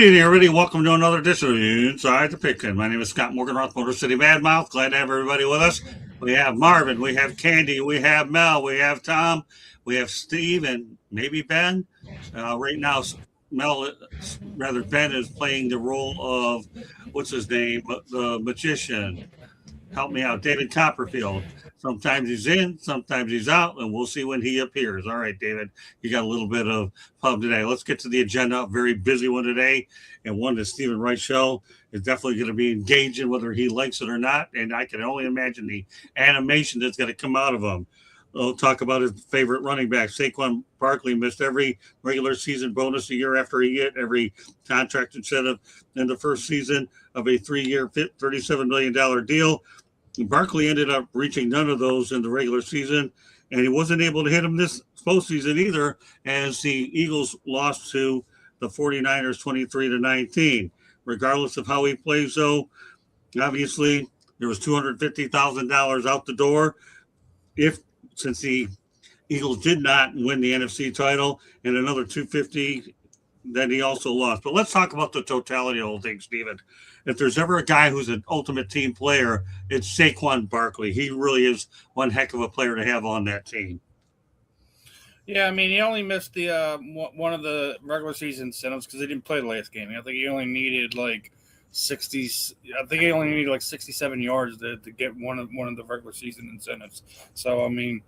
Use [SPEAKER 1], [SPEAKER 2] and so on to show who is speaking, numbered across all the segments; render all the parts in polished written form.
[SPEAKER 1] Good evening, everybody. Welcome to another edition of Inside the Pigskin. My name is Scott Morganroth, Motor City Badmouth. Glad to have everybody with us. We have Marvin, we have Candy, we have Mel, we have Tom, we have Steve, and maybe Ben. Right now, Ben is playing the role of, what's his name, the magician. Help me out, David Copperfield. Sometimes he's in, sometimes he's out, and we'll see when he appears. All right, David, you got a little bit of fun today. Let's get to the agenda. Very busy one today, and one that Stephen Wright show is definitely going to be engaging, whether he likes it or not. And I can only imagine the animation that's going to come out of him. We'll talk about his favorite running back. Saquon Barkley missed every regular season bonus a year after he hit every contract incentive in the first season of a 3-year, $37 million deal. Barkley ended up reaching none of those in the regular season, and he wasn't able to hit them this postseason either, as the Eagles lost to the 49ers 23-19. Regardless of how he plays, though, obviously there was $250,000 out the door since the Eagles did not win the NFC title, and another $250 that he also lost. But let's talk about the totality of the whole thing, Steven. If there's ever a guy who's an ultimate team player, it's Saquon Barkley. He really is one heck of a player to have on that team.
[SPEAKER 2] Yeah, I mean, he only missed the one of the regular season incentives because he didn't play the last game. I think he only needed like 60. I think he only needed like 67 yards to get one of the regular season incentives. So I mean,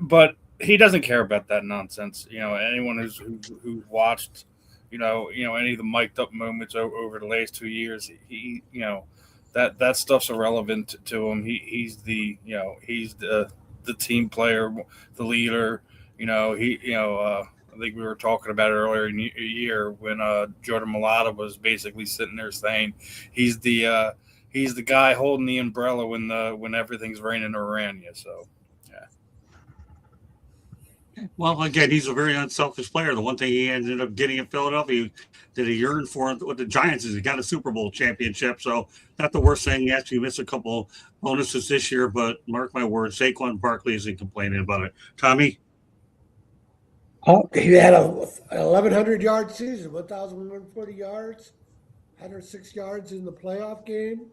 [SPEAKER 2] but he doesn't care about that nonsense. You know, anyone who's watched, you know, any of the mic'd up moments over the last 2 years, he that stuff's irrelevant to him. He's the team player, the leader. I think we were talking about it earlier in the year when Jordan Mailata was basically sitting there saying he's the guy holding the umbrella when everything's raining around you. So.
[SPEAKER 1] Well, again, he's a very unselfish player. The one thing he ended up getting in Philadelphia that he yearned for with the Giants is he got a Super Bowl championship. So not the worst thing. Yes, he missed a couple bonuses this year, but mark my words, Saquon Barkley isn't complaining about it. Tommy?
[SPEAKER 3] Oh, he had a 1,100-yard season, 1,140 yards, 106 yards in the playoff game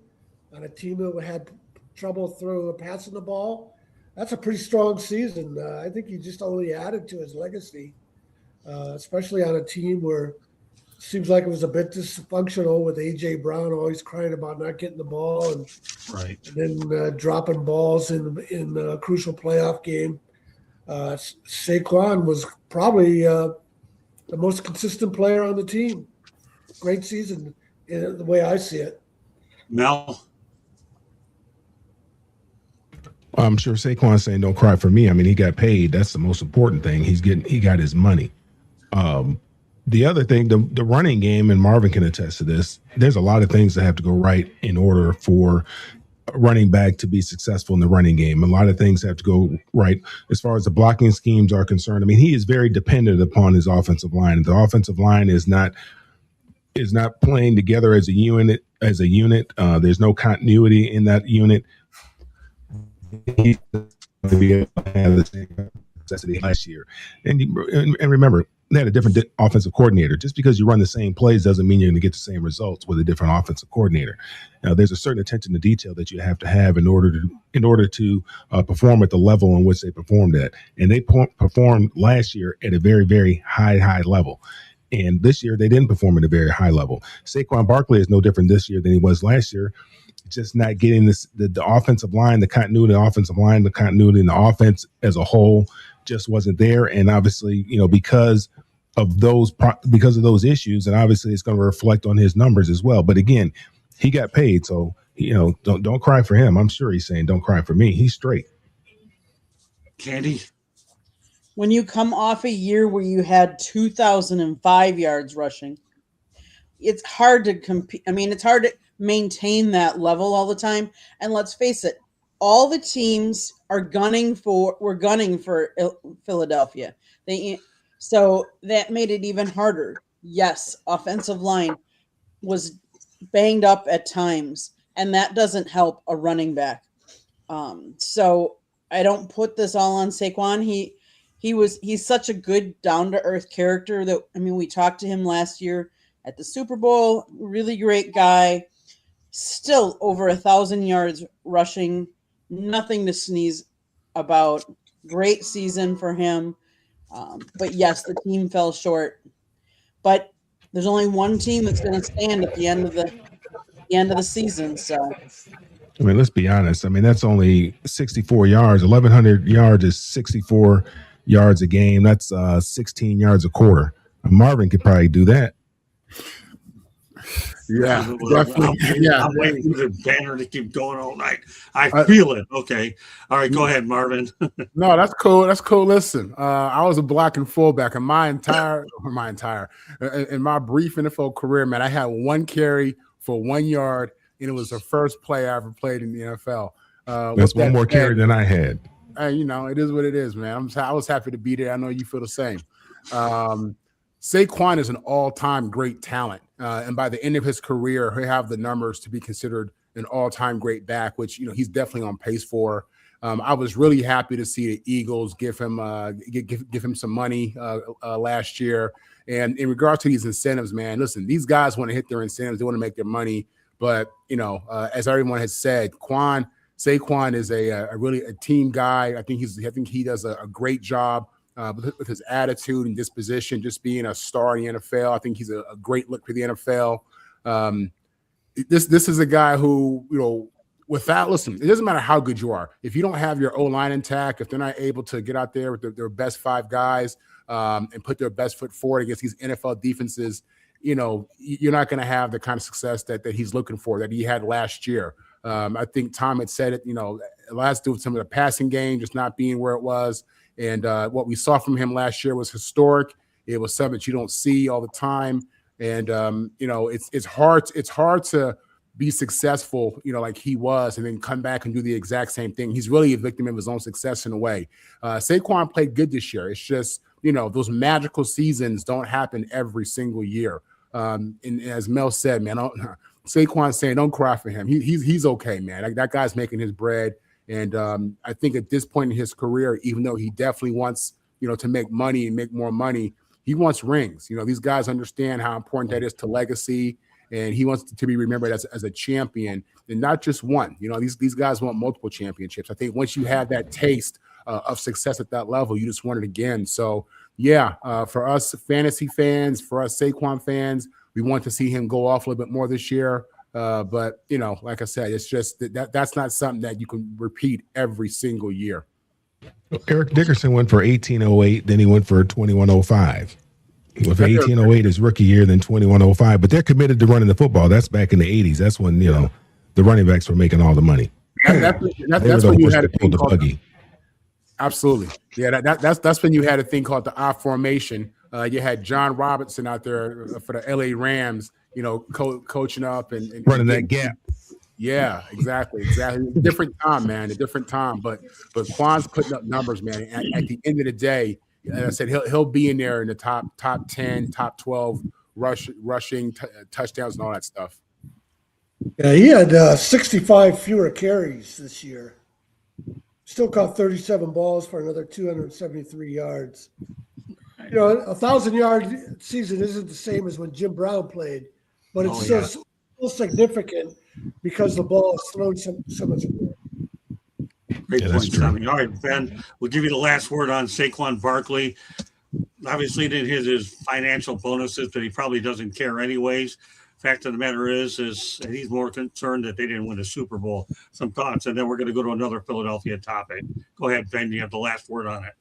[SPEAKER 3] on a team that had trouble passing the ball. That's a pretty strong season. I think he just only added to his legacy, especially on a team where it seems like it was a bit dysfunctional with A.J. Brown always crying about not getting the ball and then dropping balls in a crucial playoff game. Saquon was probably the most consistent player on the team. Great season, the way I see it.
[SPEAKER 1] Mel?
[SPEAKER 4] I'm sure Saquon's saying don't cry for me. I mean, he got paid. That's the most important thing. He got his money. The other thing, the running game, and Marvin can attest to this, there's a lot of things that have to go right in order for a running back to be successful in the running game. A lot of things have to go right as far as the blocking schemes are concerned. I mean, he is very dependent upon his offensive line. The offensive line is not playing together as a unit. There's no continuity in that unit. He's going to be able to have the same necessity last year. And remember, they had a different offensive coordinator. Just because you run the same plays doesn't mean you're going to get the same results with a different offensive coordinator. Now, there's a certain attention to detail that you have to have in order to perform at the level in which they performed at. And they performed last year at a very, very high level. And this year, they didn't perform at a very high level. Saquon Barkley is no different this year than he was last year. Just not getting the offensive line, the continuity in the offensive line, the continuity in the offense as a whole just wasn't there. And obviously, because of those issues, and obviously it's going to reflect on his numbers as well. But again, he got paid, so don't cry for him. I'm sure he's saying don't cry for me. He's straight.
[SPEAKER 1] Candy?
[SPEAKER 5] When you come off a year where you had 2,005 yards rushing, it's hard to compete. I mean, it's hard to maintain that level all the time. And let's face it, all the teams were gunning for Philadelphia. So that made it even harder. Yes, offensive line was banged up at times, and that doesn't help a running back. So I don't put this all on Saquon. He's such a good down to earth character that, I mean, we talked to him last year. at the Super Bowl. Really great guy. Still over 1,000 yards rushing. Nothing to sneeze about. Great season for him. But yes, the team fell short. But there's only one team that's going to stand at the end of the season. So,
[SPEAKER 4] I mean, let's be honest. I mean, that's only 64 yards. 1,100 yards is 64 yards a game. That's 16 yards a quarter. Marvin could probably do that.
[SPEAKER 6] Yeah, definitely. Yeah,
[SPEAKER 1] I'm waiting for the banner to keep going all night. I feel it. Okay. All right, go ahead, Marvin.
[SPEAKER 6] No, that's cool. That's cool. Listen, I was a blocking fullback in my entire in my brief NFL career, man. I had one carry for 1 yard, and it was the first play I ever played in the NFL.
[SPEAKER 4] That's one more carry than I had.
[SPEAKER 6] You know, it is what it is, man. I was happy to be there. I know you feel the same. Saquon is an all-time great talent. And by the end of his career, he'll have the numbers to be considered an all-time great back, which, you know, he's definitely on pace for. I was really happy to see the Eagles give him some money last year. And in regards to these incentives, man, listen, these guys want to hit their incentives. They want to make their money. But, you know, as everyone has said, Saquon is a really a team guy. I think he does a great job with his attitude and disposition, just being a star in the NFL. I think he's a great look for the NFL. This is a guy who, you know, listen, it doesn't matter how good you are. If you don't have your O-line intact, if they're not able to get out there with their best five guys and put their best foot forward against these NFL defenses, you know, you're not going to have the kind of success that he's looking for, that he had last year. I think Tom had said it, you know, it has to do with some of the passing game just not being where it was. And what we saw from him last year was historic. It was something that you don't see all the time. And, you know, it's hard to be successful, you know, like he was, and then come back and do the exact same thing. He's really a victim of his own success in a way. Saquon played good this year. It's just, you know, those magical seasons don't happen every single year. And as Mel said, man, Saquon's saying, don't cry for him. He's okay, man. That guy's making his bread. And I think at this point in his career, even though he definitely wants, you know, to make money and make more money, he wants rings. You know, these guys understand how important that is to legacy, and he wants to be remembered as a champion and not just one. You know, these guys want multiple championships. I think once you have that taste of success at that level, you just want it again. So, yeah, for us fantasy fans, for us Saquon fans, we want to see him go off a little bit more this year. But, you know, like I said, it's just that's not something that you can repeat every single year.
[SPEAKER 4] Eric Dickerson went for 1808, then he went for 2105. He went for 1808 his rookie year, then 2105. But they're committed to running the football. That's back in the 80s. That's when, you know, the running backs were making all the money.
[SPEAKER 6] That's when you had a thing called absolutely. Yeah, that's when you had a thing called the I formation. You had John Robinson out there for the LA Rams, you know, coaching up and
[SPEAKER 4] running that gap.
[SPEAKER 6] Yeah, exactly. Different time, man. A different time. But Quan's putting up numbers, man. At the end of the day, as I said, he'll be in there in the top 10, top 12 rushing touchdowns and all that stuff.
[SPEAKER 3] Yeah, he had 65 fewer carries this year. Still caught 37 balls for another 273 yards. You know, 1,000-yard season isn't the same as when Jim Brown played, but it's still significant because the ball is thrown so much more.
[SPEAKER 1] Great point, Tommy. All right, Ben, we'll give you the last word on Saquon Barkley. Obviously, didn't hit his financial bonuses, but he probably doesn't care anyways. Fact of the matter is he's more concerned that they didn't win a Super Bowl. Some thoughts, and then we're going to go to another Philadelphia topic. Go ahead, Ben. You have the last word on it.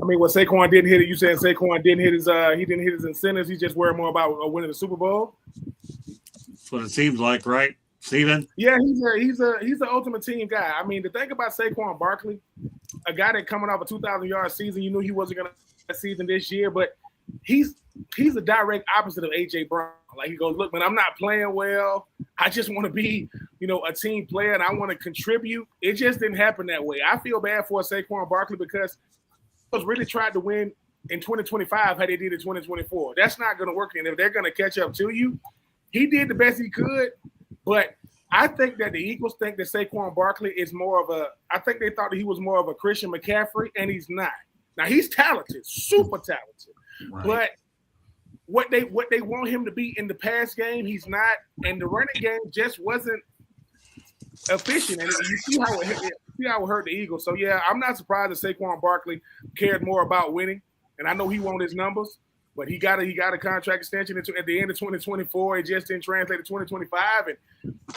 [SPEAKER 7] I mean, what Saquon didn't hit it. You said Saquon didn't hit his incentives. He's just worried more about winning the Super Bowl.
[SPEAKER 1] That's what it seems like, right, Steven?
[SPEAKER 7] Yeah, he's the ultimate team guy. I mean, the thing about Saquon Barkley, a guy that coming off a 2,000-yard season, you knew he wasn't going to have a season this year, but he's the direct opposite of A.J. Brown. Like, he goes, look, man, I'm not playing well. I just want to be, you know, a team player, and I want to contribute. It just didn't happen that way. I feel bad for Saquon Barkley because he really tried to win in 2025 how they did in 2024. That's not going to work. And if they're going to catch up to you, he did the best he could. But I think that the Eagles think that Saquon Barkley is more of a – I think they thought that he was more of a Christian McCaffrey, and he's not. Now, he's talented, super talented. Right. But what they want him to be in the pass game. He's not, and the running game just wasn't efficient. And you see how it hurt the Eagles. So yeah, I'm not surprised that Saquon Barkley cared more about winning. And I know he wanted his numbers, but he got a contract extension at the end of 2024. It just didn't translate to 2025, and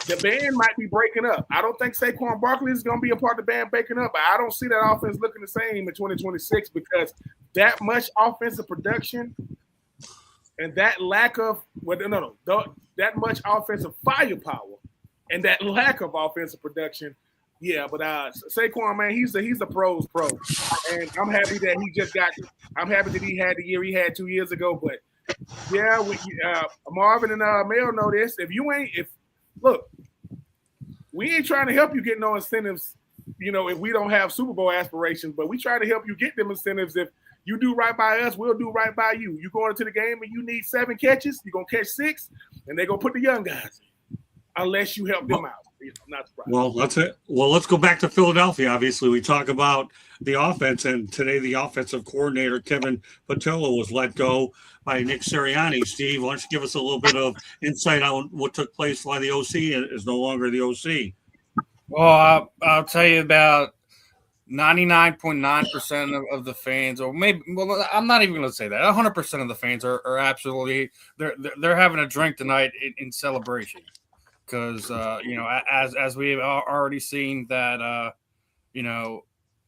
[SPEAKER 7] the band might be breaking up. I don't think Saquon Barkley is going to be a part of the band breaking up, but I don't see that offense looking the same in 2026 because that much offensive production and that lack of that much offensive firepower and that lack of offensive production. Yeah, but Saquon, man, he's a pro's pro, and I'm happy that I'm happy that he had the year he had 2 years ago. But yeah, Marvin and Mel know this. Look, we ain't trying to help you get no incentives. If we don't have Super Bowl aspirations, but we try to help you get them incentives. If you do right by us, we'll do right by you. You going into the game and you need 7 catches, you're gonna catch 6, and they're gonna put the young guys in, unless you help them out. I'm not surprised.
[SPEAKER 1] Well, that's it. Well, let's go back to Philadelphia. Obviously, we talk about the offense, and today the offensive coordinator, Kevin Pattillo, was let go by Nick Sirianni. Steve, why don't you give us a little bit of insight on what took place, why the OC is no longer the OC?
[SPEAKER 2] Well, I'll tell you about 99.9% of the fans, or maybe, well, I'm not even going to say that. 100% of the fans are absolutely they're having a drink tonight in celebration. Because as we have already seen that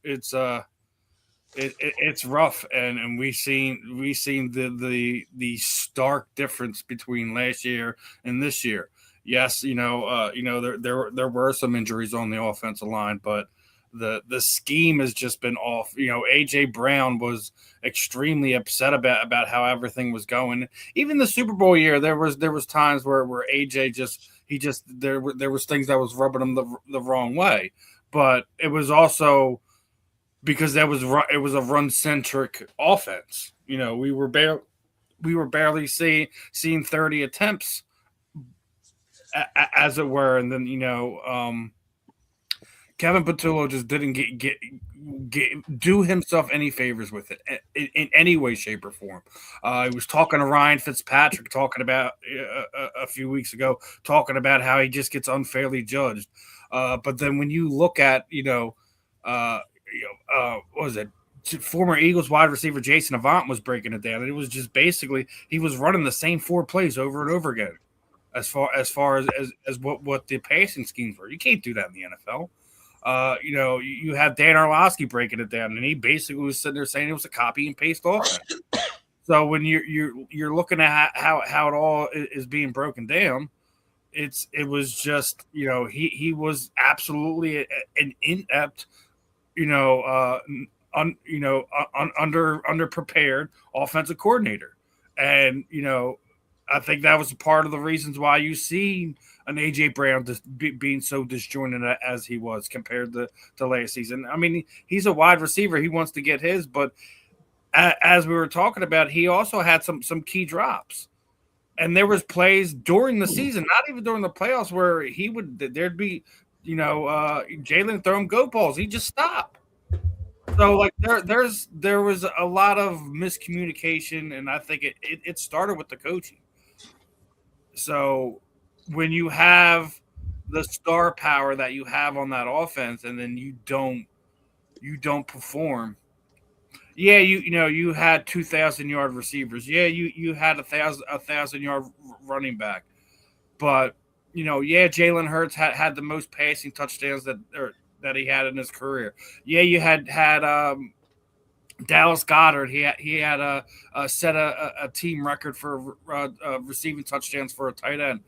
[SPEAKER 2] it's rough, and we've seen the stark difference between last year and this year. Yes, there were some injuries on the offensive line, but the scheme has just been off. AJ Brown was extremely upset about how everything was going. Even the Super Bowl year, there was times where AJ there was things that was rubbing him the wrong way, but it was also because it was a run centric offense. We were barely seeing 30 attempts, as it were, and then Kevin Pattillo just didn't do himself any favors with it in any way, shape, or form. He was talking to Ryan Fitzpatrick, talking about a few weeks ago, talking about how he just gets unfairly judged. But then when you look at, what was it? Former Eagles wide receiver Jason Avant was breaking it down. And it was just basically he was running the same 4 plays over and over again, as far as what the passing schemes were. You can't do that in the NFL. You have Dan Orlovsky breaking it down, and he basically was sitting there saying it was a copy and paste offense. So when you're looking at how it all is being broken down, it was just he was absolutely an inept, underprepared offensive coordinator, and I think that was part of the reasons why you see an AJ Brown being so disjointed as he was compared to last season. I mean, he's a wide receiver; he wants to get his, but as we were talking about, he also had some key drops, and there was plays during the season, not even during the playoffs, where there'd be Jalen throw him go balls, he just stopped. So like there was a lot of miscommunication, and I think it started with the coaching. So when you have the star power that you have on that offense, and then you don't perform. Yeah, you had 2,000-yard receivers. Yeah, you had a 1,000-yard running back. But Jalen Hurts had the most passing touchdowns that he had in his career. Yeah, you had Dallas Goedert. He had set a team record for receiving touchdowns for a tight end.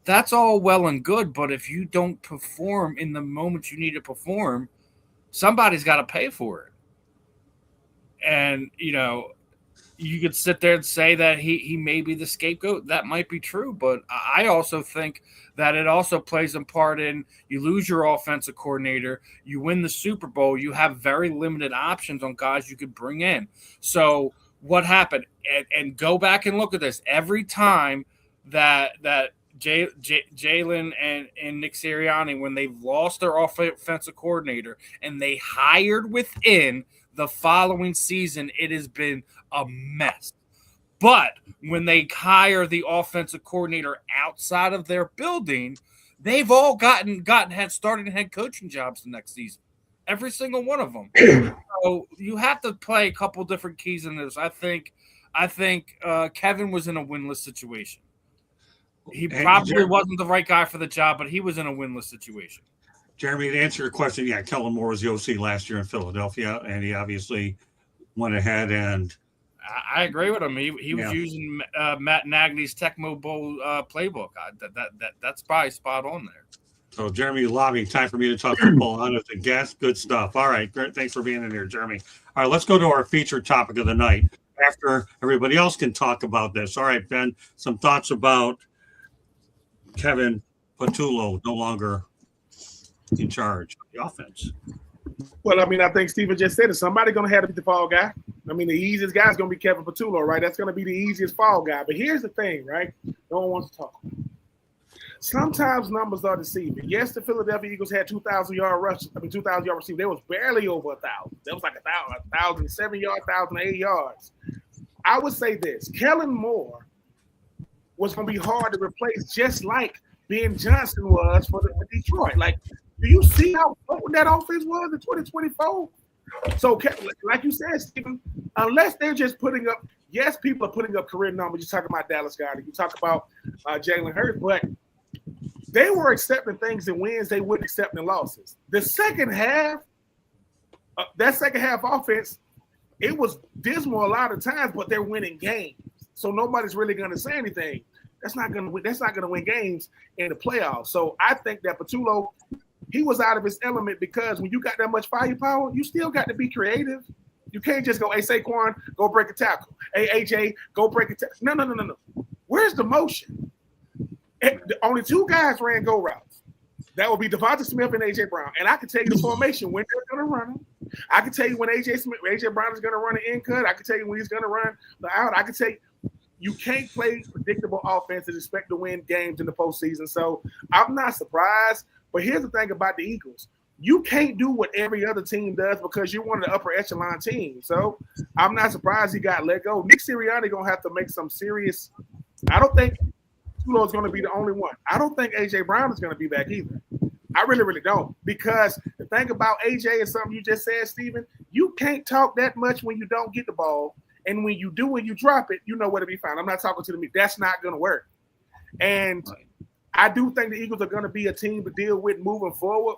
[SPEAKER 2] That's all well and good, but if you don't perform in the moment you need to perform, somebody's got to pay for it. And you could sit there and say that he may be the scapegoat. That might be true, but I also think that it also plays a part in you lose your offensive coordinator, you win the Super Bowl, you have very limited options on guys you could bring in. So what happened? And go back and look at this. Every time that Jalen and Nick Sirianni, when they've lost their offensive coordinator and they hired within the following season, it has been a mess. But when they hire the offensive coordinator outside of their building, they've all started head coaching jobs the next season. Every single one of them. So you have to play a couple different keys in this. I think Kevin was in a winless situation. He probably wasn't the right guy for the job, but he was in a winless situation.
[SPEAKER 1] Jeremy, to answer your question, yeah, Kellen Moore was the OC last year in Philadelphia, and he obviously went ahead and
[SPEAKER 2] I agree with him. He was using Matt Nagy's Tecmo Bowl playbook. That's probably spot on there.
[SPEAKER 1] So, Jeremy lobbying, time for me to talk football on as a guest. Good stuff. All right, great. Thanks for being in here, Jeremy. All right, let's go to our featured topic of the night after everybody else can talk about this. All right, Ben, some thoughts about Kevin Patullo no longer in charge of the offense.
[SPEAKER 7] Well, I mean, I think Steven just said it. Somebody's going to have to be the fall guy. I mean, the easiest guy is going to be Kevin Patullo, right? That's going to be the easiest fall guy. But here's the thing, right? No one wants to talk about it. Sometimes numbers are deceiving. Yes, the Philadelphia Eagles had 2,000-yard rush. 2,000-yard receiving. They was barely over 1,000. That was like 1,007 yards, 1,008 yards. I would say this. Kellen Moore was going to be hard to replace, just like Ben Johnson was for Detroit. Like, do you see how potent that offense was in 2024? So, like you said, Stephen, unless they're just putting up, yes, people are putting up career numbers. You talk about Dallas Goedert, you talk about Jalen Hurts, but they were accepting things in wins they wouldn't accept in losses. The second half, that second half offense, it was dismal a lot of times, but they're winning games. So nobody's really going to say anything. That's not going to win games in the playoffs. So I think that Patullo, he was out of his element because when you got that much firepower, you still got to be creative. You can't just go, hey, Saquon, go break a tackle. Hey, AJ, go break a tackle. No. Where's the motion? Only two guys ran go routes. That would be Devonta Smith and AJ Brown. And I can tell you the formation when they're going to run them. I can tell you when AJ Brown is going to run an in cut. I can tell you when he's going to run the out. I can tell you can't play predictable offense and expect to win games in the postseason. So I'm not surprised. But here's the thing about the Eagles. You can't do what every other team does because you're one of the upper echelon teams. So I'm not surprised he got let go. Nick Sirianni going to have to make some serious – I don't think Tulo is going to be the only one. I don't think A.J. Brown is going to be back either. I really, really don't. Because the thing about A.J. is something you just said, Steven, you can't talk that much when you don't get the ball. And when you do and you drop it, you know where to be found. I'm not talking to the media. That's not going to work. And I do think the Eagles are going to be a team to deal with moving forward.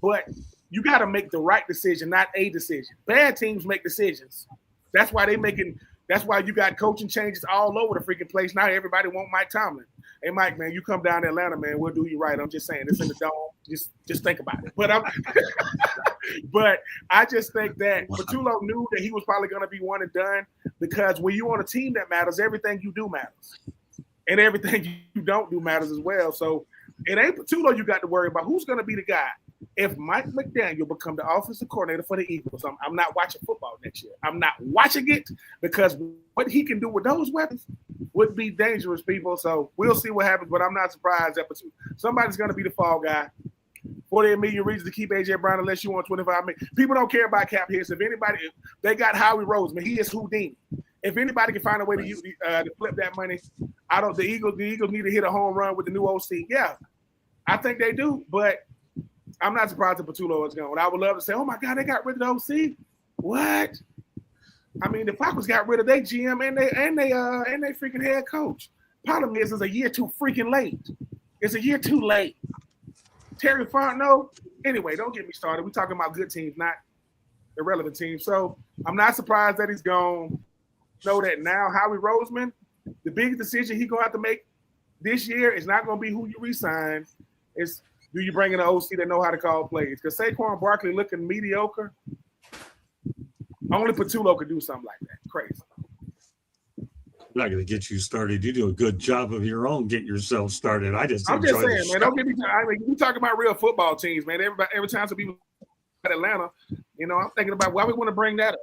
[SPEAKER 7] But you got to make the right decision, not a decision. Bad teams make decisions. That's why that's why you got coaching changes all over the freaking place. Now everybody want Mike Tomlin. Hey, Mike, man, you come down to Atlanta, man, we'll do you right. I'm just saying, it's in the dome. Just think about it. But I just think that Patullo knew that he was probably going to be one and done because when you're on a team that matters, everything you do matters. And everything you don't do matters as well. So it ain't Patullo you got to worry about. Who's going to be the guy? If Mike McDaniel become the offensive coordinator for the Eagles, I'm not watching football next year. I'm not watching it because what he can do with those weapons would be dangerous, people. So we'll see what happens, but I'm not surprised that somebody's going to be the fall guy. $48 million reasons to keep A.J. Brown unless you want $25 million. People don't care about cap hits. If they got Howie Roseman. He is Houdini. If anybody can find a way to flip that money, the Eagles need to hit a home run with the new OC. Yeah, I think they do, but I'm not surprised that Patullo is gone. I would love to say, oh my God, they got rid of the OC. What? I mean, the Falcons got rid of their GM and they freaking head coach. Problem is, it's a year too freaking late. It's a year too late. Terry Fontenot. Anyway, don't get me started. We're talking about good teams, not irrelevant teams. So I'm not surprised that he's gone. Know that now Howie Roseman, the biggest decision he's going to have to make this year is not going to be who you re-sign. It's do you bring in an OC that know how to call plays? Because Saquon Barkley looking mediocre. Only Patullo could do something like that. Crazy.
[SPEAKER 1] I'm not going to get you started. You do a good job of your own getting yourself started. I'm just saying,
[SPEAKER 7] man. Don't get me. I mean, we talking about real football teams, man. Every time some people at Atlanta, I'm thinking about why we want to bring that up,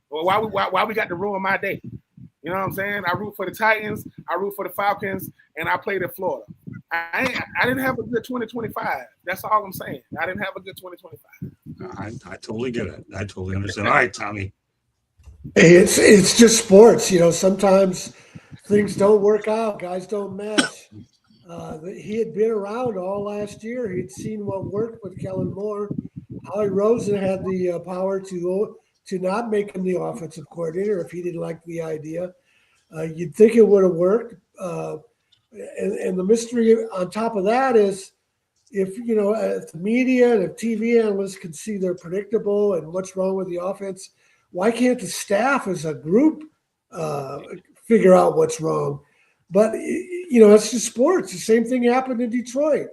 [SPEAKER 7] or why we got to ruin my day. You know what I'm saying? I root for the Titans, I root for the Falcons, and I played in Florida. I didn't have a good 2025. That's all I'm saying. I didn't have a good 2025.
[SPEAKER 1] I totally get it. I totally understand. All right, Tommy.
[SPEAKER 3] It's just sports, sometimes things don't work out, guys don't mesh. He had been around all last year. He'd seen what worked with Kellen Moore. Howie Rosen had the power to not make him the offensive coordinator if he didn't like the idea. You'd think it would have worked. And the mystery on top of that is if the media and if TV analysts can see they're predictable and what's wrong with the offense, why can't the staff as a group figure out what's wrong? But it's just sports. The same thing happened in Detroit.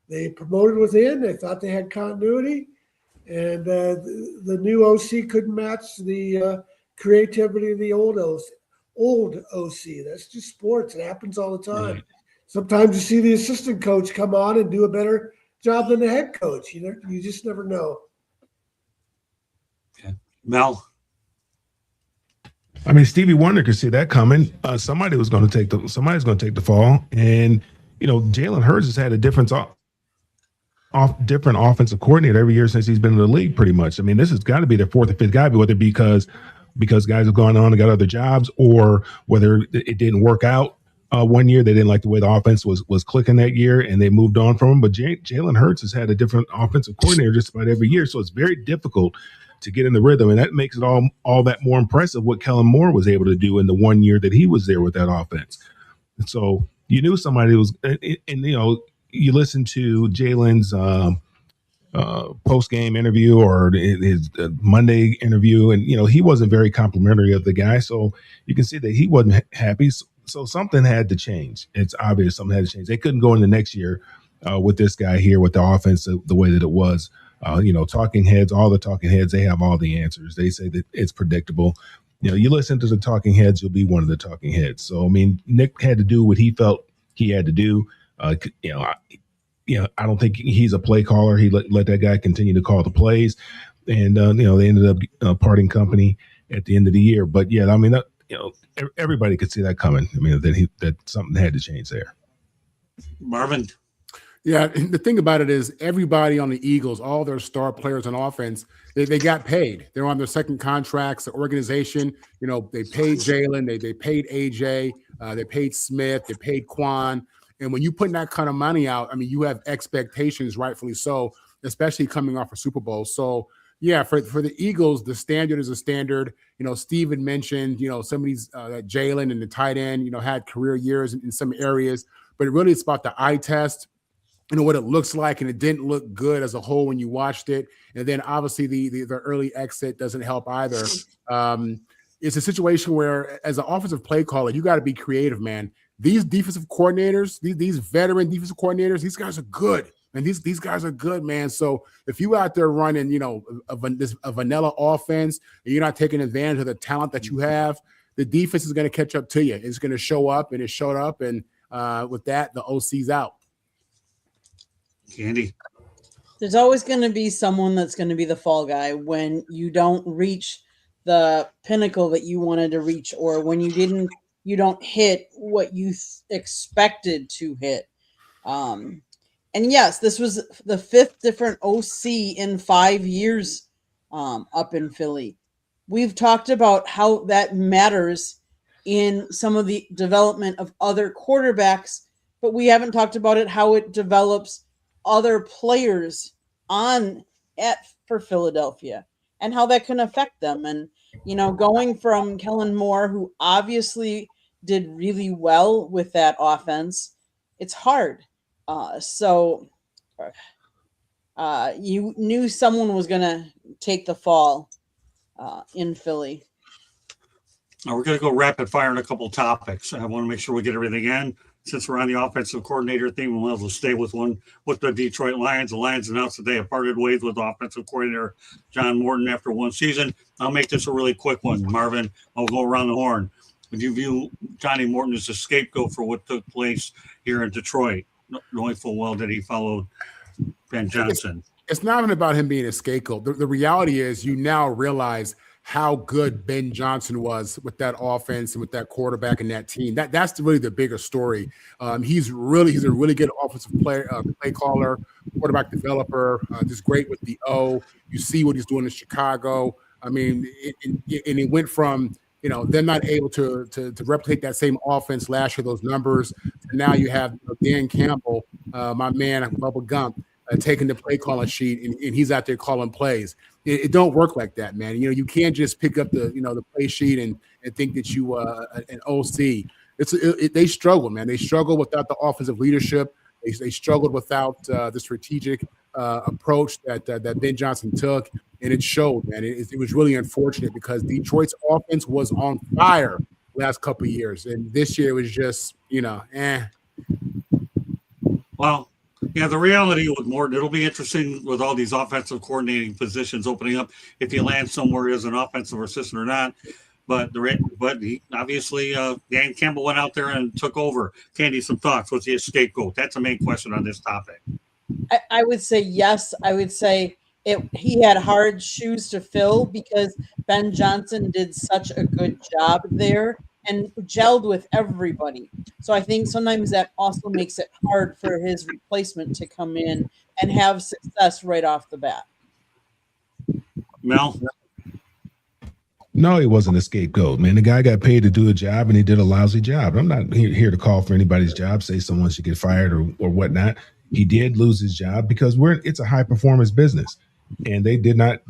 [SPEAKER 3] They promoted within. They thought they had continuity, and the new OC couldn't match the creativity of the old OC. That's just sports. It happens all the time.
[SPEAKER 1] Right.
[SPEAKER 3] Sometimes you see the assistant coach come on and do a better job than the head coach. You just never know.
[SPEAKER 1] Okay. Mel.
[SPEAKER 4] I mean, Stevie Wonder could see that coming. Somebody's going to take the fall, and Jalen Hurts has had a different offensive coordinator every year since he's been in the league, pretty much. I mean, this has got to be their fourth or fifth guy, whether because guys have gone on and got other jobs, or whether it didn't work out one year. They didn't like the way the offense was clicking that year, and they moved on from him. But Jalen Hurts has had a different offensive coordinator just about every year, so it's very difficult to get in the rhythm, and that makes it all that more impressive what Kellen Moore was able to do in the 1 year that he was there with that offense. And so you knew somebody was, and you listen to Jalen's post-game interview or his Monday interview, and he wasn't very complimentary of the guy, so you can see that he wasn't happy. So something had to change. It's obvious something had to change. They couldn't go in the next year with this guy here with the offense the way that it was. Talking heads, all the talking heads, they have all the answers. They say that it's predictable. You listen to the talking heads, you'll be one of the talking heads. So, I mean, Nick had to do what he felt he had to do. I don't think he's a play caller. He let that guy continue to call the plays. And, they ended up parting company at the end of the year. But, yeah, I mean, everybody could see that coming. I mean, that something had to change there.
[SPEAKER 1] Marvin.
[SPEAKER 6] Yeah, the thing about it is everybody on the Eagles, all their star players on offense, they got paid. They're on their second contracts. The organization, they paid Jalen, they paid AJ, they paid Smith, they paid Quan. And when you put that kind of money out, I mean, you have expectations, rightfully so, especially coming off a Super Bowl. So, yeah, for the Eagles, the standard is a standard. Steve had mentioned, some of these Jalen and the tight end, had career years in some areas, but really it's about the eye test. What it looks like, and it didn't look good as a whole when you watched it. And then obviously the early exit doesn't help either. It's a situation where as an offensive play caller, you got to be creative, man. These defensive coordinators, these veteran defensive coordinators, these guys are good. And these guys are good, man. So if you out there running, a vanilla offense, and you're not taking advantage of the talent that you have, the defense is going to catch up to you. It's going to show up, and it showed up. And with that, the OC's out.
[SPEAKER 1] Candy.
[SPEAKER 5] There's always going to be someone that's going to be the fall guy when you don't reach the pinnacle that you wanted to reach, or when you don't hit what you expected to hit. And yes, this was the fifth different OC in 5 years up in Philly. We've talked about how that matters in some of the development of other quarterbacks, but we haven't talked about it, how it develops other players for Philadelphia and how that can affect them. And, going from Kellen Moore, who obviously did really well with that offense, it's hard. So you knew someone was going to take the fall in Philly.
[SPEAKER 1] Now we're going to go rapid fire on a couple of topics. I want to make sure we get everything in. Since we're on the offensive coordinator theme, we'll have to stay with one with the Detroit Lions. The Lions announced that they have parted ways with offensive coordinator John Morton after one season. I'll make this a really quick one, Marvin. I'll go around the horn. Would you view Johnny Morton as a scapegoat for what took place here in Detroit, knowing full well that he followed Ben Johnson?
[SPEAKER 6] It's not even about him being a scapegoat. The reality is you now realize how good Ben Johnson was with that offense and with that quarterback and that team. That's really the bigger story. He's a really good offensive play caller, quarterback developer, just great with the O. You see what he's doing in Chicago. I mean, and it went from them not able to replicate that same offense last year, those numbers. And now you have Dan Campbell, my man, Bubba Gump, taking the play calling sheet, and he's out there calling plays. It don't work like that, man. You can't just pick up the play sheet and think that you an OC. They struggle, man. They struggle without the offensive leadership. They struggled without the strategic approach that Ben Johnson took, and it showed, man. It was really unfortunate because Detroit's offense was on fire last couple of years, and this year it was just,
[SPEAKER 1] Well, yeah, the reality with Morton, it'll be interesting with all these offensive coordinating positions opening up if you land somewhere as an offensive assistant or not. But he, obviously, Dan Campbell went out there and took over. Candy, some thoughts? What's the scapegoat? That's the main question on this topic.
[SPEAKER 5] I would say yes. I would say he had hard shoes to fill because Ben Johnson did such a good job there and gelled with everybody. So I think sometimes that also makes it hard for his replacement to come in and have success right off the bat.
[SPEAKER 1] Mel?
[SPEAKER 4] No, he wasn't a scapegoat, man. The guy got paid to do a job, and he did a lousy job. I'm not here to call for anybody's job, say someone should get fired or whatnot. He did lose his job because it's a high performance business, and they did not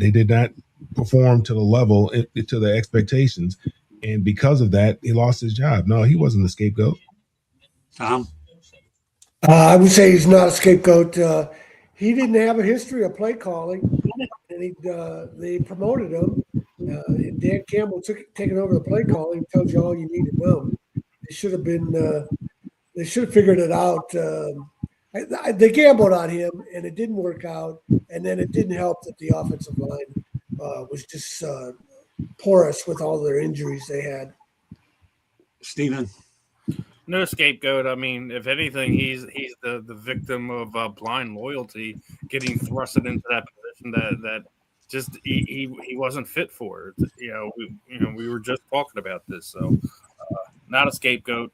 [SPEAKER 4] perform to the level, to the expectations, and because of that, he lost his job. No, he wasn't a scapegoat.
[SPEAKER 1] Tom?
[SPEAKER 3] I would say he's not a scapegoat. He didn't have a history of play calling, and they promoted him. And Dan Campbell taking over the play calling tells you all you need to know. They should have figured it out. They gambled on him, and it didn't work out. And then it didn't help that the offensive line was just porous with all their injuries they had.
[SPEAKER 1] Steven?
[SPEAKER 2] No scapegoat. I mean, if anything, he's the victim of blind loyalty, getting thrusted into that position that just he wasn't fit for. We were just talking about this, so not a scapegoat.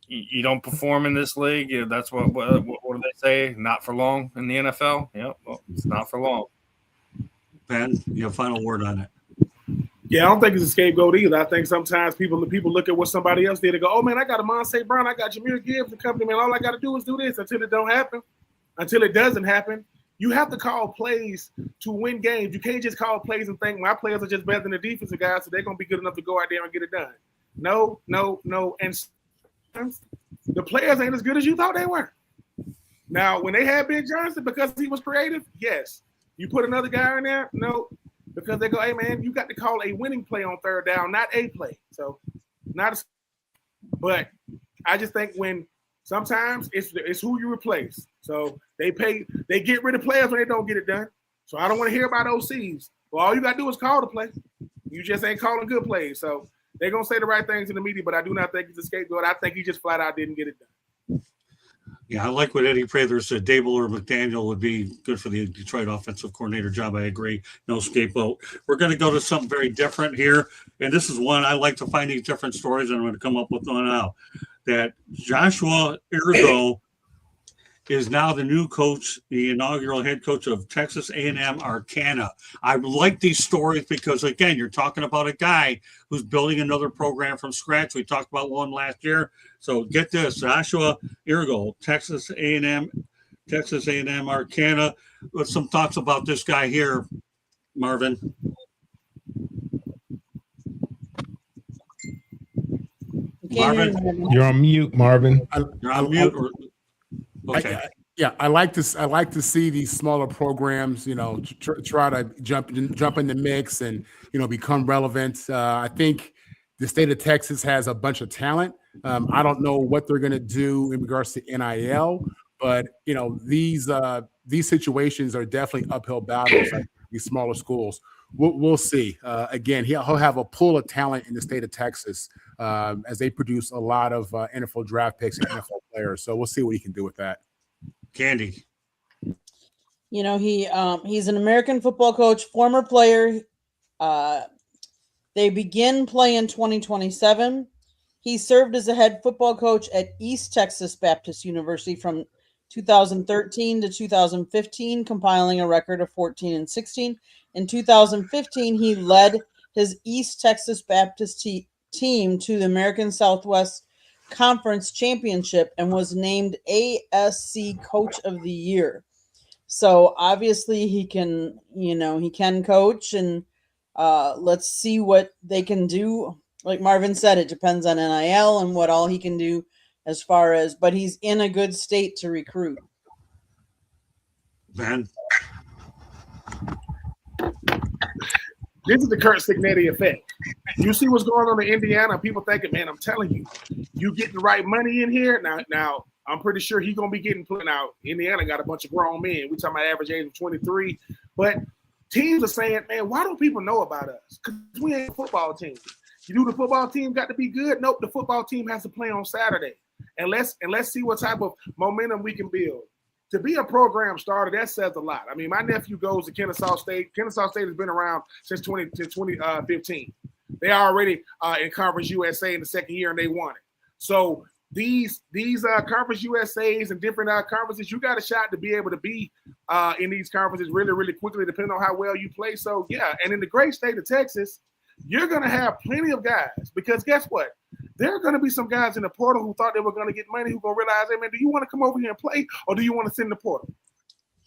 [SPEAKER 2] You don't perform in this league. That's what do they say? Not for long in the NFL. Well, it's not for long.
[SPEAKER 1] Ben, your final word on it.
[SPEAKER 7] Yeah, I don't think it's a scapegoat either. I think sometimes people look at what somebody else did and go, "Oh man, I got a Monse Brown, I got Jahmyr Gibbs and company, man. All I got to do is do this until it don't happen, until it doesn't happen." You have to call plays to win games. You can't just call plays and think my players are just better than the defensive guys, so they're going to be good enough to go out there and get it done. No. And sometimes the players ain't as good as you thought they were. Now, when they had Ben Johnson, because he was creative, yes. You put another guy in there, no. Because they go, hey, man, you got to call a winning play on third down, not a play. So, but I just think when sometimes it's who you replace. So they get rid of players when they don't get it done. So I don't want to hear about OCs. Well, all you got to do is call the play. You just ain't calling good plays. So they're going to say the right things in the media, but I do not think he's a scapegoat. I think he just flat out didn't get it done.
[SPEAKER 1] Yeah, I like what Eddie Prather said. Dable or McDaniel would be good for the Detroit offensive coordinator job. I agree. No scapegoat. We're going to go to something very different here. And this is one I like to find these different stories, and I'm going to come up with one now. That Joshua Ergo is now the new coach, the inaugural head coach of Texas A&M Arcana. I like these stories because, again, you're talking about a guy who's building another program from scratch. We talked about one last year. So get this, Joshua Ergo, Texas A&M Arcana. With some thoughts about this guy here, Marvin. Marvin?
[SPEAKER 4] You're on mute, Marvin.
[SPEAKER 1] You're on mute. Okay.
[SPEAKER 6] I like to see these smaller programs, try to jump in the mix and become relevant. I think the state of Texas has a bunch of talent. I don't know what they're going to do in regards to NIL, but these situations are definitely uphill battles. Like these smaller schools. We'll see. Again, he'll have a pool of talent in the state of Texas as they produce a lot of NFL draft picks and NFL players. So we'll see what he can do with that.
[SPEAKER 1] Candy.
[SPEAKER 5] He's an American football coach, former player. They begin play in 2027. He served as a head football coach at East Texas Baptist University from 2013 to 2015, compiling a record of 14-16. In 2015, he led his East Texas Baptist team to the American Southwest Conference Championship and was named ASC Coach of the Year. So obviously he can coach, and let's see what they can do. Like Marvin said, it depends on NIL and what all he can do as far as, but he's in a good state to recruit.
[SPEAKER 1] Ben?
[SPEAKER 7] This is the Kurt Signetti effect. You see what's going on in Indiana. People thinking, man, I'm telling you, you getting the right money in here. Now I'm pretty sure he's gonna be getting put out. Indiana got a bunch of grown men. We talking about average age of 23, but teams are saying, man, why don't people know about us? Because we ain't a football team. You do the football team got to be good? Nope, the football team has to play on Saturday. And let's see what type of momentum we can build. To be a program starter, that says a lot. I mean, my nephew goes to Kennesaw State. Kennesaw State has been around since 2015. They are already in Conference USA in the second year, and they won it. So these Conference USAs and different conferences, you got a shot to be able to be in these conferences really, really quickly, depending on how well you play. So, yeah, and in the great state of Texas, you're going to have plenty of guys because guess what? There are going to be some guys in the portal who thought they were going to get money who going to realize, hey, man, do you want to come over here and play or do you want to sit in the portal?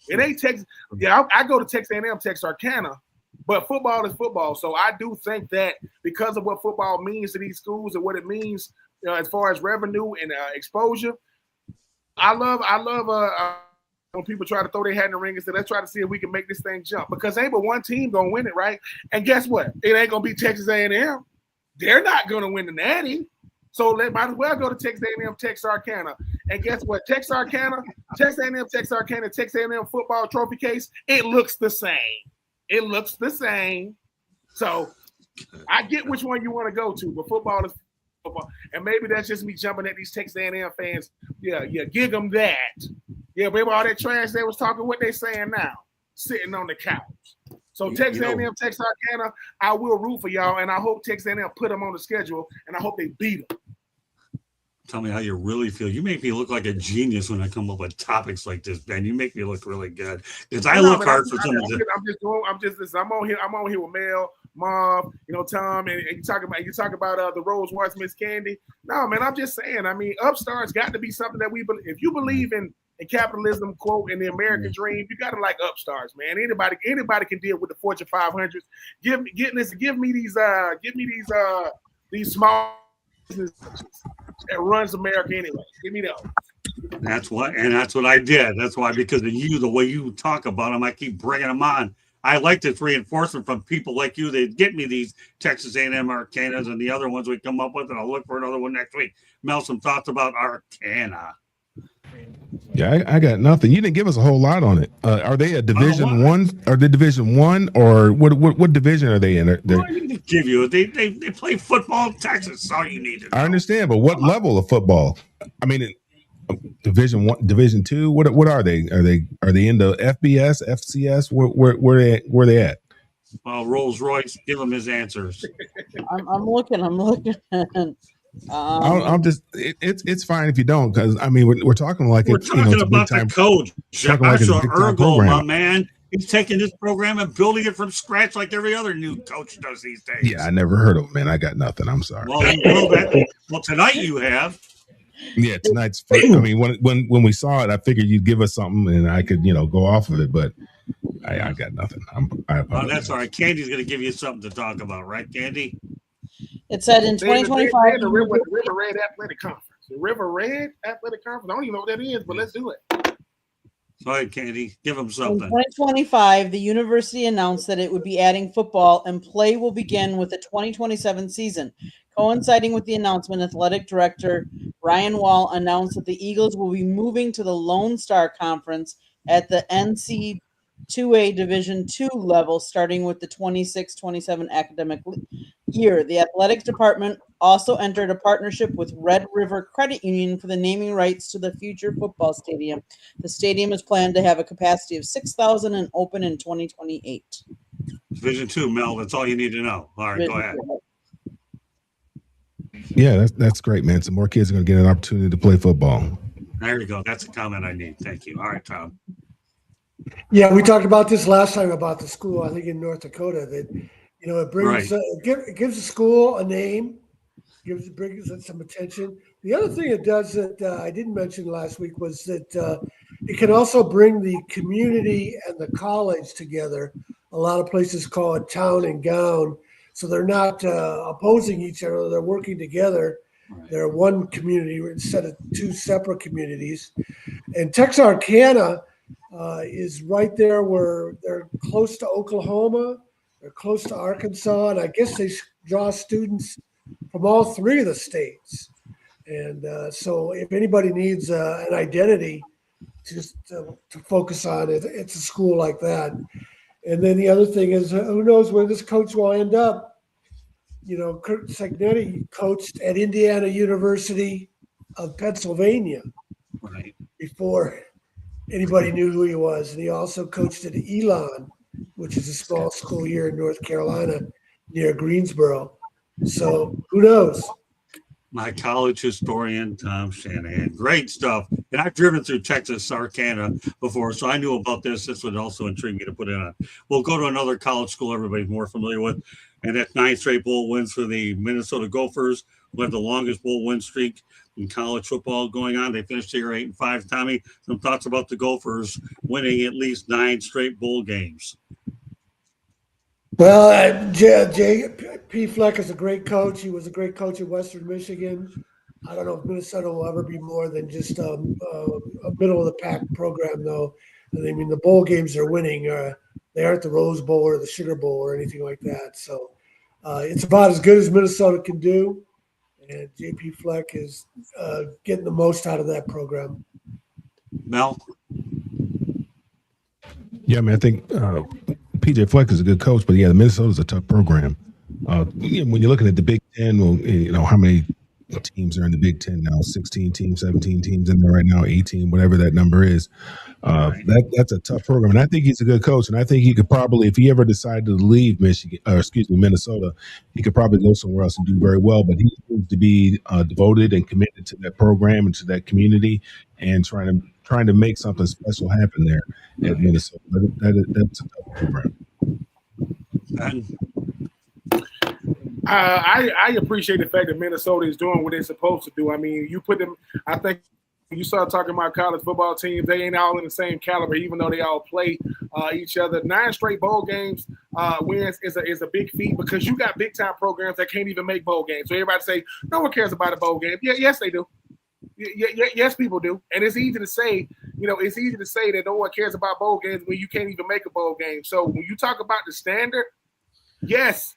[SPEAKER 7] It ain't Texas. Yeah, I go to Texas A&M, Texarkana, but football is football. So I do think that because of what football means to these schools and what it means as far as revenue and exposure, I love when people try to throw their hat in the ring and say, let's try to see if we can make this thing jump because ain't but one team going to win it, right? And guess what? It ain't going to be Texas A&M. They're not going to win the Natty. So might as well go to Texas A&M, Texarkana. And guess what? Texas A&M, Texarkana, Texas A&M football trophy case, it looks the same. It looks the same. So I get which one you want to go to, but football is football. And maybe that's just me jumping at these Texas A&M fans. Yeah, gig them that. Yeah, baby, all that trash they was talking, what they saying now? Sitting on the couch. So Texas A&M, Texarkana, I will root for y'all, and I hope Texas A&M put them on the schedule, and I hope they beat them.
[SPEAKER 1] Tell me how you really feel. You make me look like a genius when I come up with topics like this, Ben. You make me look really good because I look hard for some of the. I'm on here with Mel, Mom, Tom, and you talk about the Rose What's Miss Candy. No, man, I'm just saying. I mean, upstarts got to be something that we believe. If you believe in capitalism, quote, and the American dream, you got to like upstarts, man. Anybody can deal with the Fortune 500s. Give me these small businesses that runs America anyway. Give me those. That's what I did. That's why, because of you, the way you talk about them, I keep bringing them on. I like this reinforcement from people like you that get me these Texas A&M Arcanas and the other ones we come up with, and I'll look for another one next week. Mel, some thoughts about Arcana.
[SPEAKER 4] Yeah, I got nothing. You didn't give us a whole lot on it. Are they a Division One? Are they Division One, or what division are they in?
[SPEAKER 1] They play football in Texas. That's all you need to know.
[SPEAKER 4] I understand, but what level of football? I mean, Division One, Division Two. What are they? Are they in the FBS, FCS? Where they at?
[SPEAKER 1] Well, Rolls Royce, give him his answers.
[SPEAKER 5] I'm looking.
[SPEAKER 4] I'm just. It's fine if you don't, because I mean we're talking like
[SPEAKER 1] we're talking about the coach, Joshua Ergo, my man. He's taking this program and building it from scratch like every other new coach does these days.
[SPEAKER 4] Yeah, I never heard of him, man. I got nothing. I'm sorry.
[SPEAKER 1] Well, tonight you have.
[SPEAKER 4] Yeah, tonight's. I mean, when we saw it, I figured you'd give us something and I could go off of it, but I got nothing.
[SPEAKER 1] Oh, that's all right. Candy's going to give you something to talk about, right, Candy?
[SPEAKER 5] It said in 2025.
[SPEAKER 7] The River Red Athletic Conference. The River Red Athletic Conference. I don't even know what that is, but let's do it.
[SPEAKER 1] Go ahead, Candy. Give them something.
[SPEAKER 5] In 2025, the university announced that it would be adding football, and play will begin with the 2027 season. Coinciding with the announcement, athletic director Ryan Wall announced that the Eagles will be moving to the Lone Star Conference at the NC2A Division II level, starting with the 26-27 academic year. The athletics department also entered a partnership with Red River Credit Union for the naming rights to the future football stadium. The stadium is planned to have a capacity of 6,000 and open in 2028.
[SPEAKER 1] Division II, Mel. That's all you need to know. All right, go ahead.
[SPEAKER 4] Yeah, that's great, man. Some more kids are going to get an opportunity to play football.
[SPEAKER 1] There you go. That's a comment I need. Thank you. All right, Tom.
[SPEAKER 3] Yeah, we talked about this last time about the school, I think in North Dakota, that, it brings,
[SPEAKER 1] Right.
[SPEAKER 3] it gives the school a name, brings it some attention. The other thing it does that I didn't mention last week was that it can also bring the community and the college together. A lot of places call it town and gown. So they're not opposing each other, they're working together.
[SPEAKER 1] Right.
[SPEAKER 3] They're one community instead of two separate communities. And Texarkana is right there where they're close to Oklahoma, they're close to Arkansas, and I guess they draw students from all three of the states. And so if anybody needs an identity just to focus on it, it's a school like that. And then the other thing is, who knows where this coach will end up? Kurt Cignetti coached at Indiana University of Pennsylvania
[SPEAKER 1] Right.
[SPEAKER 3] before anybody knew who he was. And he also coached at Elon, which is a small school here in North Carolina near Greensboro. So who knows?
[SPEAKER 1] My college historian, Tom Shanahan. Great stuff. And I've driven through Texarkana before, so I knew about this. This would also intrigue me to put in on. We'll go to another college school everybody's more familiar with, and that's 9 straight bowl wins for the Minnesota Gophers, who have the longest bowl win streak in college football going on. They finished the year 8-5. Tommy, some thoughts about the Gophers winning at least 9 straight bowl games?
[SPEAKER 3] Well, J.P. Fleck is a great coach. He was a great coach at Western Michigan. I don't know if Minnesota will ever be more than just a middle of the pack program, though. I mean, the bowl games they're winning, they aren't the Rose Bowl or the Sugar Bowl or anything like that. So it's about as good as Minnesota can do. And J.P. Fleck is getting the most out of that program.
[SPEAKER 1] Mel?
[SPEAKER 4] Yeah, I mean, I think PJ Fleck is a good coach, but yeah, Minnesota's a tough program. When you're looking at the Big Ten, well, how many teams are in the Big Ten now? 16 teams, 17 teams in there right now, 18, whatever that number is. That's a tough program, and I think he's a good coach. And I think he could probably, if he ever decided to leave Minnesota, he could probably go somewhere else and do very well. But he seems to be devoted and committed to that program and to that community, and trying to make something special happen there at Minnesota. That's a tough program.
[SPEAKER 7] I appreciate the fact that Minnesota is doing what they're supposed to do. I mean, you put them. I think you start talking about college football teams, they ain't all in the same caliber, even though they all play each other. 9 straight bowl games wins is a big feat because you got big time programs that can't even make bowl games. So everybody say no one cares about a bowl game. Yeah, yes they do. Yes, people do, and it's easy to say. It's easy to say that no one cares about bowl games when you can't even make a bowl game. So when you talk about the standard, yes,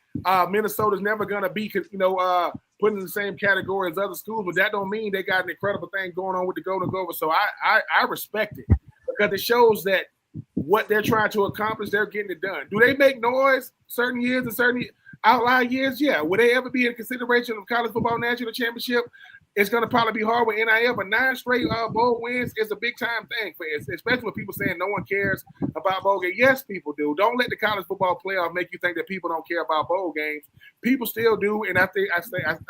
[SPEAKER 7] Minnesota's never gonna be, put in the same category as other schools, but that don't mean they got an incredible thing going on with the Golden Gophers. So I respect it because it shows that what they're trying to accomplish, they're getting it done. Do they make noise certain years and certain outlier years? Yeah. Will they ever be in consideration of college football national championship? It's going to probably be hard with NIL, but 9 straight bowl wins is a big time thing for us, especially with people saying no one cares about bowl games. Yes, people do. Don't let the college football playoff make you think that people don't care about bowl games. People still do, and I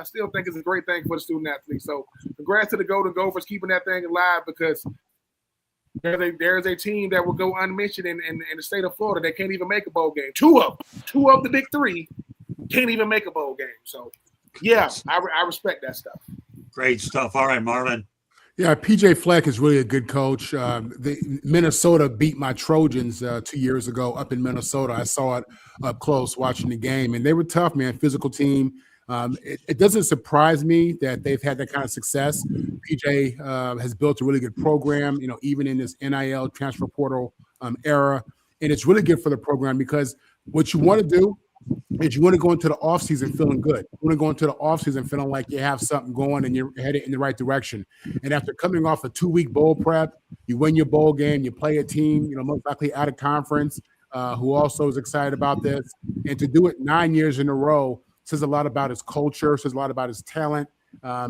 [SPEAKER 7] still think it's a great thing for the student athletes. So, congrats to the Golden Gophers keeping that thing alive because there's a team that will go unmentioned in the state of Florida that can't even make a bowl game. Two of the big 3 can't even make a bowl game. So, yeah, I respect that stuff.
[SPEAKER 1] Great stuff. All right, Marvin.
[SPEAKER 6] Yeah, PJ Fleck is really a good coach. Minnesota beat my Trojans 2 years ago up in Minnesota. I saw it up close watching the game, and they were tough, man, physical team. It doesn't surprise me that they've had that kind of success. PJ has built a really good program, even in this NIL transfer portal era, and it's really good for the program because what you want to do is you want to go into the offseason feeling good. You want to go into the offseason feeling like you have something going and you're headed in the right direction. And after coming off a 2-week bowl prep, you win your bowl game, you play a team, most likely out of conference, who also is excited about this. And to do it 9 years in a row says a lot about his culture, says a lot about his talent,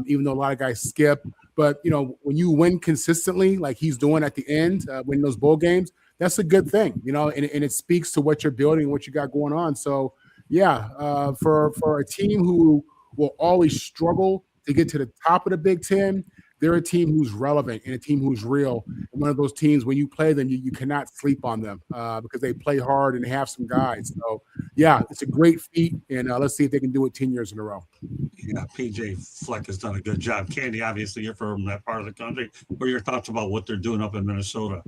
[SPEAKER 6] even though a lot of guys skip. But, when you win consistently like he's doing at the end, winning those bowl games, that's a good thing, and it speaks to what you're building and what you got going on. So, yeah, for a team who will always struggle to get to the top of the Big Ten, they're a team who's relevant and a team who's real. And one of those teams, when you play them, you cannot sleep on them because they play hard and have some guys. So, yeah, it's a great feat, and let's see if they can do it 10 years in a row.
[SPEAKER 1] Yeah, PJ Fleck has done a good job. Candy, obviously, you're from that part of the country. What are your thoughts about what they're doing up in Minnesota?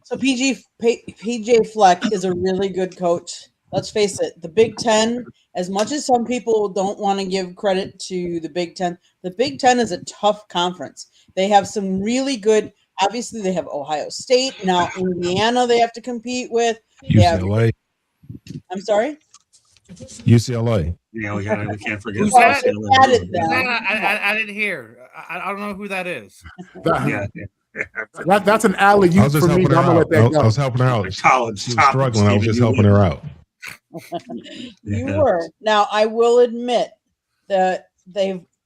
[SPEAKER 5] So PJ Fleck is a really good coach. Let's face it, the Big Ten, as much as some people don't want to give credit to the Big Ten is a tough conference. They have some really good, obviously they have Ohio State, now Indiana they have to compete with.
[SPEAKER 4] UCLA.
[SPEAKER 5] I'm sorry?
[SPEAKER 4] UCLA.
[SPEAKER 1] Yeah, we can't forget.
[SPEAKER 2] Who's that?
[SPEAKER 5] I
[SPEAKER 2] didn't hear. I don't know who that is.
[SPEAKER 1] Yeah.
[SPEAKER 6] That's an alley-oop for me. I'm gonna let that go.
[SPEAKER 4] I was helping her out.
[SPEAKER 1] College
[SPEAKER 4] She was struggling. I was just helping her out.
[SPEAKER 5] You were. Now, I will admit that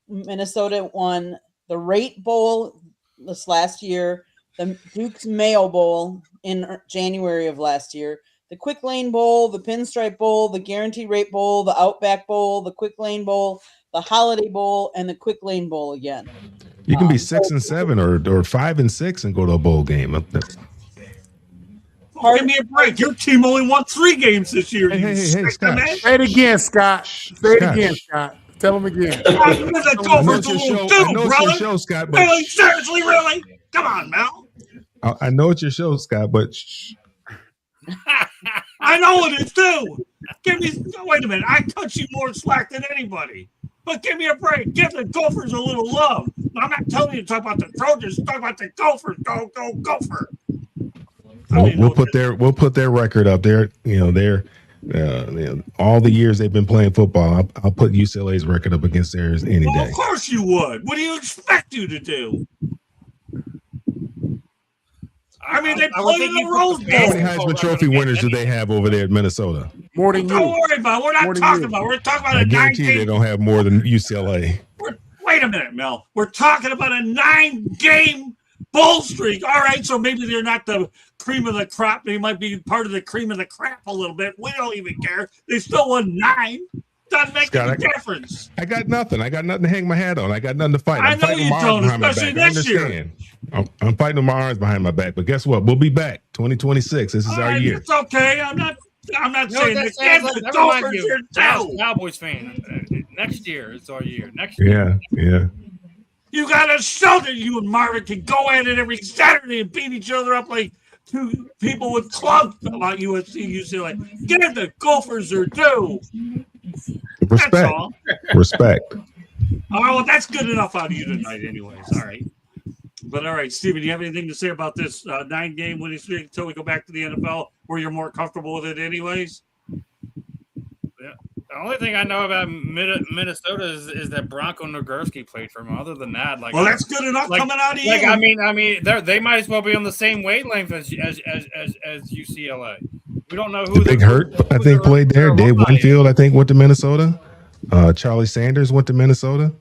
[SPEAKER 5] Minnesota won the Rate Bowl this last year, the Duke's Mayo Bowl in January of last year, the Quick Lane Bowl, the Pinstripe Bowl, the Guarantee Rate Bowl, the Outback Bowl, the Quick Lane Bowl, the Holiday Bowl, and the Quick Lane Bowl again.
[SPEAKER 4] You can be 6-7 or 5-6 and go to a bowl game.
[SPEAKER 1] Give me a break. Your team only won 3 games this year.
[SPEAKER 4] Hey, Scott.
[SPEAKER 6] Say it again, Scott. Say it again, Scott. Tell him again.
[SPEAKER 1] I know it's your
[SPEAKER 4] show, Scott, but
[SPEAKER 1] really? Seriously, really? Come on, Mel.
[SPEAKER 4] I know it's your show, Scott, but
[SPEAKER 1] I know it is too. Wait a minute. I touch you more slack than anybody. But give me a break. Give the Gophers a little love. I'm not telling you to talk about the Trojans. Talk about the Gophers. Go, Gopher.
[SPEAKER 4] we'll put their record up there. All the years they've been playing football, I'll put UCLA's record up against theirs any day.
[SPEAKER 1] Of course you would. What do you expect you to do? I mean, they play in the Rose Bowl.
[SPEAKER 4] How many Heisman Trophy winners do they have over there in Minnesota?
[SPEAKER 6] More than you.
[SPEAKER 1] Don't worry about it. We're not talking about it. We're talking about
[SPEAKER 4] I
[SPEAKER 1] a
[SPEAKER 4] guarantee they
[SPEAKER 1] 9-game.
[SPEAKER 4] don't have more than UCLA.
[SPEAKER 1] Wait a minute, Mel. We're talking about a 9-game bowl streak. All right, so maybe they're not the cream of the crop. They might be part of the cream of the crap a little bit. We don't even care. They still won 9. Doesn't make any difference.
[SPEAKER 4] I got nothing. I got nothing to hang my hat on. I got nothing to fight.
[SPEAKER 1] I know you don't, especially next year.
[SPEAKER 4] I'm fighting with my arms behind my back. But guess what? We'll be back. 2026. This is our year.
[SPEAKER 1] It's okay. I'm not saying the Gophers are down.
[SPEAKER 2] Cowboys fan. Next year is our year. Next year.
[SPEAKER 4] Yeah.
[SPEAKER 1] You got to show that you and Marvin can go at it every Saturday and beat each other up like two people with clubs about USC, UCLA. Give the Gophers their due.
[SPEAKER 4] Respect.
[SPEAKER 1] That's all.
[SPEAKER 4] Respect.
[SPEAKER 1] All right, well, that's good enough out of you tonight anyways. All right. But all right, Steven, do you have anything to say about this 9-game winning streak until we go back to the NFL where you're more comfortable with it anyways?
[SPEAKER 2] Yeah. The only thing I know about Minnesota is that Bronco Nagurski played for him. Other than that,
[SPEAKER 1] that's good enough coming out of you.
[SPEAKER 2] I mean, they might as well be on the same wavelength as UCLA. We don't know who.
[SPEAKER 4] Big Hurt, I think, played there. Dave Winfield, I think, went to Minnesota. Charlie Sanders went to Minnesota.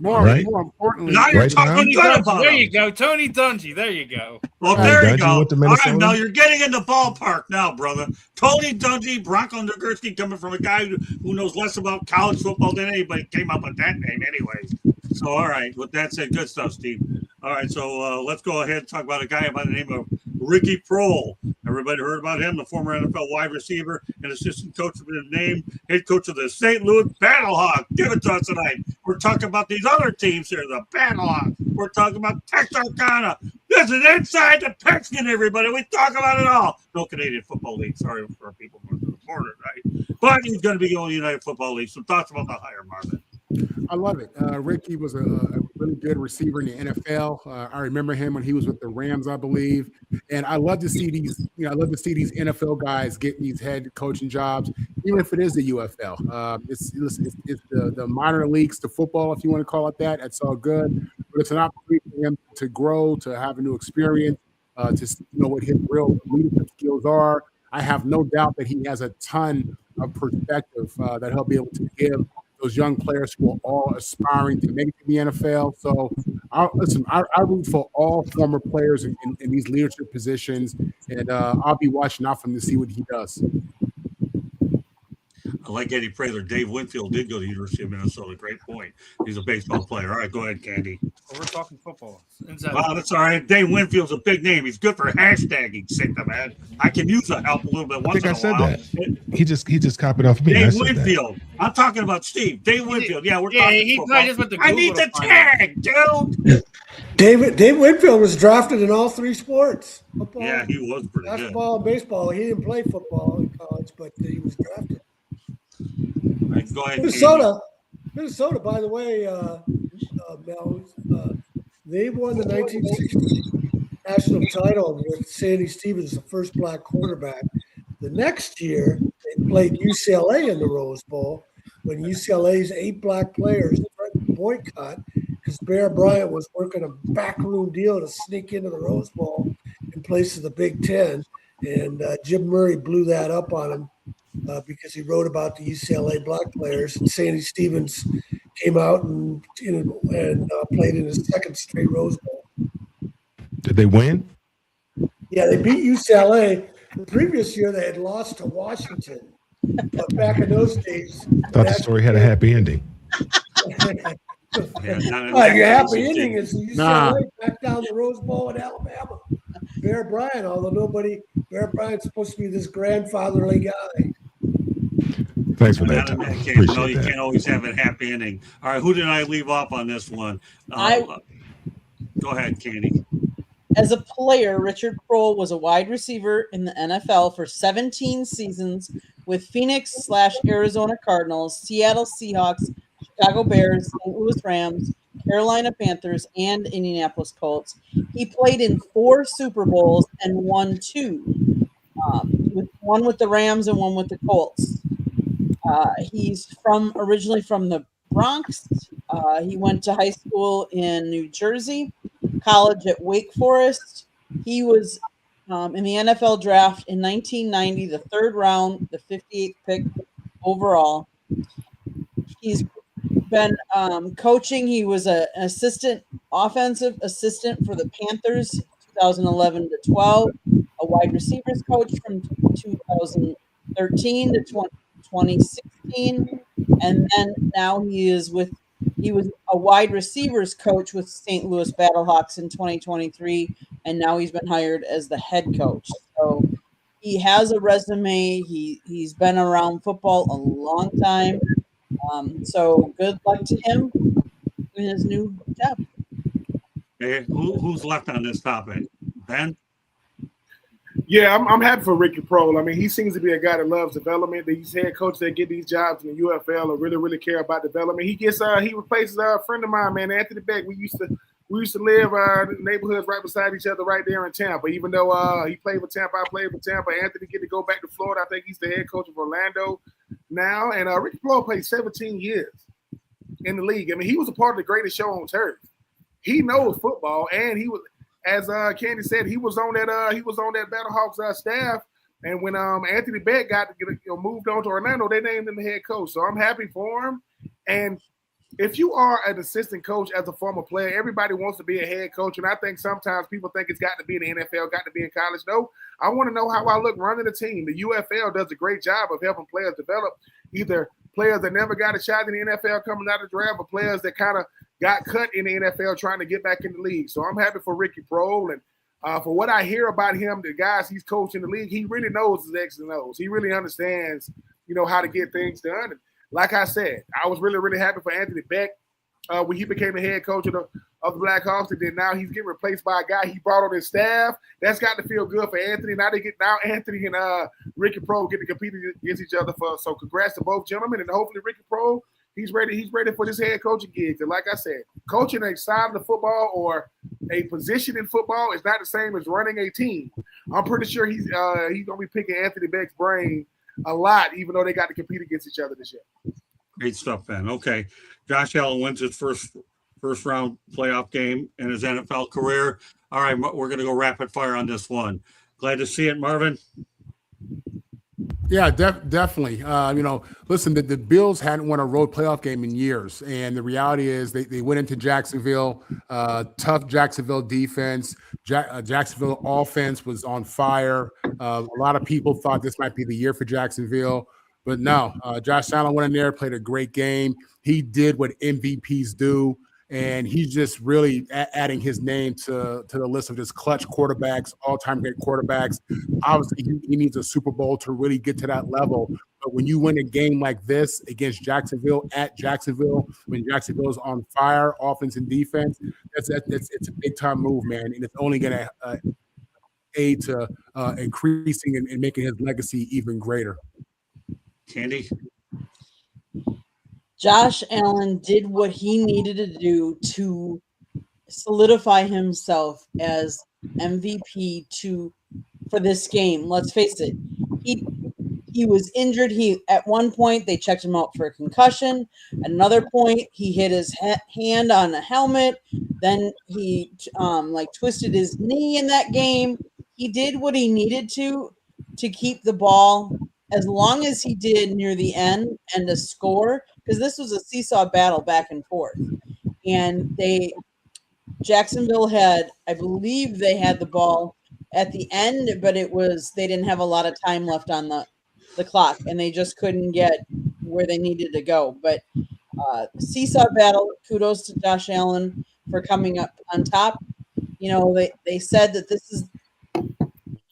[SPEAKER 6] More importantly,
[SPEAKER 1] now you're talking good about
[SPEAKER 2] There you go, Tony Dungy. There you go.
[SPEAKER 1] Well, there you
[SPEAKER 4] Dungy
[SPEAKER 1] go.
[SPEAKER 4] went to
[SPEAKER 1] All
[SPEAKER 4] Minnesota?
[SPEAKER 1] right, now you're getting in the ballpark now, brother. Tony Dungy, Bronco Nagurski, coming from a guy who knows less about college football than anybody, came up with that name anyways. So, all right, with that said, good stuff, Steve. All right, so let's go ahead and talk about a guy by the name of Ricky Prohl. Everybody heard about him, the former NFL wide receiver and assistant coach of the name, head coach of the St. Louis Battlehawks. Give it to us tonight. We're talking about these other teams here, the Battlehawks. We're talking about Texarkana. This is Inside the Pigskin, everybody. We talk about it all. No Canadian Football League. Sorry for people north of the border, right? But he's going to be going to United Football League. Some thoughts about the hire, Marvin?
[SPEAKER 6] I love it. Ricky was a really good receiver in the NFL. I remember him when he was with the Rams, I believe. And I love to see these. I love to see these NFL guys getting these head coaching jobs, even if it is the UFL. It's the minor leagues to football, if you want to call it that. That's all good. But it's an opportunity for him to grow, to have a new experience, to know what his real leadership skills are. I have no doubt that he has a ton of perspective that he'll be able to give those young players who are all aspiring to make it to the NFL. So, I root for all former players in these leadership positions, and I'll be watching out for him to see what he does.
[SPEAKER 1] I like Eddie Prather. Dave Winfield did go to the University of Minnesota. Great point. He's a baseball player. All right, go ahead, Candy.
[SPEAKER 2] We're talking football. Inside.
[SPEAKER 1] Wow, that's all right. Dave Winfield's a big name. He's good for hashtagging, Sicta, man. I can use the help a little bit
[SPEAKER 4] I
[SPEAKER 1] once
[SPEAKER 4] think I
[SPEAKER 1] in a
[SPEAKER 4] said
[SPEAKER 1] while.
[SPEAKER 4] that. He just copied off me. I
[SPEAKER 1] Dave
[SPEAKER 4] said that.
[SPEAKER 1] Winfield. I'm talking about Steve. Dave Winfield. Yeah, we're
[SPEAKER 2] Yeah,
[SPEAKER 1] talking
[SPEAKER 2] he
[SPEAKER 1] football.
[SPEAKER 2] probably just went to
[SPEAKER 1] I
[SPEAKER 2] Google
[SPEAKER 1] need
[SPEAKER 2] to
[SPEAKER 1] the
[SPEAKER 2] find
[SPEAKER 1] tag, dude.
[SPEAKER 3] Dave Winfield was drafted in all three sports. Football,
[SPEAKER 1] Yeah, he was pretty good.
[SPEAKER 3] basketball, and baseball. He didn't play football in college, but he was drafted.
[SPEAKER 1] All right, go ahead,
[SPEAKER 3] Minnesota, by the way, Mel, they won the 1960 national title with Sandy Stevens, the first black quarterback. The next year, they played UCLA in the Rose Bowl when UCLA's 8 black players threatened to boycott because Bear Bryant was working a backroom deal to sneak into the Rose Bowl in place of the Big Ten. And Jim Murray blew that up on him because he wrote about the UCLA black players. And Sandy Stevens came out and played in his second straight Rose Bowl.
[SPEAKER 4] Did they win?
[SPEAKER 3] Yeah, they beat UCLA. The previous year, they had lost to Washington. But back in those days,
[SPEAKER 4] I thought the story had a happy ending.
[SPEAKER 3] your happy ending is UCLA back down the Rose Bowl in Alabama. Bear Bryant, Bear Bryant's supposed to be this grandfatherly guy.
[SPEAKER 4] Thanks for that,
[SPEAKER 1] Not in
[SPEAKER 4] Tom.
[SPEAKER 1] that case.
[SPEAKER 4] Appreciate
[SPEAKER 1] No, you
[SPEAKER 4] that.
[SPEAKER 1] can't always have a happy ending. All right, who did I leave off on this one? Go ahead, Candy.
[SPEAKER 5] As a player, Richard Kroll was a wide receiver in the NFL for 17 seasons with Phoenix/Arizona Cardinals, Seattle Seahawks, Chicago Bears, St. Louis Rams, Carolina Panthers, and Indianapolis Colts. He played in 4 Super Bowls and won 2, one with the Rams and one with the Colts. He's originally from the Bronx. He went to high school in New Jersey, college at Wake Forest. He was in the NFL draft in 1990, the 3rd round, the 58th pick overall. He's been coaching. He was an offensive assistant for the Panthers 2011 to 12, a wide receivers coach from 2013 to 2016, and then now he was a wide receivers coach with St. Louis Battlehawks in 2023, and now he's been hired as the head coach. So he has a resume. He's been around football a long time. So good luck to him in his new job.
[SPEAKER 1] Hey, who's left on this topic? Ben?
[SPEAKER 7] Yeah, I'm happy for Ricky Prohl. I mean, he seems to be a guy that loves development. These head coaches that get these jobs in the UFL or really care about development. He replaces a friend of mine, man, Anthony Beck. We used to live in neighborhoods right beside each other right there in Tampa. Even though he played for Tampa, I played for Tampa. Anthony get to go back to Florida. I think he's the head coach of Orlando now. And Ricky Prohl played 17 years in the league. I mean, he was a part of the greatest show on turf. He knows football, and he was, as Candy said, he was on that Battlehawks staff. And when Anthony Beck moved on to Orlando, they named him the head coach. So I'm happy for him. And if you are an assistant coach as a former player, everybody wants to be a head coach. And I think sometimes people think it's got to be in the NFL, got to be in college. No, I want to know how I look running the team. The UFL does a great job of helping players develop, either players that never got a shot in the NFL coming out of the draft, or players that kind of got cut in the NFL trying to get back in the league. So I'm happy for Ricky Prohl. And for what I hear about him, the guys he's coached in the league, he really knows his X's and O's. He really understands, how to get things done. And like I said, I was really happy for Anthony Beck when he became the head coach of the Blackhawks. And then now he's getting replaced by a guy he brought on his staff. That's got to feel good for Anthony. Now Anthony and Ricky Prohl get to compete against each other. So congrats to both gentlemen. And hopefully Ricky Prohl, he's ready for this head coaching gig. And like I said, coaching a side of the football or a position in football is not the same as running a team. I'm pretty sure he's gonna be picking Anthony Beck's brain a lot, even though they got to compete against each other this year.
[SPEAKER 1] Great stuff, Ben. Okay. Josh Allen wins his first round playoff game in his NFL career. All right, we're going to go rapid fire on this one. Glad to see it, Marvin.
[SPEAKER 6] Yeah, definitely. Listen, the Bills hadn't won a road playoff game in years. And the reality is they went into Jacksonville, tough Jacksonville defense. Jacksonville offense was on fire. A lot of people thought this might be the year for Jacksonville. But no, Josh Allen went in there, played a great game. He did what MVPs do. And he's just really adding his name to the list of just clutch quarterbacks, all-time great quarterbacks. Obviously, he needs a Super Bowl to really get to that level. But when you win a game like this against Jacksonville at Jacksonville, when Jacksonville's on fire, offense and defense, it's a big-time move, man. And it's only going to aid to increasing and making his legacy even greater.
[SPEAKER 1] Candy?
[SPEAKER 5] Josh Allen did what he needed to do to solidify himself as MVP for this game. Let's face it, he was injured. At one point they checked him out for a concussion. At another point he hit his hand on a helmet. Then he twisted his knee in that game. He did what he needed to keep the ball as long as he did near the end and to score, because this was a seesaw battle back and forth. And Jacksonville I believe they had the ball at the end, but they didn't have a lot of time left on the clock, and they just couldn't get where they needed to go. But seesaw battle, kudos to Josh Allen for coming up on top. They said that this is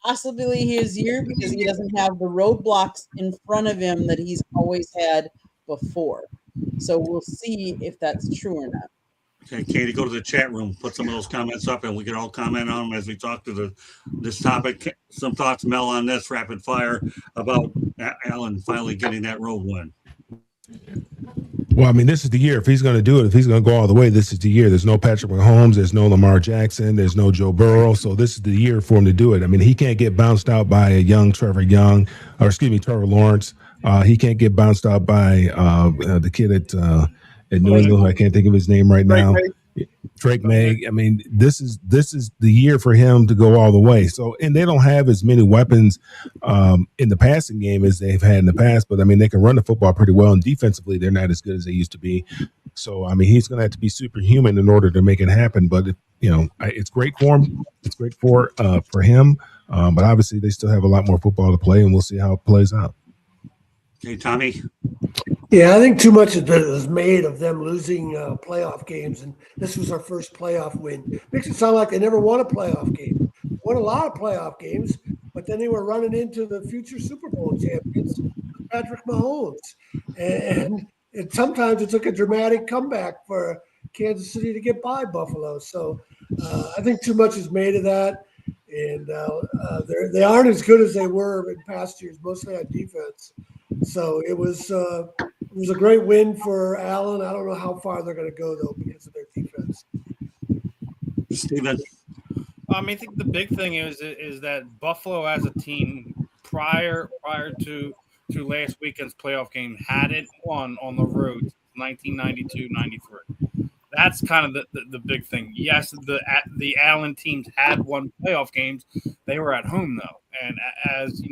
[SPEAKER 5] possibly his year because he doesn't have the roadblocks in front of him that he's always had before. So we'll see if that's true or not.
[SPEAKER 1] Okay, Katie, go to the chat room, put some of those comments up, and we can all comment on them as we talk to this topic. Some thoughts, Mel, on this rapid fire about Allen finally getting that road win.
[SPEAKER 4] Well, I mean, this is the year. If he's going to do it, if he's going to go all the way, this is the year. There's no Patrick Mahomes. There's no Lamar Jackson. There's no Joe Burrow. So this is the year for him to do it. I mean, he can't get bounced out by a young Trevor Lawrence. He can't get bounced out by the kid at New England. I can't think of his name right now. Drake May. I mean, this is the year for him to go all the way. So, and they don't have as many weapons in the passing game as they've had in the past. But I mean, they can run the football pretty well, and defensively, they're not as good as they used to be. So, I mean, he's going to have to be superhuman in order to make it happen. But it's great for him. It's great for him. But obviously, they still have a lot more football to play, and we'll see how it plays out.
[SPEAKER 1] Okay, Tommy.
[SPEAKER 3] Yeah, I think too much is made of them losing playoff games, and this was our first playoff win. Makes it sound like they never won a playoff game. Won a lot of playoff games, but then they were running into the future Super Bowl champions, Patrick Mahomes, and sometimes it took a dramatic comeback for Kansas City to get by Buffalo. So I think too much is made of that, and they aren't as good as they were in past years, mostly on defense. So it was a great win for Allen. I don't know how far they're going to go though because of their defense.
[SPEAKER 1] Steven.
[SPEAKER 2] I think the big thing is that Buffalo as a team prior to last weekend's playoff game hadn't won on the road 1992-93. That's kind of the big thing. Yes, the Allen teams had won playoff games. They were at home though, and as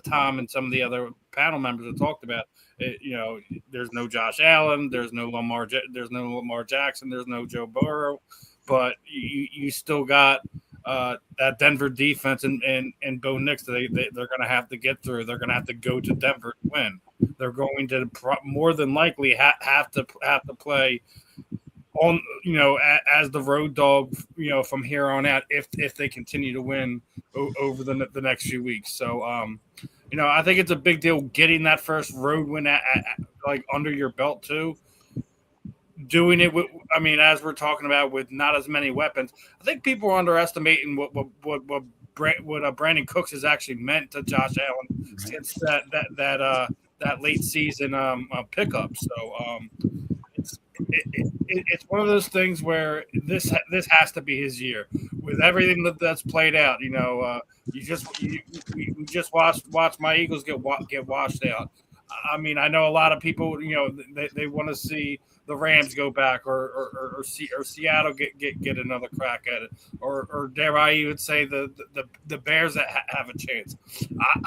[SPEAKER 2] Tom and some of the other panel members have talked about, there's no Josh Allen, there's no Lamar Jackson, there's no Joe Burrow, but you still got that Denver defense and Bo Nix. They're going to have to get through. They're going to have to go to Denver to win. They're going to more than likely have to play on as the road dog from here on out if they continue to win over the next few weeks. So I think it's a big deal getting that first road win at under your belt too. Doing it with, as we're talking about, with not as many weapons. I think people are underestimating what Brandon Cooks has actually meant to Josh Allen since that late season pickup. So it's one of those things where this has to be his year with everything that's played out. We just watched my Eagles get washed out. I know a lot of people, they want to see the Rams go back or Seattle get another crack at it, or dare I even say the Bears that have a chance.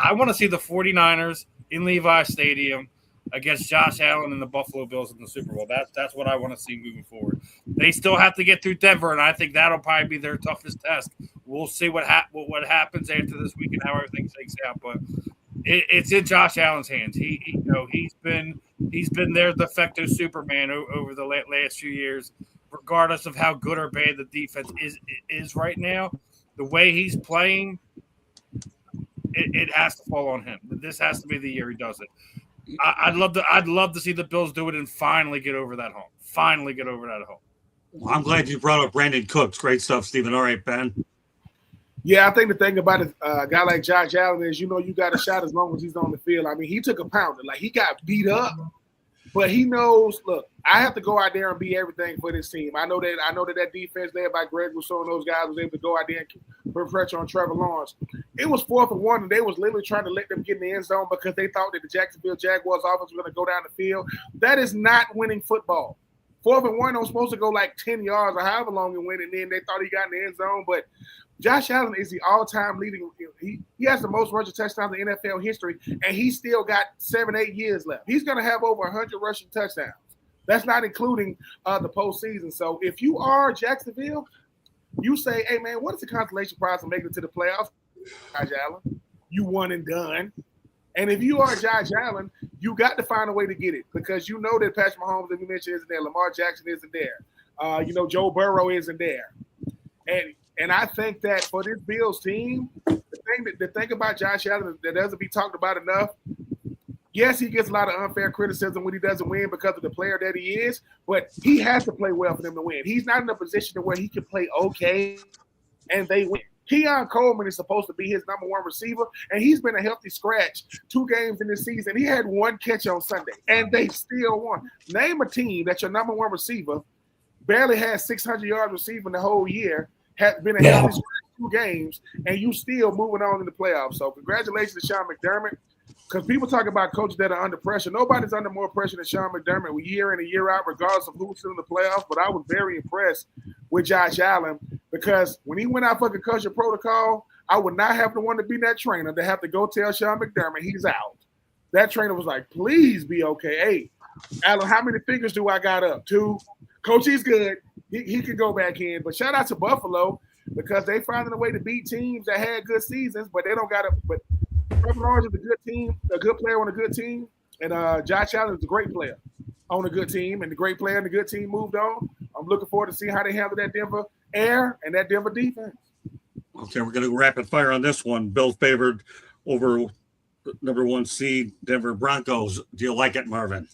[SPEAKER 2] I want to see the 49ers in Levi Stadium against Josh Allen and the Buffalo Bills in the Super Bowl. That's what I want to see moving forward. They still have to get through Denver, and I think that'll probably be their toughest test. We'll see what happens after this week and how everything shakes out, but it's in Josh Allen's hands. He's been their de facto Superman over the last few years. regardless of how good or bad the defense is right now, the way he's playing, it has to fall on him. This has to be the year he does it. I'd love to see the Bills do it and finally get over that hump.
[SPEAKER 1] Well, I'm glad you brought up Brandon Cooks. Great stuff, Stephen. All right, Ben.
[SPEAKER 7] Yeah, I think the thing about a guy like Josh Allen is, you got a shot as long as he's on the field. I mean, he took a pounding. Like, he got beat up, but he knows, look, I have to go out there and be everything for this team. I know that defense led by Greg Rousseau and those guys was able to go out there and put pressure on Trevor Lawrence. It was 4th and 1, and they was literally trying to let them get in the end zone because they thought that the Jacksonville Jaguars offense was going to go down the field. That is not winning football. 4th and 1, I was supposed to go like 10 yards or however long and win, and then they thought he got in the end zone. But Josh Allen is the all-time leading. He has the most rushing touchdowns in NFL history, and he still got 7-8 years left. He's going to have over 100 rushing touchdowns. That's not including the postseason. So if you are Jacksonville, you say, hey, man, what is the consolation prize for making it to the playoffs? Josh Allen, you won and done. And if you are Josh Allen, you got to find a way to get it because you know that Patrick Mahomes, as we mentioned, isn't there. Lamar Jackson isn't there. Joe Burrow isn't there. And I think that for this Bills team, the thing about Josh Allen that doesn't be talked about enough, yes, he gets a lot of unfair criticism when he doesn't win because of the player that he is, but he has to play well for them to win. He's not in a position to where he can play okay and they win. Keon Coleman is supposed to be his number 1 receiver, and he's been a healthy scratch 2 games in this season. He had 1 catch on Sunday, and they still won. Name a team that your number 1 receiver barely has 600 yards receiving the whole year, has been a healthy scratch 2 games, and you still moving on in the playoffs. So congratulations to Sean McDermott, because people talk about coaches that are under pressure. Nobody's under more pressure than Sean McDermott year in and year out, regardless of who's still in the playoffs. But I was very impressed with Josh Allen because when he went out for concussion protocol, I would not have to want to be that trainer to have to go tell Sean McDermott he's out. That trainer was like, please be okay. Hey, Allen, how many fingers do I got up? 2. Coach, he's good. He could go back in. But shout out to Buffalo because they finding a way to beat teams that had good seasons, but they don't got to. But Trevor Lawrence is a good team, a good player on a good team, and Josh Allen is a great player on a good team, and the great player and the good team moved on. I'm looking forward to see how they handle that Denver air and that Denver defense.
[SPEAKER 1] Okay, we're going to go rapid fire on this one. Bills favored over number 1 seed Denver Broncos. Do you like it, Marvin?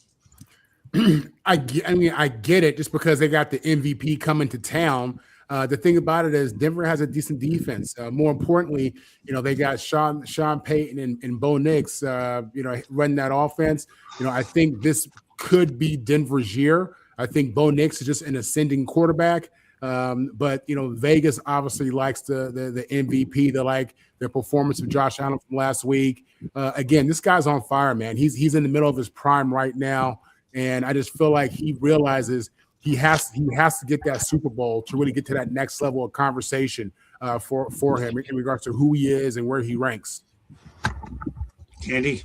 [SPEAKER 6] I get it just because they got the MVP coming to town. The thing about it is Denver has a decent defense. More importantly, they got Sean Payton and Bo Nix, running that offense. I think this could be Denver's year. I think Bo Nix is just an ascending quarterback. But Vegas obviously likes the MVP. They like the performance of Josh Allen from last week. Again, this guy's on fire, man. He's in the middle of his prime right now. And I just feel like he realizes he has to get that Super Bowl to really get to that next level of conversation for him in regards to who he is and where he ranks.
[SPEAKER 1] Andy?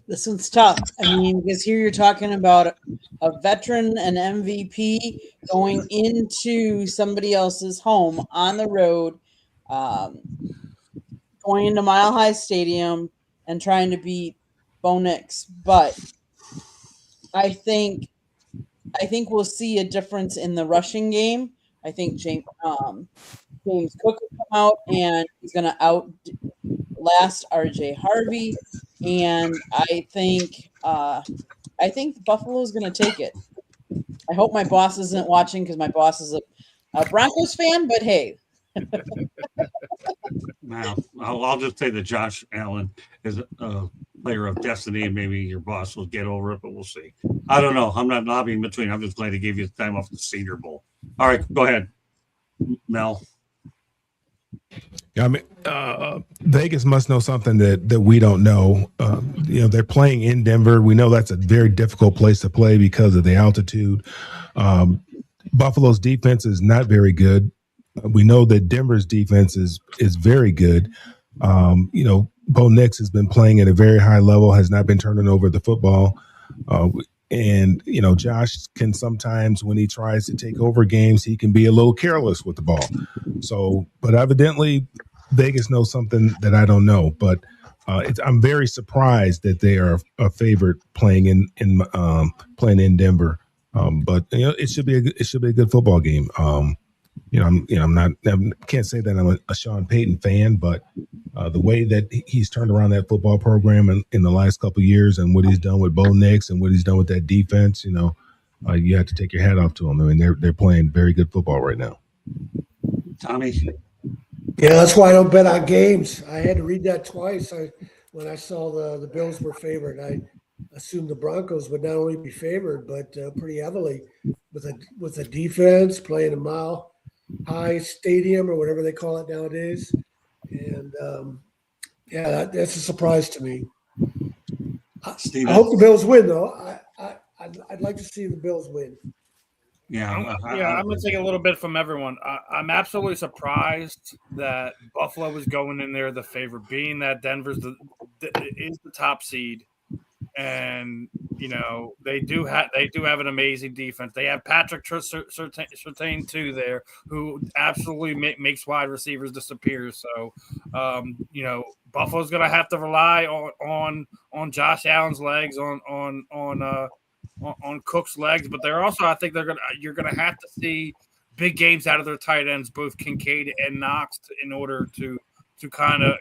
[SPEAKER 5] This one's tough. I mean, because here you're talking about a veteran, an MVP, going into somebody else's home on the road, going into Mile High Stadium and trying to beat Bo Nix. But I think we'll see a difference in the rushing game. I think James Cook will come out and he's going to outlast RJ Harvey. And I think Buffalo is going to take it. I hope my boss isn't watching because my boss is a Broncos fan, but hey.
[SPEAKER 1] Now, I'll just say that Josh Allen is a player of destiny, and maybe your boss will get over it, but we'll see. I don't know. I'm not lobbying between. I'm just glad he gave you the time off the Senior Bowl. All right, go ahead, Mel.
[SPEAKER 4] I mean, Vegas must know something that we don't know. They're playing in Denver. We know that's a very difficult place to play because of the altitude. Buffalo's defense is not very good. We know that Denver's defense is very good. Bo Nix has been playing at a very high level, has not been turning over the football. And Josh can sometimes, when he tries to take over games, he can be a little careless with the ball. So, but evidently Vegas knows something that I don't know. But I'm very surprised that they are a favorite playing in Denver. But it should be a good football game. I can't say that I'm a Sean Payton fan, but the way that he's turned around that football program in the last couple of years, and what he's done with Bo Nix and what he's done with that defense, you have to take your hat off to him. I mean, they're playing very good football right now.
[SPEAKER 1] Tommy.
[SPEAKER 3] Yeah, that's why I don't bet on games. I had to read that twice. When I saw the Bills were favored, I assumed the Broncos would not only be favored, but pretty heavily with a defense playing a Mile High Stadium or whatever they call it nowadays. And that's a surprise to me. I hope the Bills win, though. I'd like to see the Bills win.
[SPEAKER 2] Yeah, I'm going to take a little bit from everyone. I'm absolutely surprised that Buffalo was going in there the favorite, being that Denver's is the top seed, and they do have an amazing defense. They have Patrick Surtain too there, who absolutely makes wide receivers disappear. So, Buffalo's going to have to rely on Josh Allen's legs, on Cook's legs, but I think you're gonna have to see big games out of their tight ends, both Kincaid and Knox, in order to kind of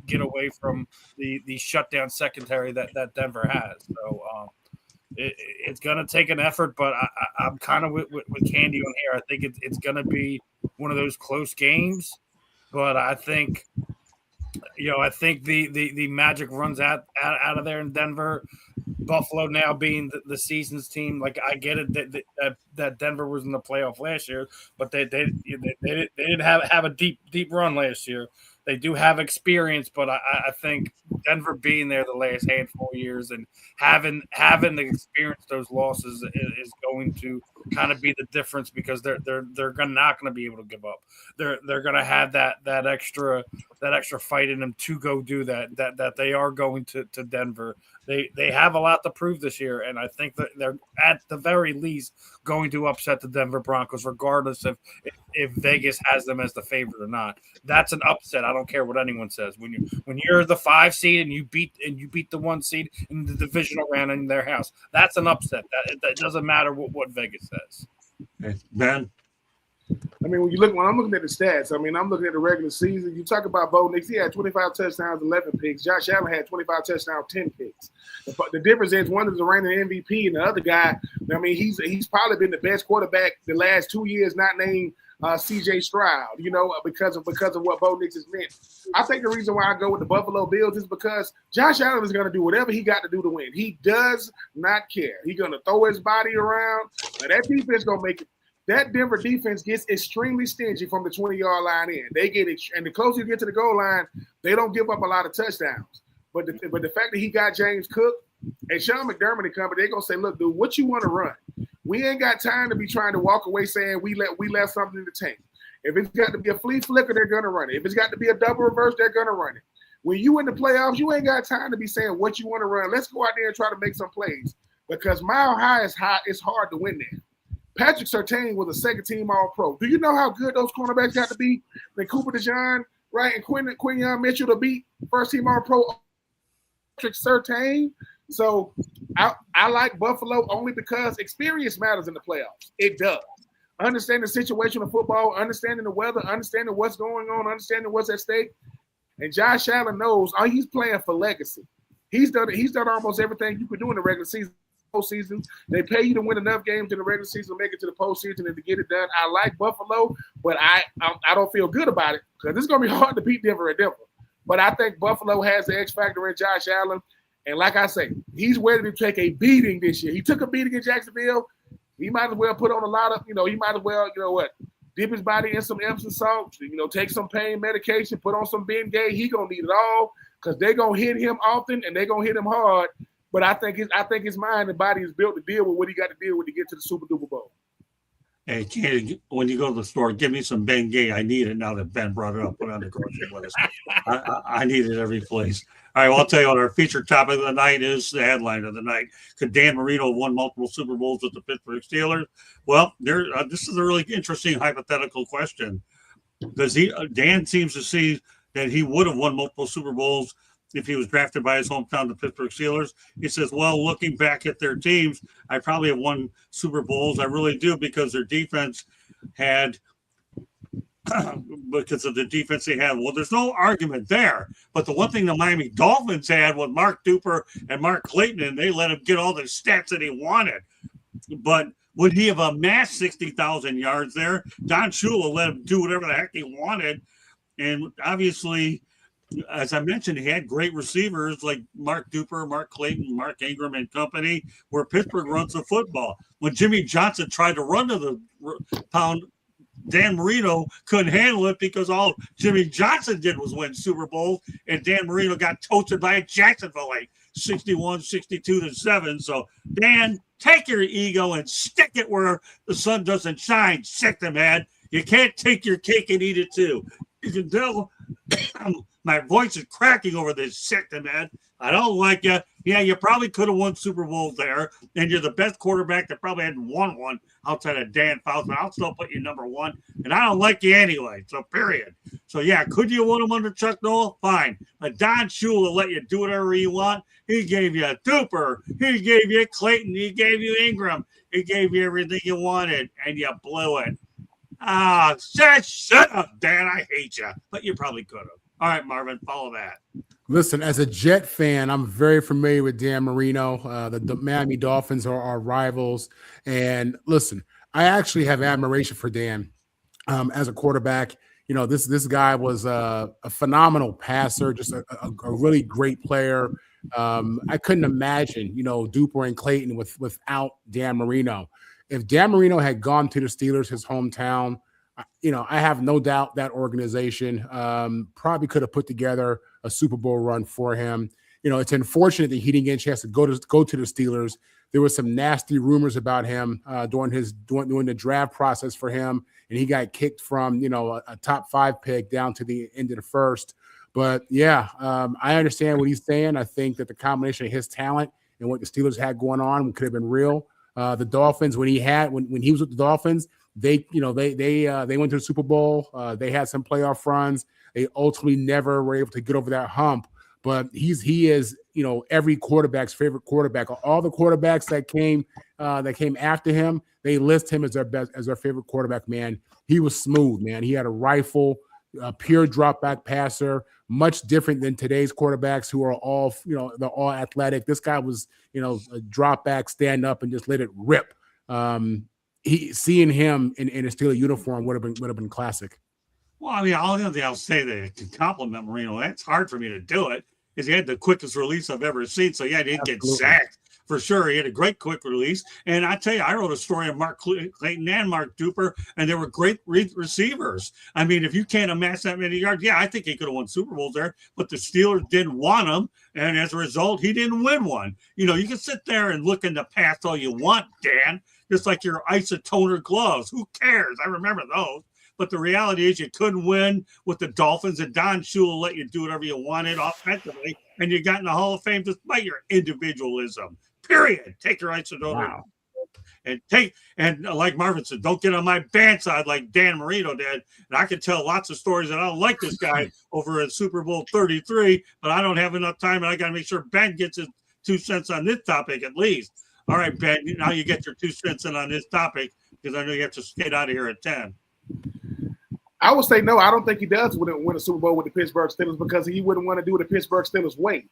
[SPEAKER 2] get away from the shutdown secondary that Denver has. So it's gonna take an effort, but I'm kind of with Candy on here. I think it's gonna be one of those close games, but I think the magic runs out of there in Denver. Buffalo now being the season's team, like I get it that Denver was in the playoff last year, but they didn't have a deep run last year. They do have experience, but I think Denver being there the last handful of years and having experienced those losses is going to kind of be the difference, because they're not going to be able to give up. They're going to have that extra fight in them to go do that they are going to Denver. They have a lot to prove this year, and I think that they're at the very least going to upset the Denver Broncos, regardless of if Vegas has them as the favorite or not. That's an upset. I don't care what anyone says. When you're the 5 seed and you beat the 1 seed in the divisional round in their house, that's an upset. That doesn't matter what Vegas says.
[SPEAKER 1] Okay. Ben.
[SPEAKER 7] I mean, when I'm looking at the stats, I'm looking at the regular season. You talk about Bo Nix, he had 25 touchdowns, 11 picks. Josh Allen had 25 touchdowns, 10 picks. The difference is one is the reigning MVP, and the other guy, he's probably been the best quarterback the last 2 years, not named C.J. Stroud, because of what Bo Nix has meant. I think the reason why I go with the Buffalo Bills is because Josh Allen is going to do whatever he got to do to win. He does not care. He's going to throw his body around, and that defense going to make it. That Denver defense gets extremely stingy from the 20-yard line in. And the closer you get to the goal line, they don't give up a lot of touchdowns. But the fact that he got James Cook and Sean McDermott coming, they're gonna say, "Look, dude, what you want to run? We ain't got time to be trying to walk away saying we left something in the tank. If it's got to be a flea flicker, they're gonna run it. If it's got to be a double reverse, they're gonna run it. When you in the playoffs, you ain't got time to be saying what you want to run. Let's go out there and try to make some plays, because Mile High is high. It's hard to win there." Patrick Surtain was a second-team All-Pro. Do you know how good those cornerbacks got to be? Then Cooper DeJean, right, and Quinyon Mitchell to beat first-team All-Pro Patrick Surtain. So I like Buffalo only because experience matters in the playoffs. It does. Understanding the situation of football, understanding the weather, understanding what's going on, understanding what's at stake. And Josh Allen knows he's playing for legacy. He's done almost everything you could do in the regular season. Postseason. They pay you to win enough games in the regular season to make it to the postseason and to get it done. I like Buffalo, but I don't feel good about it, because it's going to be hard to beat Denver at Denver. But I think Buffalo has the X factor in Josh Allen. And like I say, he's ready to take a beating this year. He took a beating in Jacksonville. He might as well put on a lot of, he might as well, dip his body in some Epsom salt, take some pain medication, put on some Bengay. He going to need it all, because they're going to hit him often and they're going to hit him hard. But I think his mind and body is built to deal with what he got to deal with to get to the Super Duper Bowl.
[SPEAKER 1] Hey, Candy, when you go to the store, give me some Bengay. I need it now that Ben brought it up. Put on the grocery list. I need it every place. All right, well, I'll tell you what our featured topic of the night is, the headline of the night. Could Dan Marino have won multiple Super Bowls with the Pittsburgh Steelers? Well, this is a really interesting hypothetical question. Dan seems to see that he would have won multiple Super Bowls if he was drafted by his hometown, the Pittsburgh Steelers. He says, well, looking back at their teams, I probably have won Super Bowls. I really do, because their defense had because of the defense they had. Well, there's no argument there. But the one thing the Miami Dolphins had was Mark Duper and Mark Clayton, and they let him get all the stats that he wanted. But would he have amassed 60,000 yards there? Don Shula let him do whatever the heck he wanted. And obviously, as I mentioned, he had great receivers like Mark Duper, Mark Clayton, Mark Ingram and company, where Pittsburgh runs the football. When Jimmy Johnson tried to run to the pound, Dan Marino couldn't handle it, because all Jimmy Johnson did was win Super Bowls, and Dan Marino got toasted by Jacksonville like 61-62-7. So, Dan, take your ego and stick it where the sun doesn't shine, sick the man. You can't take your cake and eat it too. You can tell my voice is cracking over this, sick the man. I don't like you. Yeah, you probably could have won Super Bowls there, and you're the best quarterback that probably hadn't won one outside of Dan Fouts. I'll still put you number one, and I don't like you anyway, so period. So, yeah, could you win them under Chuck Noll? Fine. But Don Shula let you do whatever you want. He gave you a Duper. He gave you Clayton. He gave you Ingram. He gave you everything you wanted, and you blew it. Shut up, Dan. I hate you. But you probably could have. All right, Marvin, follow that.
[SPEAKER 6] Listen, as a Jet fan, I'm very familiar with Dan Marino. The Miami Dolphins are our rivals. And listen, I actually have admiration for Dan as a quarterback. You know, this guy was a phenomenal passer, just a really great player. I couldn't imagine, Duper and Clayton without Dan Marino. If Dan Marino had gone to the Steelers, his hometown, I have no doubt that organization probably could have put together a Super Bowl run for him. It's unfortunate that he didn't get a chance to go to the Steelers. There was some nasty rumors about him during the draft process for him, and he got kicked from a top 5 pick down to the end of the first. But yeah, I understand what he's saying. I think that the combination of his talent and what the Steelers had going on could have been real. The Dolphins, when he was with the Dolphins, they went to the Super Bowl. They had some playoff runs. They ultimately never were able to get over that hump. But he is every quarterback's favorite quarterback. All the quarterbacks that came after him, they list him as their favorite quarterback. Man, he was smooth. Man, he had a rifle, a pure drop back passer. Much different than today's quarterbacks who are all they're all athletic. This guy was a drop back, stand up, and just let it rip. Seeing him in a Steelers uniform would have been classic.
[SPEAKER 1] Well, I mean, all the other thing I'll say that can compliment Marino. That's hard for me to do it, because he had the quickest release I've ever seen. So yeah, he didn't get sacked for sure. He had a great quick release. And I tell you, I wrote a story on Mark Clayton and Mark Duper, and they were great receivers. I mean, if you can't amass that many yards, yeah, I think he could have won Super Bowls there, but the Steelers didn't want him. And as a result, he didn't win one. You can sit there and look in the past all you want, Dan, just like your isotoner gloves. Who cares? I remember those. But the reality is you couldn't win with the Dolphins, and Don Shula let you do whatever you wanted offensively, and you got in the Hall of Fame despite your individualism. Period. Take your isotoner. Wow. And like Marvin said, don't get on my bad side like Dan Marino did. And I can tell lots of stories that I don't like this guy over at Super Bowl 33, but I don't have enough time, and I got to make sure Ben gets his 2 cents on this topic at least. All right, Ben, now you get your 2 cents in on this topic, because I know you have to skate out of here at 10.
[SPEAKER 7] I would say no. I don't think he does win a Super Bowl with the Pittsburgh Steelers, because he wouldn't want to do it the Pittsburgh Steelers way.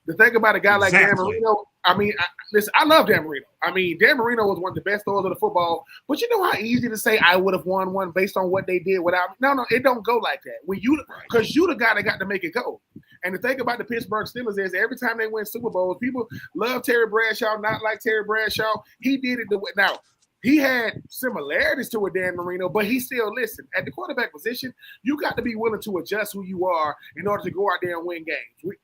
[SPEAKER 7] The thing about a guy like Dan Marino, I mean, listen, I love Dan Marino. I mean, Dan Marino was one of the best throwers of the football. But you know how easy to say I would have won one based on what they did without me? No, it don't go like that. Because you the guy that got to make it go. And the thing about the Pittsburgh Steelers is every time they win Super Bowls, people love Terry Bradshaw, not like Terry Bradshaw. He did it now. He had similarities to a Dan Marino, but he still, listen, at the quarterback position, you got to be willing to adjust who you are in order to go out there and win games.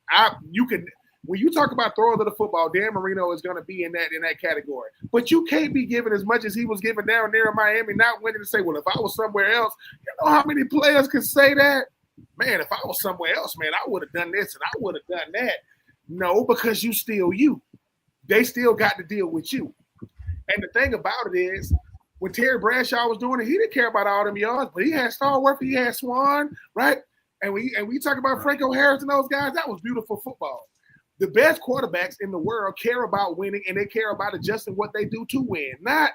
[SPEAKER 7] When you talk about throwers of the football, Dan Marino is going to be in that category. But you can't be given as much as he was given down there in Miami, not winning to say, well, if I was somewhere else, you know how many players can say that? Man, if I was somewhere else, man, I would have done this and I would have done that. No, because you still you. They still got to deal with you. And the thing about it is, when Terry Bradshaw was doing it, he didn't care about all them yards, but he had Stallworth, he had Swan, right? And we talk about Franco Harris and those guys, that was beautiful football. The best quarterbacks in the world care about winning, and they care about adjusting what they do to win. Not,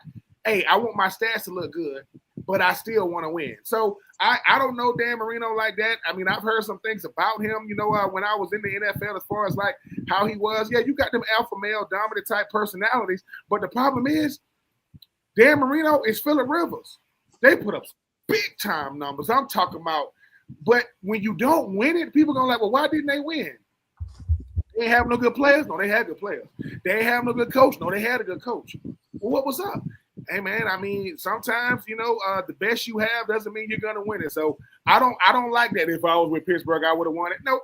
[SPEAKER 7] hey, I want my stats to look good, but I still want to win. So I don't know Dan Marino like that. I mean, I've heard some things about him, when I was in the NFL as far as like how he was. Yeah, you got them alpha male dominant type personalities, but the problem is Dan Marino is Phillip Rivers. They put up big time numbers. I'm talking about, but when you don't win it, people gonna like, well, why didn't they win? They ain't have no good players. No, they had good players. They ain't have no good coach. No, they had a good coach. Well, what was up? Hey man, I mean, sometimes the best you have doesn't mean you're gonna win it. So I don't like that. If I was with Pittsburgh, I would have won it. Nope.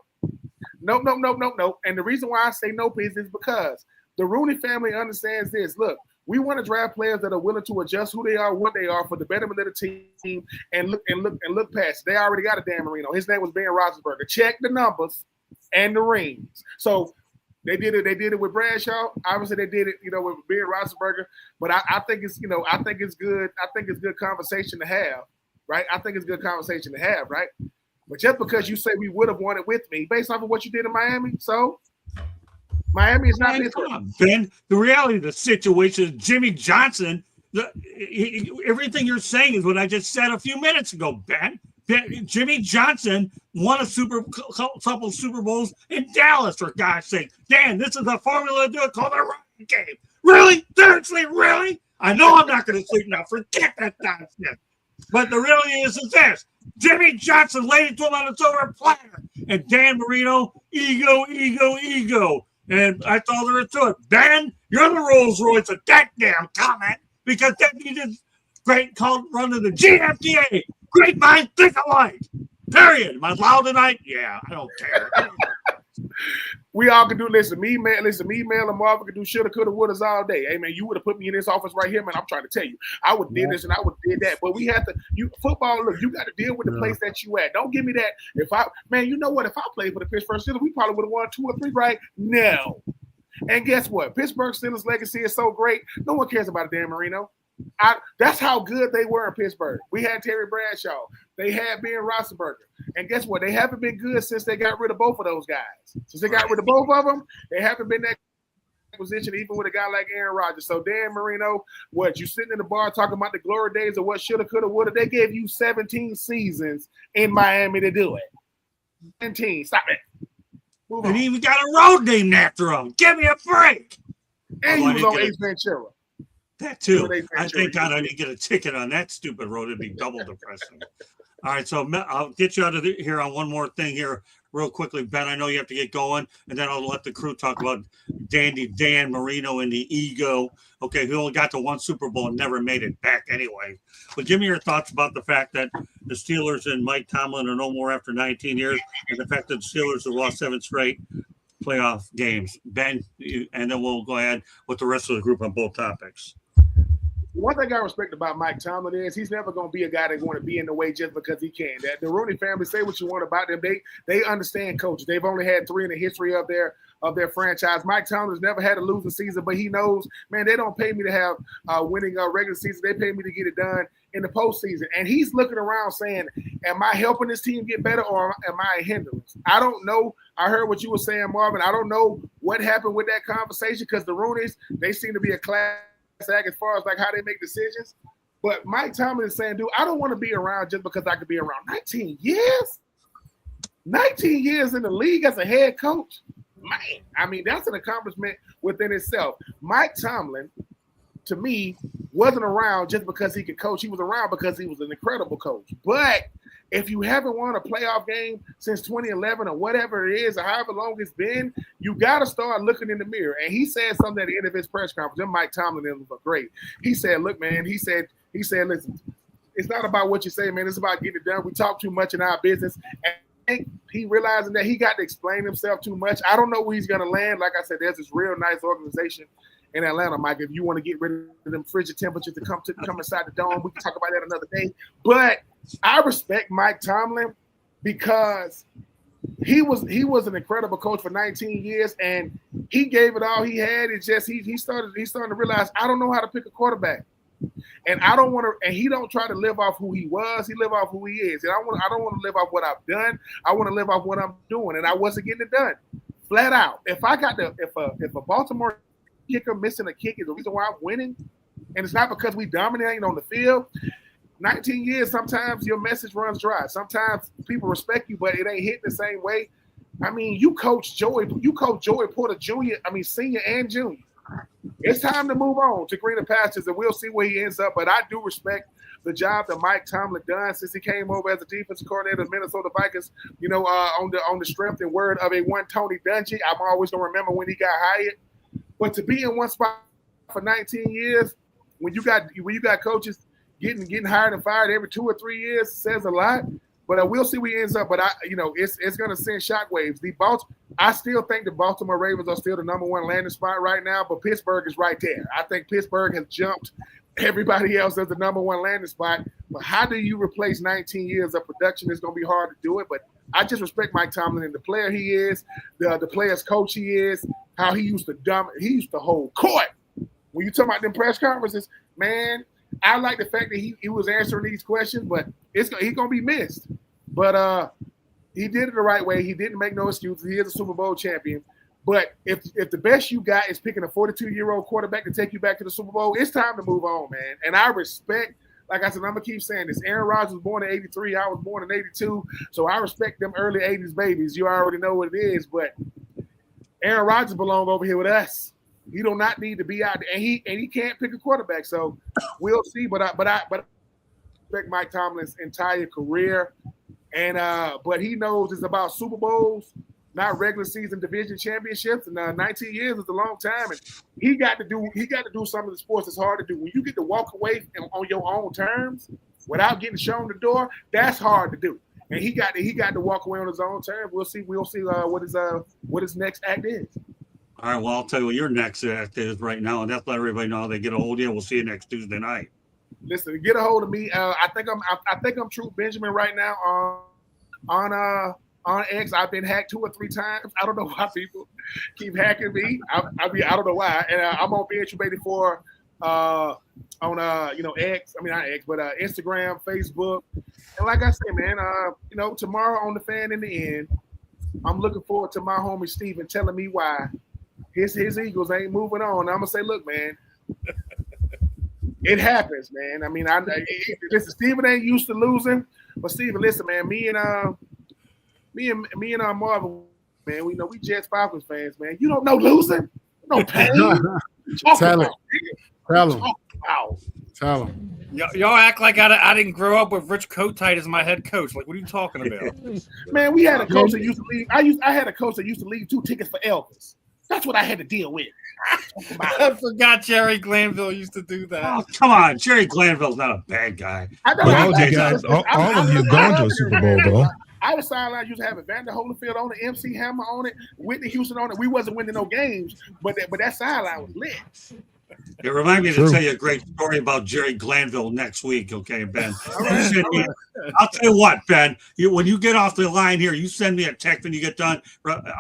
[SPEAKER 7] And the reason why I say nope is because the Rooney family understands this. Look, we want to draft players that are willing to adjust who they are, what they are for the betterment of the team, and look past it. They already got a Dan Marino. His name was Ben Roethlisberger. Check the numbers and the rings. So they did it with Bradshaw. Obviously, they did it, with Ben Roethlisberger. But I think it's good. I think it's good conversation to have, right? I think it's good conversation to have, right? But just because you say we would have won it with me, based off of what you did in Miami, so Miami is not this.
[SPEAKER 1] Come on, Ben. The reality of the situation is Jimmy Johnson. Everything you're saying is what I just said a few minutes ago, Ben. Jimmy Johnson won couple Super Bowls in Dallas, for God's sake. Dan, this is the formula to do it called a running game. Really? Seriously, really? I know I'm not going to sleep now. Forget that nonsense. But the reality is this. Jimmy Johnson laid it to him on a silver platter. And Dan Marino, ego. And I told her to it. Ben, you're the Rolls Royce of that damn comment because that needed great called run to the GFDA. Great minds think alike. Period. Am I loud tonight? Yeah, I don't care.
[SPEAKER 7] We all can do. Listen, me, Mel, and Marvin can do shoulda, coulda, wouldas all day. Hey, man, you would have put me in this office right here, man. I'm trying to tell you, I would did this and I would did that. But we have to. Football. Look, you got to deal with the place that you at. Don't give me that. You know what? If I played for the Pittsburgh Steelers, we probably would have won 2 or 3 right now. And guess what? Pittsburgh Steelers' legacy is so great. No one cares about Dan Marino. That's how good they were in Pittsburgh. We had Terry Bradshaw. They had Ben Roethlisberger. And guess what? They haven't been good since they got rid of both of those guys. Since they got rid of both of them, they haven't been that position even with a guy like Aaron Rodgers. So Dan Marino, what, you sitting in the bar talking about the glory days of what shoulda, coulda, woulda. They gave you 17 seasons in Miami to do it. 17. Stop it. Move on.
[SPEAKER 1] And he even got a road named after him. Give me a break.
[SPEAKER 7] And he was on Ace Ventura.
[SPEAKER 1] That too. I think God I need to get a ticket on that stupid road. It'd be double depressing. All right, so I'll get you out of here on one more thing here real quickly, Ben. I know you have to get going, and then I'll let the crew talk about Dandy Dan Marino and the ego. Okay, he only got to 1 Super Bowl and never made it back anyway. But give me your thoughts about the fact that the Steelers and Mike Tomlin are no more after 19 years, and the fact that the Steelers have lost 7 straight playoff games. Ben, and then we'll go ahead with the rest of the group on both topics.
[SPEAKER 7] One thing I respect about Mike Tomlin is he's never going to be a guy that's going to be in the way just because he can. That the Rooney family, say what you want about them, they understand coaches. They've only had 3 in the history of their franchise. Mike Tomlin's never had a losing season, but he knows, man, they don't pay me to have winning regular season. They pay me to get it done in the postseason. And he's looking around saying, am I helping this team get better or am I a hindrance? I don't know. I heard what you were saying, Marvin. I don't know what happened with that conversation because the Rooneys, they seem to be a class act as far as like how they make decisions. But Mike Tomlin is saying, dude, I don't want to be around just because I could be around. 19 years? 19 years in the league as a head coach? Man, I mean, that's an accomplishment within itself. Mike Tomlin, to me, wasn't around just because he could coach. He was around because he was an incredible coach. But if you haven't won a playoff game since 2011 or whatever it is or however long it's been, you got to start looking in the mirror. And he said something at the end of his press conference. And Mike Tomlin was great. He said, look, man, he said, listen, it's not about what you say, man. It's about getting it done. We talk too much in our business. And I think he realizing that he got to explain himself too much. I don't know where he's going to land. Like I said, there's this real nice organization in Atlanta, Mike. If you want to get rid of them frigid temperatures to come inside the dome, we can talk about that another day. But I respect Mike Tomlin because he was an incredible coach for 19 years, and he gave it all he had. It's just he's starting to realize I don't know how to pick a quarterback. And I don't want to. And he don't try to live off who he was. He live off who he is. And I don't want to live off what I've done. I want to live off what I'm doing. And I wasn't getting it done, flat out. If a Baltimore kicker missing a kick is the reason why I'm winning, and it's not because we dominating on the field. 19 years, sometimes your message runs dry. Sometimes people respect you, but it ain't hitting the same way. I mean, you coach Joey Porter Jr., senior and junior. It's time to move on to greener pastures, and we'll see where he ends up. But I do respect the job that Mike Tomlin done since he came over as a defensive coordinator of Minnesota Vikings, on the strength and word of a one Tony Dungy. I'm always going to remember when he got hired. But to be in one spot for 19 years, when you got coaches getting hired and fired every 2 or 3 years, says a lot. But we'll see where he ends up. But it's going to send shockwaves. I still think the Baltimore Ravens are still the number one landing spot right now, but Pittsburgh is right there. I think Pittsburgh has jumped everybody else as the number one landing spot. But how do you replace 19 years of production? It's going to be hard to do it. But I just respect Mike Tomlin and the player he is, the player's coach he is, how he used to hold court. When you talk about them press conferences, man, I like the fact that he was answering these questions, but he's going to be missed. But he did it the right way. He didn't make no excuses. He is a Super Bowl champion. But if the best you got is picking a 42-year-old quarterback to take you back to the Super Bowl, it's time to move on, man. And I respect, like I said, I'm going to keep saying this. Aaron Rodgers was born in 83. I was born in 82. So I respect them early 80s babies. You already know what it is. But Aaron Rodgers belongs over here with us. He do not need to be out there. And he can't pick a quarterback. So we'll see. But I respect Mike Tomlin's entire career. And but he knows it's about Super Bowls, not regular season division championships. And 19 years is a long time. And he got to do some of the sports that's hard to do. When you get to walk away on your own terms without getting shown the door, that's hard to do. And he got to walk away on his own terms. We'll see what his next act is.
[SPEAKER 1] All right, well, I'll tell you what your next act is right now, and that's let everybody know how they get a hold of you. We'll see you next Tuesday night.
[SPEAKER 7] Listen, get a hold of me. I think I'm True Benjamin right now on X. I've been hacked 2 or 3 times. I don't know why people keep hacking me. I don't know why. And I'm on BH84 on X. Not X, but Instagram, Facebook. And like I said, man, tomorrow on the Fan in the End, I'm looking forward to my homie Steven telling me why his Eagles ain't moving on. I'm gonna say, look, man, it happens, man. Listen, Steven ain't used to losing, but Steven, listen, man, me and Marvin, man, we Jets Falcons fans, man. You don't know losing, no pain.
[SPEAKER 6] Tell him.
[SPEAKER 2] Y'all act like I didn't grow up with Rich Kotite as my head coach. Like, what are you talking about?
[SPEAKER 7] Man, we had a coach that used to leave. I had a coach that used to leave 2 tickets for Elvis. That's what I had to deal with.
[SPEAKER 2] I forgot Jerry Glanville used to do that.
[SPEAKER 1] Oh, come on. Jerry Glanville's not a bad guy.
[SPEAKER 4] All of you guys, all of you gone to a Super Bowl, though.
[SPEAKER 7] Our sideline used to have Evander Holyfield on it, MC Hammer on it, Whitney Houston on it. We wasn't winning no games, but that sideline was lit.
[SPEAKER 1] It reminds me to tell you a great story about Jerry Glanville next week, okay, Ben? I'll tell you what, Ben, when you get off the line here, you send me a text when you get done.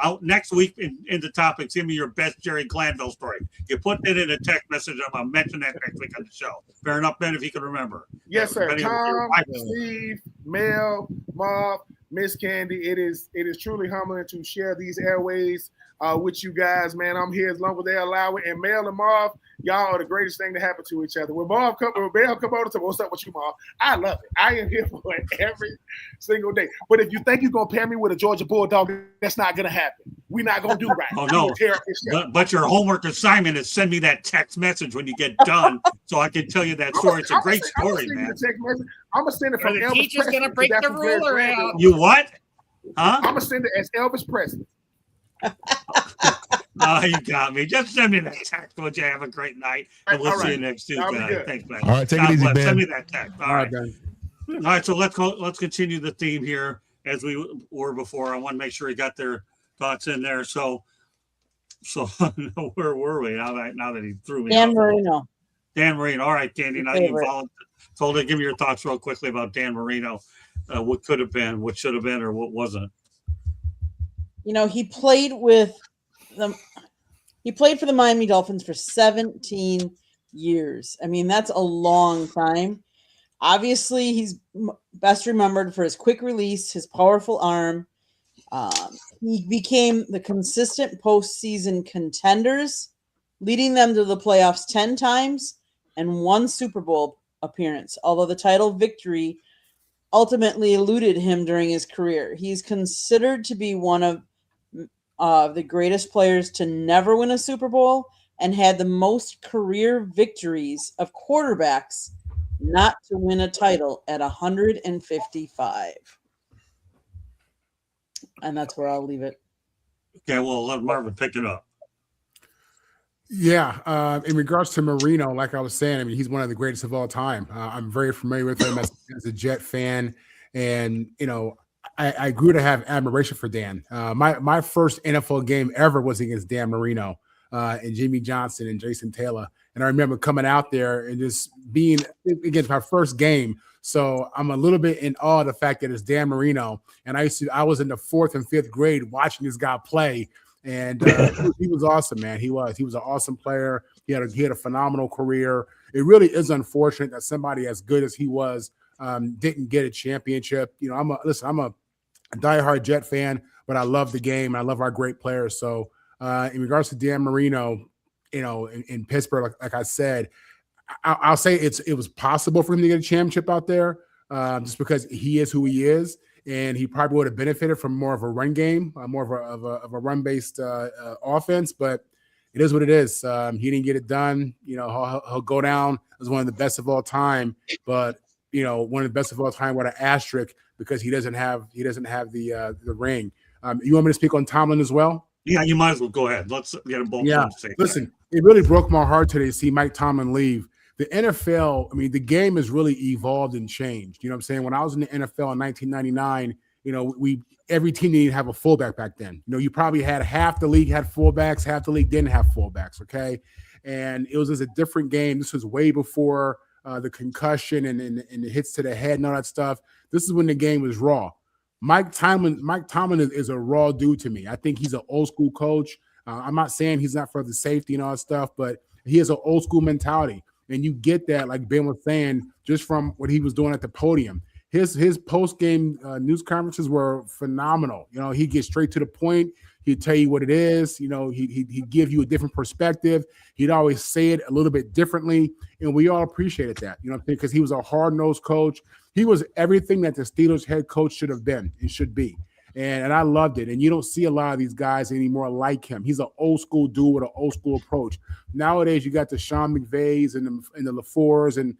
[SPEAKER 1] Out next week in the topics, give me your best Jerry Glanville story. You put it in a text message, I'm going to mention that next week on the show. Fair enough, Ben, if you can remember.
[SPEAKER 7] Yes, sir. Tom, Steve, Mel, Marv, Miss Candy, it is truly humbling to share these airways with you guys, man. I'm here as long as they allow it. And Mel and Marv, y'all are the greatest thing to happen to each other. When Mel come over and say, what's up with you, Marv? I love it. I am here for it every single day. But if you think you're going to pair me with a Georgia Bulldog, that's not going to happen. We're not going to do right.
[SPEAKER 1] Oh, no. But your homework assignment is send me that text message when you get done so I can tell you that story. It's a great story, man.
[SPEAKER 7] I'm going to send it from Elvis.
[SPEAKER 2] The teacher's going to break the ruler out.
[SPEAKER 1] You what? Huh?
[SPEAKER 7] I'm going to send it as Elvis Presley.
[SPEAKER 1] Oh, you got me. Just send me that text. Would you have a great night? And we'll see you next Tuesday. Thanks, man.
[SPEAKER 4] All right, take it easy, Ben.
[SPEAKER 1] Send me that text. All right.
[SPEAKER 6] Ben.
[SPEAKER 1] All right, so let's continue the theme here as we were before. I want to make sure you got their thoughts in there. So where were we now that he threw me?
[SPEAKER 5] Dan Marino.
[SPEAKER 1] Dan Marino. All right, Candy. Now you told to give me your thoughts real quickly about Dan Marino. What could have been, what should have been, or what wasn't.
[SPEAKER 5] He played for the Miami Dolphins for 17 years. I mean, that's a long time. Obviously, he's best remembered for his quick release, his powerful arm. He became the consistent postseason contenders, leading them to the playoffs 10 times and 1 Super Bowl appearance, although the title victory ultimately eluded him during his career. He's considered to be one of the greatest players to never win a Super Bowl and had the most career victories of quarterbacks not to win a title at 155. And that's where I'll leave it.
[SPEAKER 1] Okay, well, let Marvin pick it up.
[SPEAKER 6] Yeah, in regards to Marino, like I was saying, I mean, he's one of the greatest of all time. I'm very familiar with him as a Jet fan, and I grew to have admiration for Dan. My first NFL game ever was against Dan Marino and Jimmy Johnson and Jason Taylor, and I remember coming out there and just being against my first game. So I'm a little bit in awe of the fact that it's Dan Marino, and I was in the 4th and 5th grade watching this guy play. And he was awesome, man. He was an awesome player. He had a phenomenal career. It really is unfortunate that somebody as good as he was didn't get a championship. I'm a diehard Jet fan, but I love the game. And I love our great players. So in regards to Dan Marino, in Pittsburgh, like I said, I'll say it was possible for him to get a championship out there just because he is who he is. And he probably would have benefited from more of a run game, more of a run-based offense. But it is what it is. He didn't get it done. He'll go down as one of the best of all time. But one of the best of all time with an asterisk because he doesn't have the ring. You want me to speak on Tomlin as well?
[SPEAKER 1] Yeah, you might as well go ahead. Let's get them both.
[SPEAKER 6] Yeah, listen, it really broke my heart today to see Mike Tomlin leave. The NFL, I mean, the game has really evolved and changed. You know what I'm saying? When I was in the NFL in 1999, every team needed to have a fullback back then. You probably had half the league had fullbacks, half the league didn't have fullbacks, okay? And it was just a different game. This was way before the concussion and the hits to the head and all that stuff. This is when the game was raw. Mike Tomlin is a raw dude to me. I think he's an old school coach. I'm not saying he's not for the safety and all that stuff, but he has an old school mentality. And you get that, like Ben was saying, just from what he was doing at the podium. His post-game news conferences were phenomenal. He'd get straight to the point. He'd tell you what it is. He'd give you a different perspective. He'd always say it a little bit differently. And we all appreciated that, because he was a hard-nosed coach. He was everything that the Steelers head coach should have been and should be. And I loved it. And you don't see a lot of these guys anymore like him. He's an old school dude with an old school approach. Nowadays, you got the Sean McVays and the LaFleurs and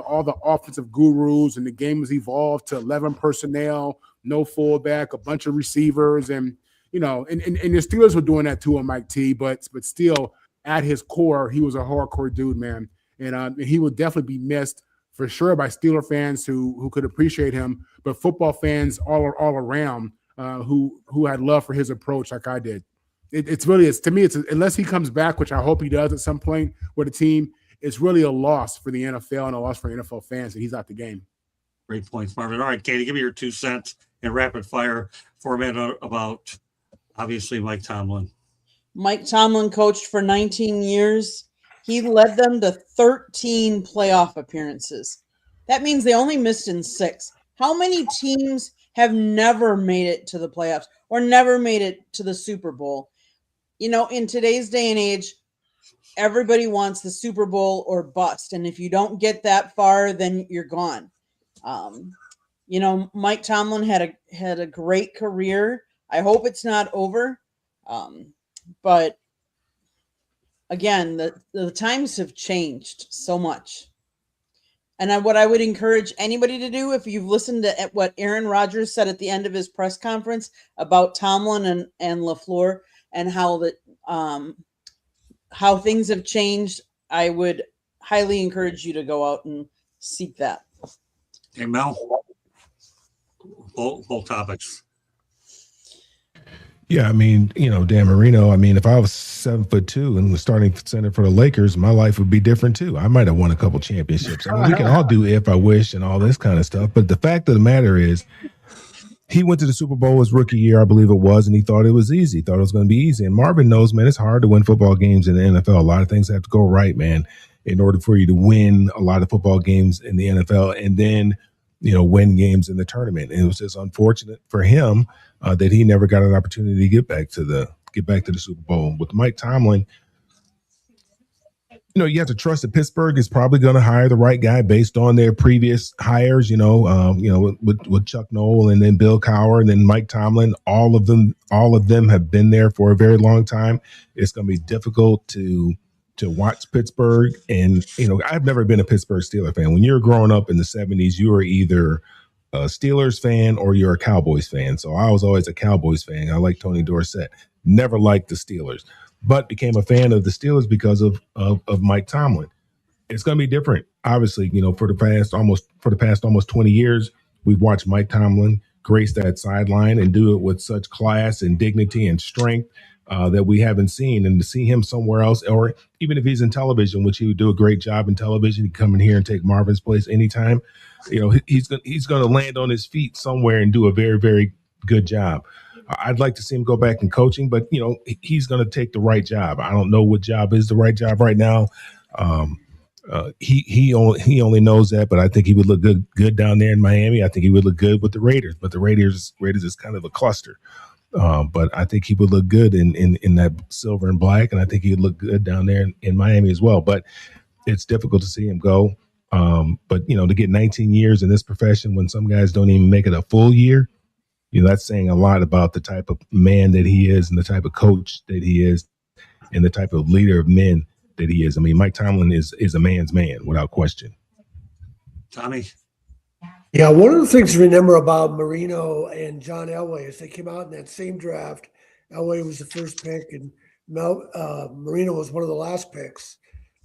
[SPEAKER 6] all the offensive gurus, and the game has evolved to 11 personnel, no fullback, a bunch of receivers, and the Steelers were doing that too on Mike T. But still, at his core, he was a hardcore dude, man, and he would definitely be missed for sure by Steeler fans who could appreciate him, but football fans all around. Who had love for his approach like I did. It's really, to me, unless he comes back, which I hope he does at some point with a team, it's really a loss for the NFL and a loss for NFL fans that he's out the game.
[SPEAKER 1] Great points, Marvin. All right, Katie, give me your 2 cents in rapid fire format about, obviously, Mike Tomlin.
[SPEAKER 5] Mike Tomlin coached for 19 years. He led them to 13 playoff appearances. That means they only missed in 6. How many teams have never made it to the playoffs or never made it to the Super Bowl? In today's day and age, everybody wants the Super Bowl or bust. And if you don't get that far, then you're gone. Mike Tomlin had a great career. I hope it's not over. But again, the times have changed so much. And what I would encourage anybody to do, if you've listened to what Aaron Rodgers said at the end of his press conference about Tomlin and LaFleur and how things have changed, I would highly encourage you to go out and seek that.
[SPEAKER 1] Hey, Mel, both topics.
[SPEAKER 4] Yeah, I mean, Dan Marino, if I was 7'2" and was starting center for the Lakers, my life would be different too. I might have won a couple championships. We can all do if I wish and all this kind of stuff. But the fact of the matter is, he went to the Super Bowl his rookie year, I believe it was, and he thought it was easy. He thought it was going to be easy. And Marvin knows, man, it's hard to win football games in the NFL. A lot of things have to go right, man. in order for you to win a lot of football games in the NFL and then, win games in the tournament. And it was just unfortunate for him that he never got an opportunity to get back to the Super Bowl. With Mike Tomlin, you have to trust that Pittsburgh is probably going to hire the right guy based on their previous hires. With Chuck Noll and then Bill Cowher and then Mike Tomlin, all of them have been there for a very long time. It's going to be difficult to watch Pittsburgh, and I've never been a Pittsburgh Steelers fan. When you're growing up in the 70s, you were either a Steelers fan or you're a Cowboys fan. So I was always a Cowboys fan. I like Tony Dorsett. Never liked the Steelers, but became a fan of the Steelers because of Mike Tomlin. It's going to be different, obviously. For the past almost 20 years, we've watched Mike Tomlin grace that sideline and do it with such class and dignity and strength that we haven't seen. And to see him somewhere else, or even if he's in television, which he would do a great job in television, he'd come in here and take Marvin's place anytime. He's going to land on his feet somewhere and do a very, very good job. I'd like to see him go back in coaching, but he's going to take the right job. I don't know what job is the right job right now. He only knows that, but I think he would look good down there in Miami. I think he would look good with the Raiders, but the Raiders is kind of a cluster. But I think he would look good in that silver and black, and I think he would look good down there in Miami as well. But it's difficult to see him go. But to get 19 years in this profession when some guys don't even make it a full year, that's saying a lot about the type of man that he is and the type of coach that he is and the type of leader of men that he is. I mean, Mike Tomlin is a man's man without question.
[SPEAKER 1] Tommy?
[SPEAKER 3] Yeah, one of the things to remember about Marino and John Elway is they came out in that same draft. Elway was the first pick, and Marino was one of the last picks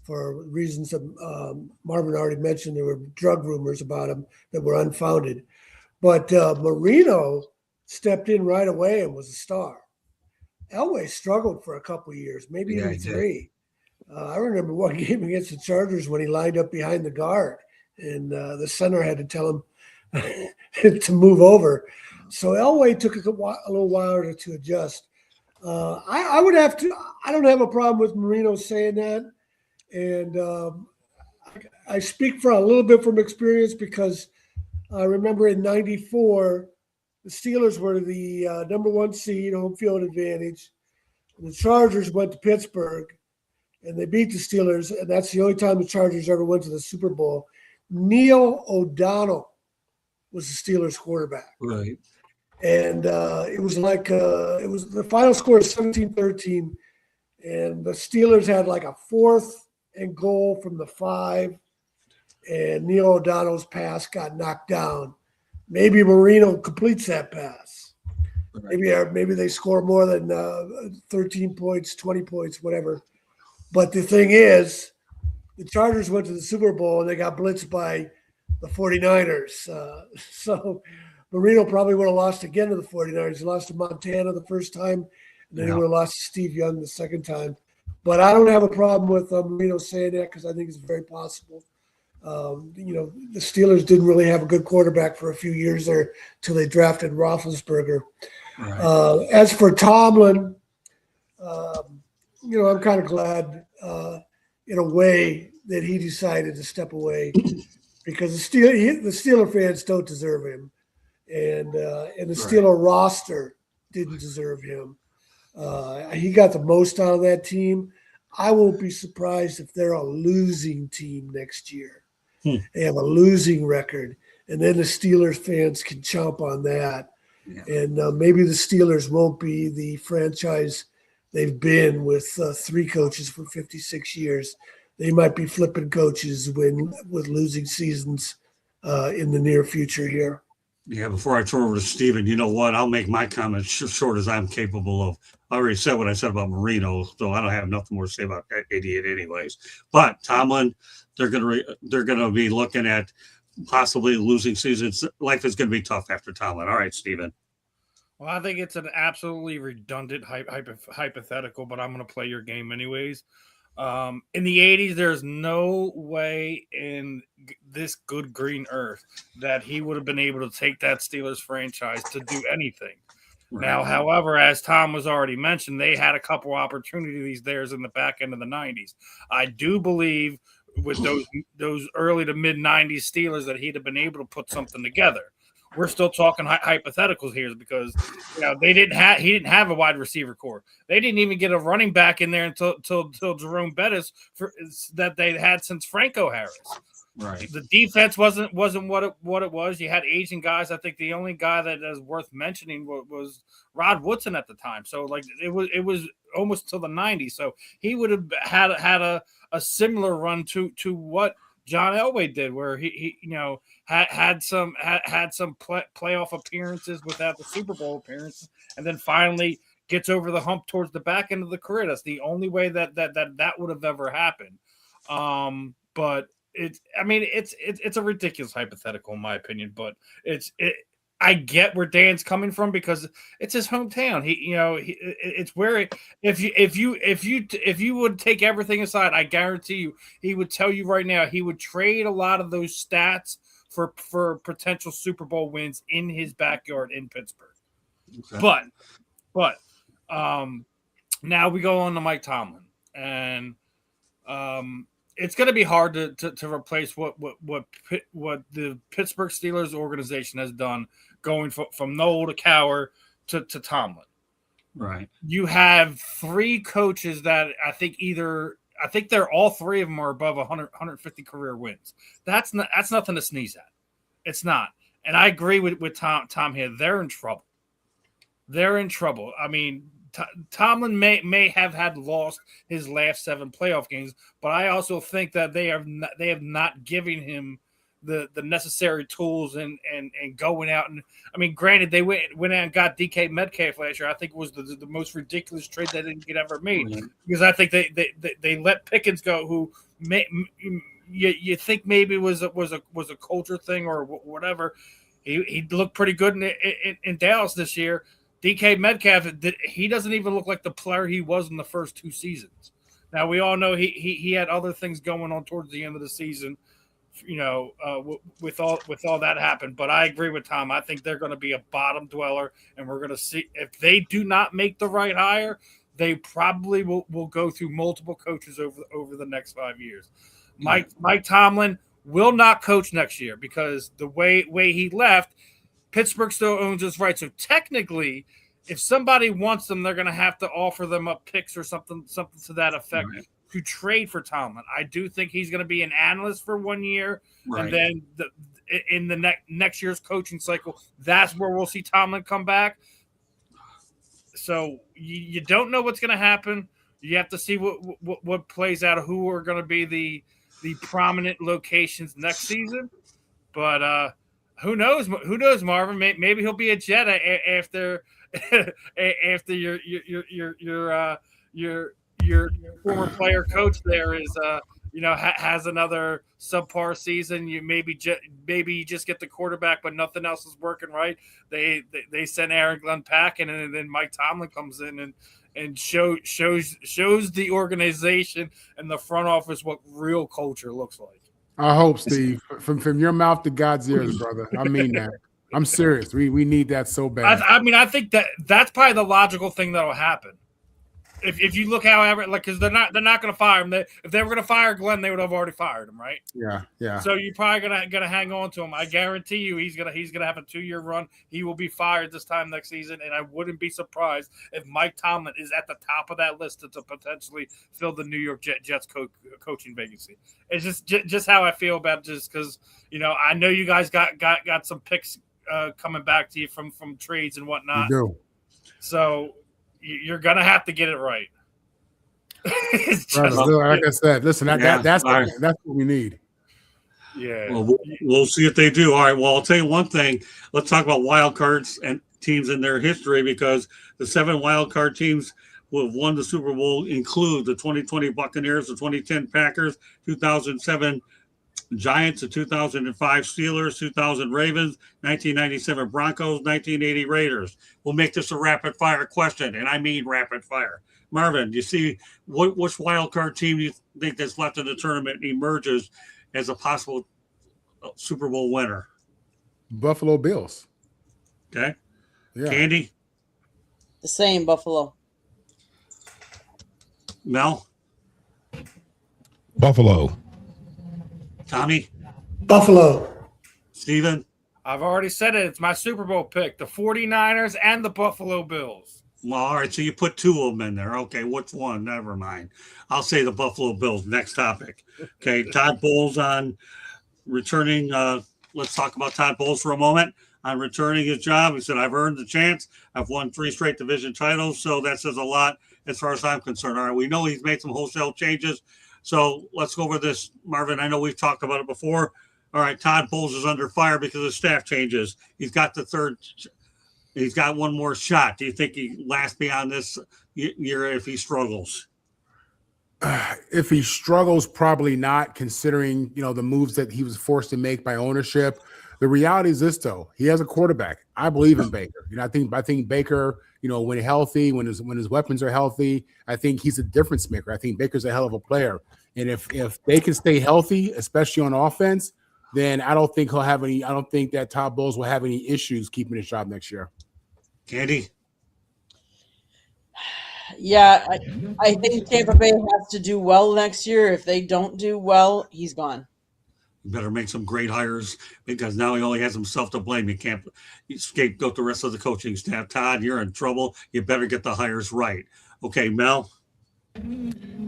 [SPEAKER 3] for reasons that Marvin already mentioned. There were drug rumors about him that were unfounded. But Marino stepped in right away and was a star. Elway struggled for a couple of years, maybe even 3. I remember one game against the Chargers when he lined up behind the guard, and the center had to tell him to move over. So Elway took a little while to adjust. I would have to. I don't have a problem with Marino saying that, and I speak for a little bit from experience because I remember in '94 the Steelers were the number 1 seed, home field advantage. And the Chargers went to Pittsburgh, and they beat the Steelers, and that's the only time the Chargers ever went to the Super Bowl. Neil O'Donnell was the Steelers quarterback.
[SPEAKER 1] Right.
[SPEAKER 3] And it was like the final score is 17-13, and the Steelers had like a 4th and goal from the 5, and Neil O'Donnell's pass got knocked down. Maybe Marino completes that pass. Maybe they score more than 13 points, 20 points, whatever. But the thing is, the Chargers went to the Super Bowl and they got blitzed by the 49ers. So Marino probably would have lost again to the 49ers. He lost to Montana the first time, and then he would have lost to Steve Young the second time. But I don't have a problem with Marino saying that because I think it's very possible. The Steelers didn't really have a good quarterback for a few years there until they drafted Roethlisberger. Right. As for Tomlin, I'm kind of glad in a way that he decided to step away because the Steeler fans don't deserve him, and the Steeler roster didn't deserve him. He got the most out of that team. I won't be surprised if they're a losing team next year. They have a losing record, and then the Steelers fans can chomp on that. Yeah. And maybe the Steelers won't be the franchise they've been with 3 coaches for 56 years. They might be flipping coaches with losing seasons in the near future here.
[SPEAKER 1] Yeah, before I turn over to Steven, you know what? I'll make my comments short as I'm capable of. I already said what I said about Marino, so I don't have nothing more to say about that idiot anyways. But Tomlin, they're gonna be looking at possibly losing seasons. Life is going to be tough after Tomlin. All right, Steven.
[SPEAKER 2] Well, I think it's an absolutely redundant hypothetical, but I'm going to play your game anyways. In the 80s, there's no way in this good green earth that he would have been able to take that Steelers franchise to do anything. Right. Now, however, as Tom was already mentioned, they had a couple opportunities there in the back end of the 90s. I do believe with those early to mid '90s Steelers that he'd have been able to put something together. We're still talking hypotheticals here because he didn't have a wide receiver core. They didn't even get a running back in there until Jerome Bettis that they had since Franco Harris.
[SPEAKER 1] Right.
[SPEAKER 2] The defense wasn't what it was. You had Asian guys. I think the only guy that is worth mentioning was Rod Woodson at the time. So like it was almost till the '90s. So he would have had a similar run to what John Elway did, where he had some playoff appearances without the Super Bowl appearance, and then finally gets over the hump towards the back end of the career. That's the only way that would have ever happened. But it's a ridiculous hypothetical in my opinion, but I get where Dan's coming from because it's his hometown. It's where if you would take everything aside, I guarantee you he would tell you right now he would trade a lot of those stats for potential Super Bowl wins in his backyard in Pittsburgh. Okay. But now we go on to Mike Tomlin, and it's going to be hard to replace what the Pittsburgh Steelers organization has done, going from Noel to Cowher to Tomlin.
[SPEAKER 1] Right.
[SPEAKER 2] You have three coaches that I think they're all three of them are above 150 career wins. That's nothing to sneeze at. It's not. And I agree with Tom here. They're in trouble. I mean, Tomlin may have had lost his last 7 playoff games, but I also think that they have not given him the necessary tools and going out and I mean, granted they went out and got DK Metcalf last year. I think it was the most ridiculous trade that didn't get ever made because I think they let Pickens go, who you think maybe was a culture thing or whatever. He looked pretty good in Dallas this year. DK Metcalf, he doesn't even look like the player he was in the first 2 seasons. Now we all know he had other things going on towards the end of the season, with all that happened. But I agree with Tom. I think they're going to be a bottom dweller, and we're going to see if they do not make the right hire, they probably will go through multiple coaches over the next 5 years. Mike Tomlin will not coach next year because the way he left. Pittsburgh still owns his right. So technically, if somebody wants them, they're going to have to offer them up picks or something to that effect to trade for Tomlin. I do think he's going to be an analyst for 1 year. Right. And then in the next year's coaching cycle, that's where we'll see Tomlin come back. So you don't know what's going to happen. You have to see what plays out, who are going to be the prominent locations next season. But who knows? Who knows, Marvin? Maybe he'll be a Jet after your former player coach there is has another subpar season. You maybe you just get the quarterback, but nothing else is working right. They send Aaron Glenn packing, and then Mike Tomlin comes in and shows the organization and the front office what real culture looks like.
[SPEAKER 6] I hope, Steve, from your mouth to God's ears, brother. I mean that. I'm serious. We need that so bad.
[SPEAKER 2] I think that's probably the logical thing that'll happen. If you look because they're not going to fire him. If they were going to fire Glenn, they would have already fired him, right?
[SPEAKER 6] Yeah.
[SPEAKER 2] So you're probably gonna hang on to him. I guarantee you, he's gonna have a 2-year run. He will be fired this time next season, and I wouldn't be surprised if Mike Tomlin is at the top of that list to potentially fill the New York Jets coaching vacancy. It's just how I feel about it, just because I know you guys got some picks coming back to you from trades and whatnot.
[SPEAKER 6] You do.
[SPEAKER 2] So you're gonna have to get it right.
[SPEAKER 6] Like I said, listen, that's what we need.
[SPEAKER 2] Yeah.
[SPEAKER 1] Well, we'll see if they do. All right. Well, I'll tell you one thing. Let's talk about wild cards and teams in their history, because the 7 wild card teams who have won the Super Bowl include the 2020 Buccaneers, the 2010 Packers, 2007 Giants, the 2005 Steelers, 2000 Ravens, 1997 Broncos, 1980 Raiders. We'll make this a rapid fire question, and I mean rapid fire. Marvin, do you see which wild card team you think that's left in the tournament emerges as a possible Super Bowl winner?
[SPEAKER 6] Buffalo Bills.
[SPEAKER 1] Okay.
[SPEAKER 6] Yeah.
[SPEAKER 1] Candy?
[SPEAKER 5] The same, Buffalo.
[SPEAKER 1] Mel?
[SPEAKER 4] Buffalo.
[SPEAKER 1] Tommy,
[SPEAKER 3] Buffalo.
[SPEAKER 1] Steven?
[SPEAKER 2] I've already said it. It's my Super Bowl pick: the 49ers and the Buffalo Bills.
[SPEAKER 1] Well, all right, so you put two of them in there. Okay, what's one? Never mind. I'll say the Buffalo Bills. Next topic. Okay, Todd Bowles on returning. Let's talk about Todd Bowles for a moment. On returning his job, he said, "I've earned the chance. I've won 3 straight division titles, so that says a lot as far as I'm concerned." All right, we know he's made some wholesale changes, so let's go over this, Marvin. I know we've talked about it before. All right, Todd Bowles is under fire because of staff changes. He's got the third. He's got one more shot. Do you think he lasts beyond this year if he struggles?
[SPEAKER 6] If he struggles, probably not, considering, the moves that he was forced to make by ownership. The reality is this, though. He has a quarterback. I believe in Baker. I think Baker, when healthy, when his weapons are healthy, I think he's a difference maker. I think Baker's a hell of a player. And if they can stay healthy, especially on offense, then I don't think that Todd Bowles will have any issues keeping his job next year.
[SPEAKER 1] Candy?
[SPEAKER 5] Yeah, I think Tampa Bay has to do well next year. If they don't do well, he's gone.
[SPEAKER 1] You better make some great hires, because now he only has himself to blame. You can't scapegoat the rest of the coaching staff. Todd, you're in trouble. You better get the hires right. Okay, Mel?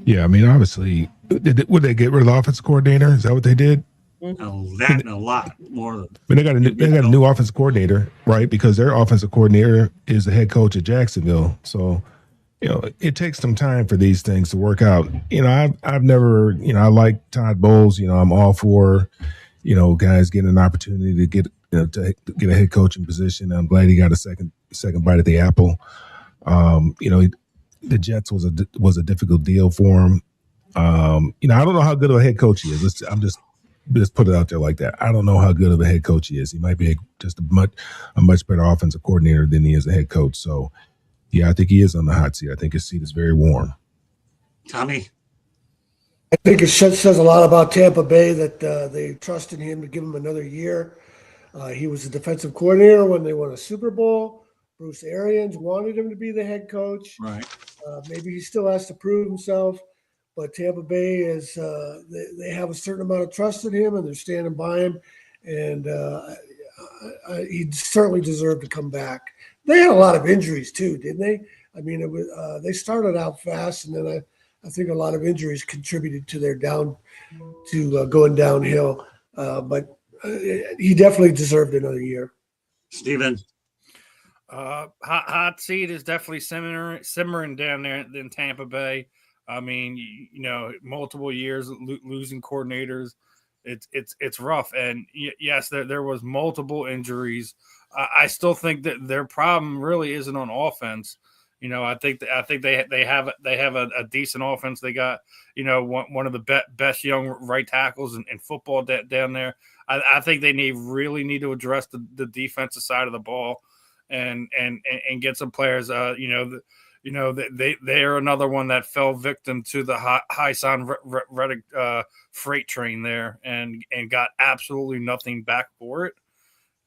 [SPEAKER 4] Yeah, I mean, obviously, would they get rid of the offensive coordinator? Is that what they did?
[SPEAKER 1] That and a lot more.
[SPEAKER 4] But they got a new offensive coordinator, right? Because their offensive coordinator is the head coach at Jacksonville. So, it takes some time for these things to work out. I've never, I like Todd Bowles. I'm all for, guys getting an opportunity to get to get a head coaching position. I'm glad he got a second bite at the apple. The Jets was a difficult deal for him. I don't know how good of a head coach he is. I'm just put it out there like that. I don't know how good of a head coach he is. He might be just a much better offensive coordinator than he is a head coach. So, yeah, I think he is on the hot seat. I think his seat is very warm.
[SPEAKER 1] Tommy?
[SPEAKER 3] I think it says a lot about Tampa Bay that they trusted him to give him another year. He was the defensive coordinator when they won a Super Bowl. Bruce Arians wanted him to be the head coach.
[SPEAKER 1] Right.
[SPEAKER 3] Maybe he still has to prove himself, but Tampa Bay is they have a certain amount of trust in him, and they're standing by him. And he certainly deserved to come back. They had a lot of injuries too, didn't they? I mean, it was they started out fast, and then I think a lot of injuries contributed to their going downhill. But he definitely deserved another year.
[SPEAKER 1] Steven?
[SPEAKER 2] Hot seat is definitely simmering down there in Tampa Bay. I mean, multiple years losing coordinators. It's rough. And yes, there was multiple injuries. I still think that their problem really isn't on offense. I think they have a decent offense. They got one of the best young right tackles in football down there. I think they really need to address the defensive side of the ball and get some players. They are another one that fell victim to the Haason Reddick freight train there and got absolutely nothing back for it.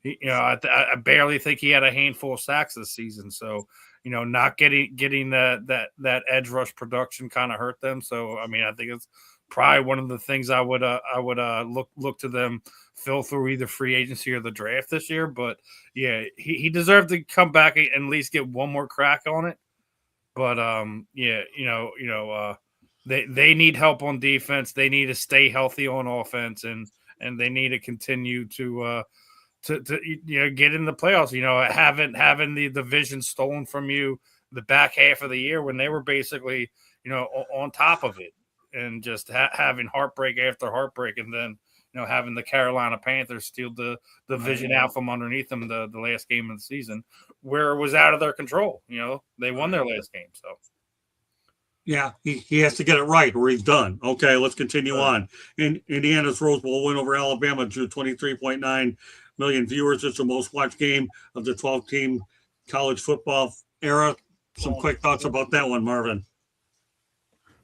[SPEAKER 2] I barely think he had a handful of sacks this season. So, not getting that edge rush production kind of hurt them. So, I mean, I think it's probably one of the things I would look to them fill through either free agency or the draft this year. But yeah, he deserved to come back and at least get one more crack on it. But they need help on defense. They need to stay healthy on offense, and they need to continue to get in the playoffs. Having the division stolen from you the back half of the year when they were basically on top of it, and just having heartbreak after heartbreak, and then having the Carolina Panthers steal the division out from underneath them the last game of the season, where it was out of their control. They won their last game, so.
[SPEAKER 1] Yeah, he has to get it right or he's done. Okay, let's continue on. Indiana's Rose Bowl win over Alabama drew 23.9 million viewers. It's the most watched game of the 12-team college football era. Some quick thoughts about that one, Marvin.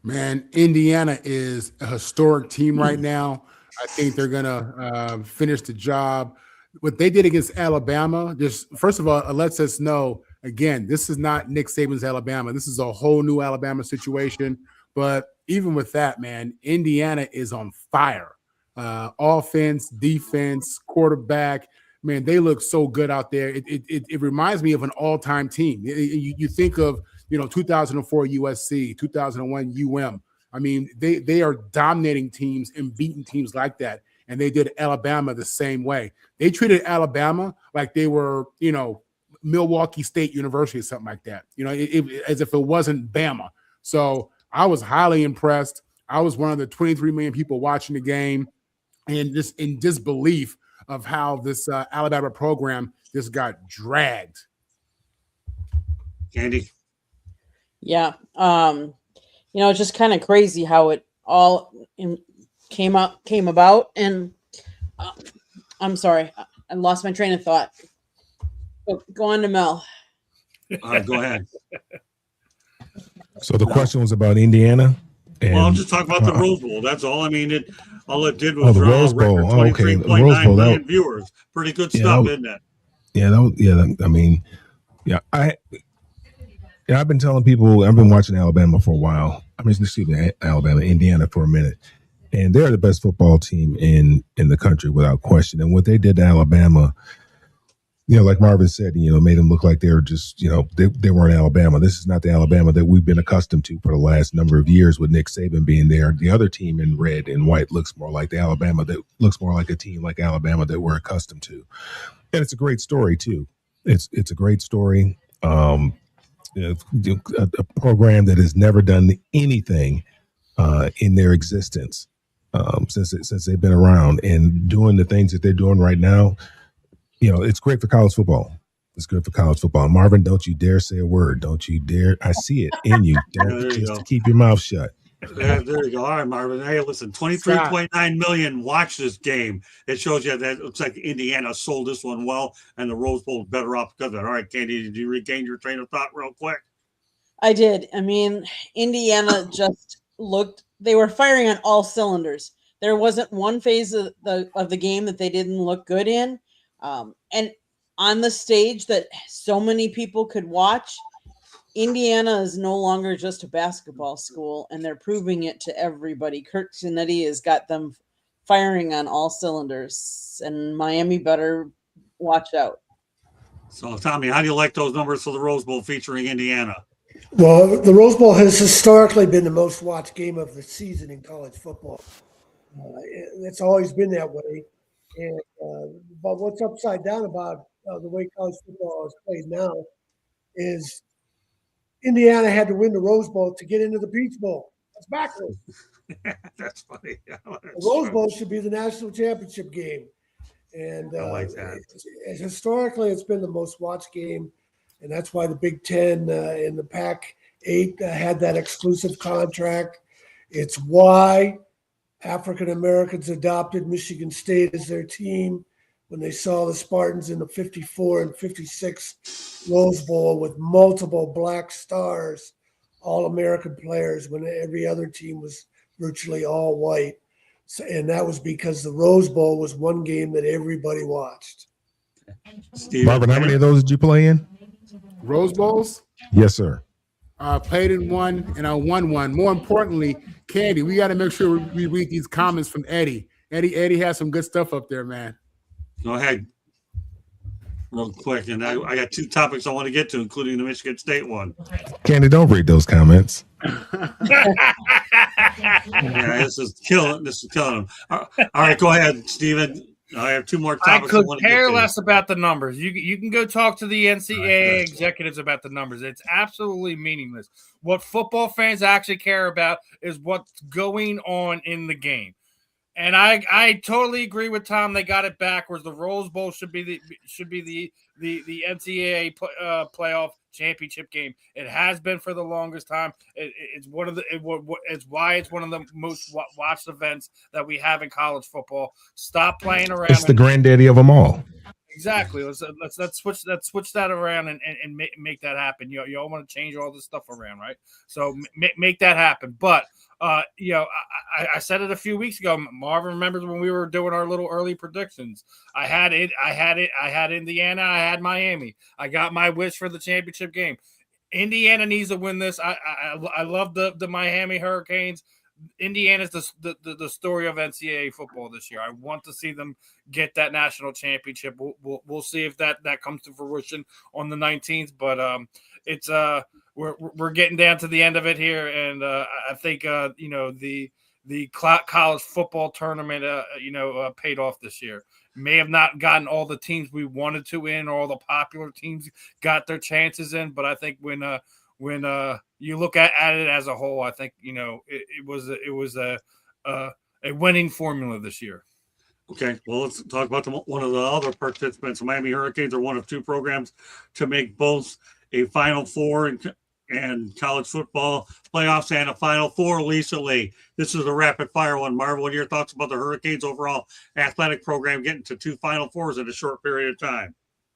[SPEAKER 6] Man, Indiana is a historic team right now. I think they're going to finish the job. What they did against Alabama, just first of all, it lets us know, again, this is not Nick Saban's Alabama. This is a whole new Alabama situation. But even with that, man, Indiana is on fire. offense, defense, quarterback. Man, they look so good out there. It reminds me of an all-time team. You think of 2004 USC, 2001 UM. I mean, they are dominating teams and beating teams like that. And they did Alabama the same way. They treated Alabama like they were, Milwaukee State University or something like that. As if it wasn't Bama. So I was highly impressed. I was one of the 23 million people watching the game, and just in disbelief of how this Alabama program just got dragged.
[SPEAKER 1] Candy.
[SPEAKER 5] Yeah. It's just kind of crazy how it all came about. And I'm sorry, I lost my train of thought. Go on to Mel.
[SPEAKER 1] All right, go ahead.
[SPEAKER 4] So the question was about Indiana. And,
[SPEAKER 1] Well, I'm just talking about the Rose Bowl. That's all. I mean, all it did was
[SPEAKER 4] the
[SPEAKER 1] draw
[SPEAKER 4] Rose
[SPEAKER 1] a record
[SPEAKER 4] Bowl. Okay, the Rose
[SPEAKER 1] 23.9
[SPEAKER 4] Bowl,
[SPEAKER 1] million viewers. Pretty good stuff, isn't it?
[SPEAKER 4] I've been telling people, I've been watching Alabama for a while. Indiana for a minute. And they're the best football team in the country without question. And what they did to Alabama, like Marvin said, made them look like they were just, they weren't Alabama. This is not the Alabama that we've been accustomed to for the last number of years with Nick Saban being there. The other team in red and white looks more like the Alabama that looks more like a team like Alabama that we're accustomed to. And it's a great story too. It's a great story. A program that has never done anything in their existence since they've been around, and doing the things that they're doing right now. It's great for college football. It's good for college football. Marvin, don't you dare say a word. Don't you dare. I see it in you. Keep your mouth shut.
[SPEAKER 1] There you go. All right, Marvin. Hey, listen, 23.9 million watch this game. It shows you that it looks like Indiana sold this one well, and the Rose Bowl is better off because of it. All right, Candy, did you regain your train of thought real quick?
[SPEAKER 5] I did. I mean, Indiana just they were firing on all cylinders. There wasn't one phase of the game that they didn't look good in. And on the stage that so many people could watch, Indiana is no longer just a basketball school, and they're proving it to everybody. Kirk Cinetti has got them firing on all cylinders, and Miami better watch out.
[SPEAKER 1] So, Tommy, how do you like those numbers for the Rose Bowl featuring Indiana?
[SPEAKER 3] Well, the Rose Bowl has historically been the most watched game of the season in college football. It's always been that way. And but what's upside down about the way college football is played now is Indiana had to win the Rose Bowl to get into the Peach Bowl. That's backwards.
[SPEAKER 1] That's funny.
[SPEAKER 3] The Rose Bowl should be the national championship game. And
[SPEAKER 1] I like that.
[SPEAKER 3] Historically, it's been the most watched game. And that's why the Big Ten and the Pac-8 had that exclusive contract. It's why African Americans adopted Michigan State as their team when they saw the Spartans in the 54 and 56 Rose Bowl with multiple black stars, all American players, when every other team was virtually all white. So, and that was because the Rose Bowl was one game that everybody watched.
[SPEAKER 4] Marvin, how many of those did you play in?
[SPEAKER 6] Rose Bowls?
[SPEAKER 4] Yes, sir.
[SPEAKER 6] I played in one, and I won one. More importantly, Candy, we got to make sure we read these comments from Eddie. Eddie has some good stuff up there, man.
[SPEAKER 1] Go ahead. Real quick. And I got two topics I want to get to, including the Michigan State one.
[SPEAKER 4] Candy, don't read those comments.
[SPEAKER 1] Yeah, this is killing them. All right, go ahead, Steven. I have two more topics.
[SPEAKER 2] I could care less about the numbers. You can go talk to the NCAA executives about the numbers. It's absolutely meaningless. What football fans actually care about is what's going on in the game. And I totally agree with Tom. They got it backwards. The Rose Bowl should be the NCAA playoff championship game. It has been for the longest time. It's why it's one of the most watched events that we have in college football. Stop playing around.
[SPEAKER 4] It's the granddaddy of them all.
[SPEAKER 2] Exactly. Let's switch that around and make that happen. You all want to change all this stuff around, right? So make that happen. But I said it a few weeks ago. Marvin remembers when we were doing our little early predictions. I had Indiana. I had Miami. I got my wish for the championship game. Indiana needs to win this. I love the Miami Hurricanes. Indiana's the story of NCAA football this year. I want to see them get that national championship. We'll see if that comes to fruition on the 19th. But it's we're getting down to the end of it here, and I think the college football tournament paid off this year. May have not gotten all the teams we wanted to in, or all the popular teams got their chances in, but I think when you look at it as a whole, I think it was a winning formula this year.
[SPEAKER 1] Okay, well, let's talk about one of the other participants. Miami Hurricanes are one of two programs to make both a Final Four and college football playoffs and a Final Four recently. This is a rapid fire one. Marv, what are your thoughts about the Hurricanes' overall athletic program getting to two Final Fours in a short period of time?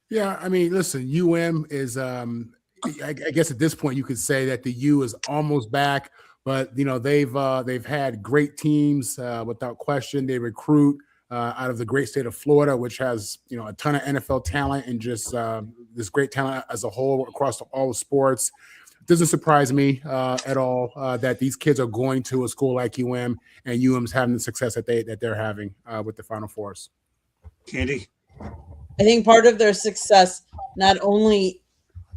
[SPEAKER 6] Yeah, I mean, listen, UM is I guess at this point you could say that the U is almost back, but they've had great teams without question. They recruit out of the great state of Florida, which has a ton of NFL talent and just this great talent as a whole across all the sports. It doesn't surprise me at all that these kids are going to a school like UM, and UM's having the success that they're having with the Final Fours.
[SPEAKER 1] Candy?
[SPEAKER 5] I think part of their success not only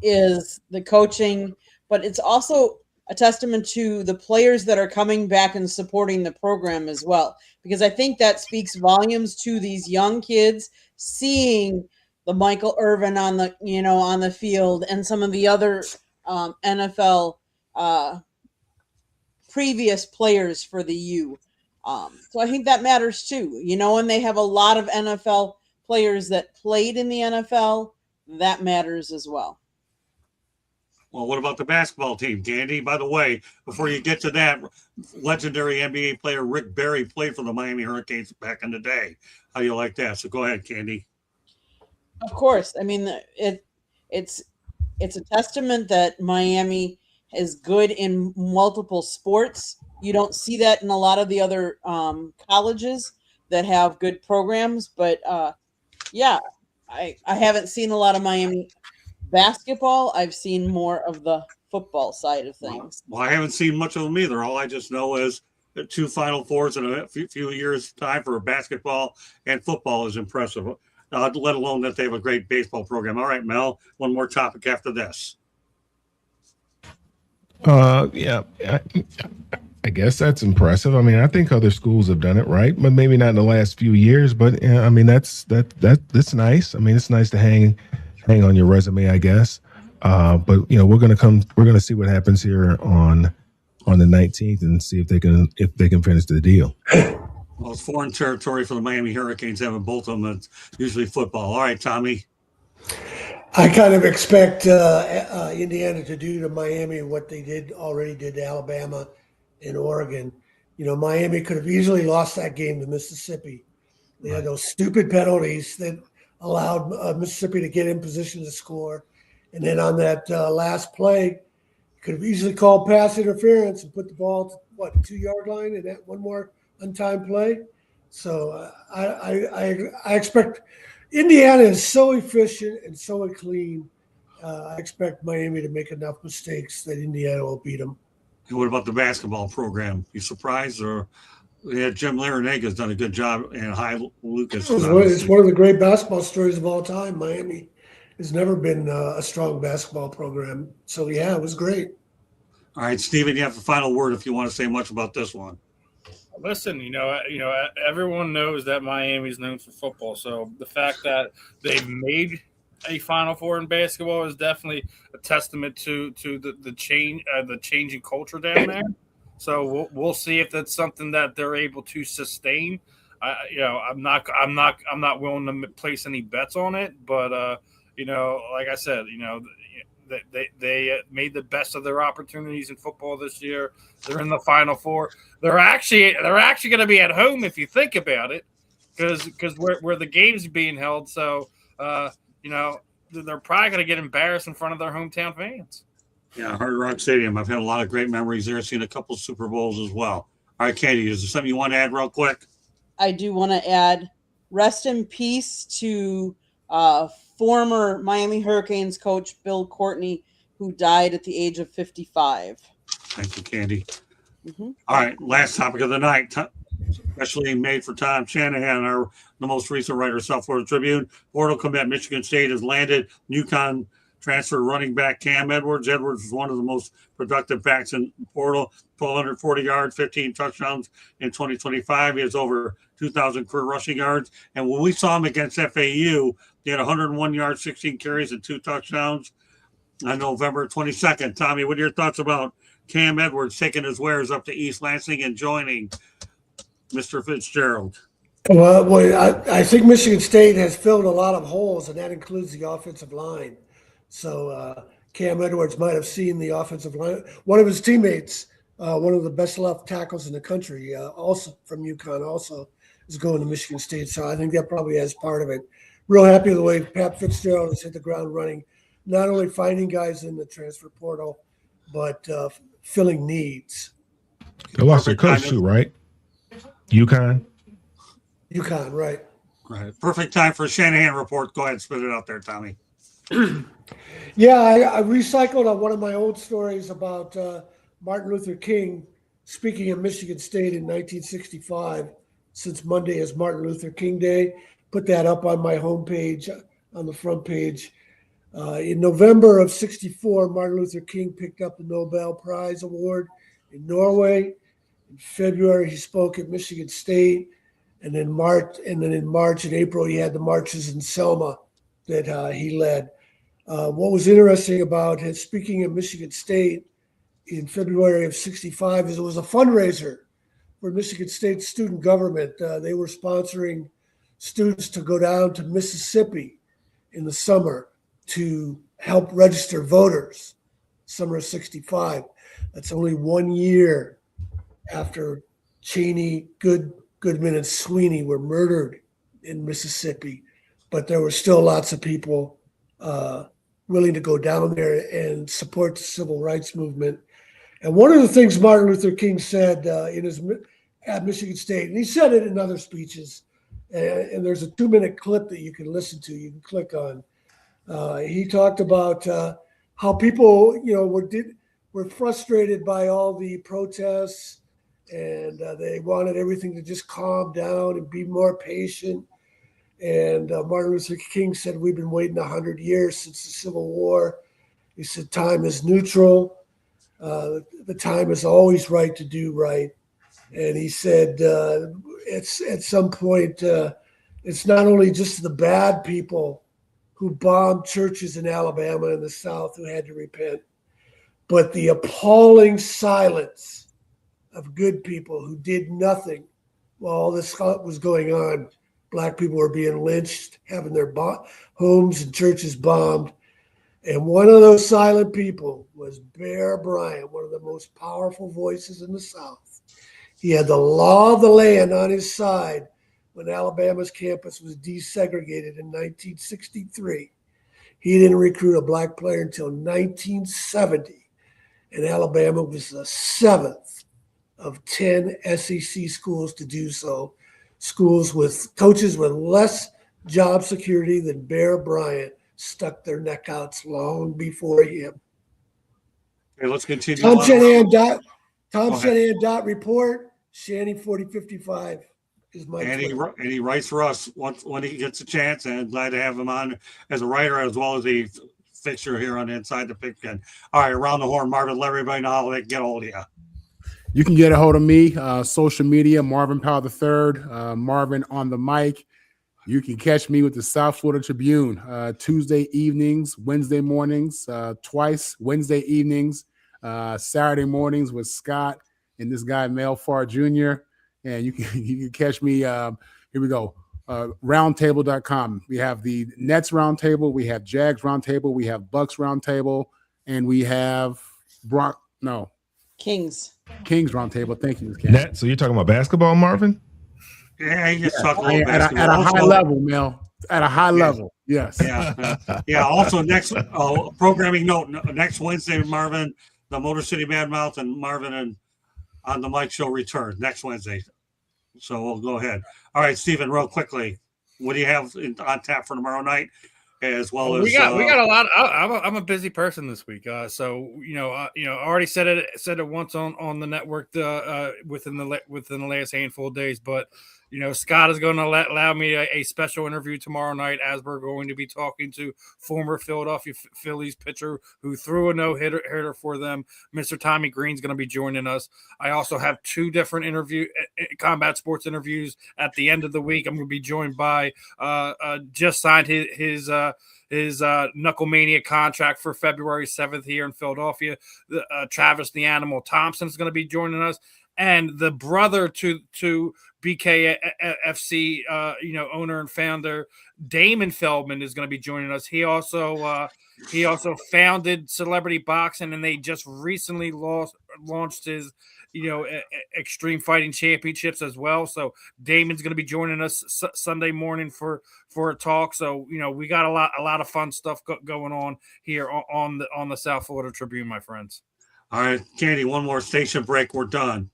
[SPEAKER 5] is the coaching, but it's also a testament to the players that are coming back and supporting the program as well. Because I think that speaks volumes to these young kids seeing the Michael Irvin on the field and some of the other NFL previous players for the U. So I think that matters too. And they have a lot of NFL players that played in the NFL. That matters as well.
[SPEAKER 1] Well, what about the basketball team, Candy? By the way, before you get to that, legendary NBA player Rick Barry played for the Miami Hurricanes back in the day. How do you like that? So go ahead, Candy.
[SPEAKER 5] Of course. I mean, it's a testament that Miami is good in multiple sports. You don't see that in a lot of the other colleges that have good programs. But, I haven't seen a lot of Miami basketball. I've seen more of the football side of things.
[SPEAKER 1] Well, I haven't seen much of them either. All I just know is that two Final Fours in a few years' time for basketball and football is impressive, let alone that they have a great baseball program. All right, Mel, one more topic after this.
[SPEAKER 4] Yeah, I guess that's impressive. I mean, I think other schools have done it right, but maybe not in the last few years. But I mean, that's nice. I mean, it's nice to hang on your resume, I guess. But we're gonna see what happens here on the 19th and see if they can finish the deal.
[SPEAKER 1] Well, it's foreign territory for the Miami Hurricanes, having both of them. It's usually football. All right, Tommy.
[SPEAKER 3] I kind of expect Indiana to do to Miami what they already did to Alabama and Oregon. Miami could have easily lost that game to Mississippi. They had those stupid penalties that allowed Mississippi to get in position to score. And then on that last play, could have easily called pass interference and put the ball to 2-yard line and that one more untimed play. So I expect Indiana is so efficient and so clean. I expect Miami to make enough mistakes that Indiana will beat them.
[SPEAKER 1] And what about the basketball program? You surprised, or Jim Larinaga has done a good job, and Lucas.
[SPEAKER 3] It's one of the great basketball stories of all time. Miami has never been a strong basketball program. So, yeah, it was great.
[SPEAKER 1] All right, Steven, you have the final word if you want to say much about this one.
[SPEAKER 2] Listen, everyone knows that Miami's known for football. So the fact that they've made a Final Four in basketball is definitely a testament to the changing culture down there. So we'll see if that's something that they're able to sustain. I'm not willing to place any bets on it, but like I said, they made the best of their opportunities in football this year. They're in the Final Four. They're actually going to be at home if you think about it, because where the game's being held. So they're probably going to get embarrassed in front of their hometown fans.
[SPEAKER 1] Yeah, Hard Rock Stadium. I've had a lot of great memories there. Seen a couple Super Bowls as well. All right, Katie, is there something you want to add real quick?
[SPEAKER 5] I do want to add rest in peace to former Miami Hurricanes coach Bill Courtney, who died at the age of 55.
[SPEAKER 1] Thank you, Candy.
[SPEAKER 5] Mhm.
[SPEAKER 1] All right, last topic of the night, especially made for Tom Shanahan, the most recent writer, South Florida Tribune. Portal commit Michigan State has landed UConn transfer running back Cam Edwards. Edwards is one of the most productive backs in portal, 1,240 yards, 15 touchdowns in 2025. He has over 2,000 career rushing yards. And when we saw him against FAU, he had 101 yards, 16 carries, and 2 touchdowns on November 22nd. Tommy, what are your thoughts about Cam Edwards taking his wares up to East Lansing and joining Mr. Fitzgerald?
[SPEAKER 3] Well, I think Michigan State has filled a lot of holes, and that includes the offensive line. So Cam Edwards might have seen the offensive line. One of his teammates, one of the best left tackles in the country, also from UConn, also is going to Michigan State. So I think that probably has part of it. Real happy with the way Pat Fitzgerald has hit the ground running, not only finding guys in the transfer portal, but filling needs.
[SPEAKER 4] They lost their coach too, right? UConn,
[SPEAKER 3] right.
[SPEAKER 1] Right. Perfect time for a Shanahan report. Go ahead and spit it out there, Tommy.
[SPEAKER 3] Yeah, I recycled on one of my old stories about Martin Luther King speaking at Michigan State in 1965, since Monday is Martin Luther King Day. Put that up on my homepage, on the front page. In November of 1964, Martin Luther King picked up the Nobel Prize Award in Norway. In February, he spoke at Michigan State. And then in March and April, he had the marches in Selma that he led. What was interesting about his speaking at Michigan State in February of 1965 is it was a fundraiser for Michigan State student government. They were sponsoring students to go down to Mississippi in the summer to help register voters, summer of 1965. That's only 1 year after Cheney, Goodman, and Sweeney were murdered in Mississippi. But there were still lots of people willing to go down there and support the civil rights movement. And one of the things Martin Luther King said at Michigan State, and he said it in other speeches, and there's a 2-minute clip that you can listen to, you can click on. He talked about how people, were frustrated by all the protests, and they wanted everything to just calm down and be more patient. And Martin Luther King said, we've been waiting 100 years since the Civil War. He said, time is neutral. The time is always right to do right. And he said, it's at some point, it's not only just the bad people who bombed churches in Alabama and the South who had to repent, but the appalling silence of good people who did nothing while all this was going on. Black people were being lynched, having their homes and churches bombed. And one of those silent people was Bear Bryant, one of the most powerful voices in the South. He had the law of the land on his side when Alabama's campus was desegregated in 1963. He didn't recruit a black player until 1970. And Alabama was the 7th of 10 SEC schools to do so. Schools with coaches with less job security than Bear Bryant stuck their neck outs long before him.
[SPEAKER 1] Okay, let's continue.
[SPEAKER 3] Tom Shanahan dot report. Shanny 4055 is my
[SPEAKER 1] and he writes for us when he gets a chance, and glad to have him on as a writer as well as a fixture here on Inside the Pigskin. All right, around the horn, Marvin, let everybody know how they can get a hold of you.
[SPEAKER 6] You can get a hold of me, social media, Marvin Powell III, Marvin on the mic. You can catch me with the South Florida Tribune Tuesday evenings, Wednesday mornings, twice, Wednesday evenings, Saturday mornings with Scott and this guy, Mel Farr Jr. And you can catch me, here we go, roundtable.com. We have the Nets Roundtable, we have Jags Roundtable, we have Bucks Roundtable, and we have
[SPEAKER 5] Kings
[SPEAKER 6] Roundtable. Thank you, Ms. Ken.
[SPEAKER 4] Nat, so you're talking about basketball, Marvin?
[SPEAKER 1] Yeah, he just talked a little
[SPEAKER 6] At a high level, Mel. At a high level, yes.
[SPEAKER 1] Yeah. Also, next programming note: next Wednesday, Marvin, the Motor City Madmouth, and Marvin and on the mic show return next Wednesday. So we'll go ahead. All right, Stephen, real quickly, what do you have on tap for tomorrow night? as well as
[SPEAKER 2] we got a lot. I'm a busy person this week, so I already said it once on the network within the last handful of days, but Scott is going to allow me a special interview tomorrow night as we're going to be talking to former Philadelphia Phillies pitcher who threw a no-hitter for them. Mr. Tommy Green's going to be joining us. I also have 2 different combat sports interviews at the end of the week. I'm going to be joined by just signed his Knucklemania contract for February 7th here in Philadelphia. Travis the Animal Thompson is going to be joining us, and the brother to BKFC, owner and founder Damon Feldman is going to be joining us. He also founded Celebrity Boxing, and they just recently launched his Extreme Fighting Championships as well. So Damon's going to be joining us Sunday morning for a talk. So we got a lot of fun stuff going on here on the South Florida Tribune, my friends.
[SPEAKER 1] All right, Candy, one more station break. We're done.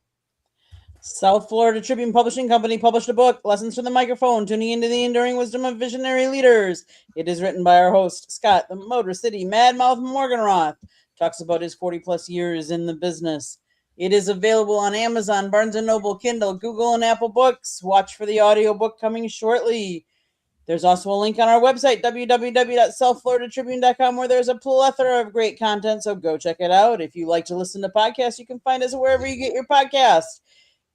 [SPEAKER 5] South Florida Tribune Publishing Company published a book, Lessons from the Microphone, Tuning into the Enduring Wisdom of Visionary Leaders. It is written by our host, Scott, the Motor City Madmouth Morganroth. Talks about his 40-plus years in the business. It is available on Amazon, Barnes & Noble, Kindle, Google, and Apple Books. Watch for the audiobook coming shortly. There's also a link on our website, www.southfloridatribune.com, where there's a plethora of great content, so go check it out. If you like to listen to podcasts, you can find us wherever you get your podcasts.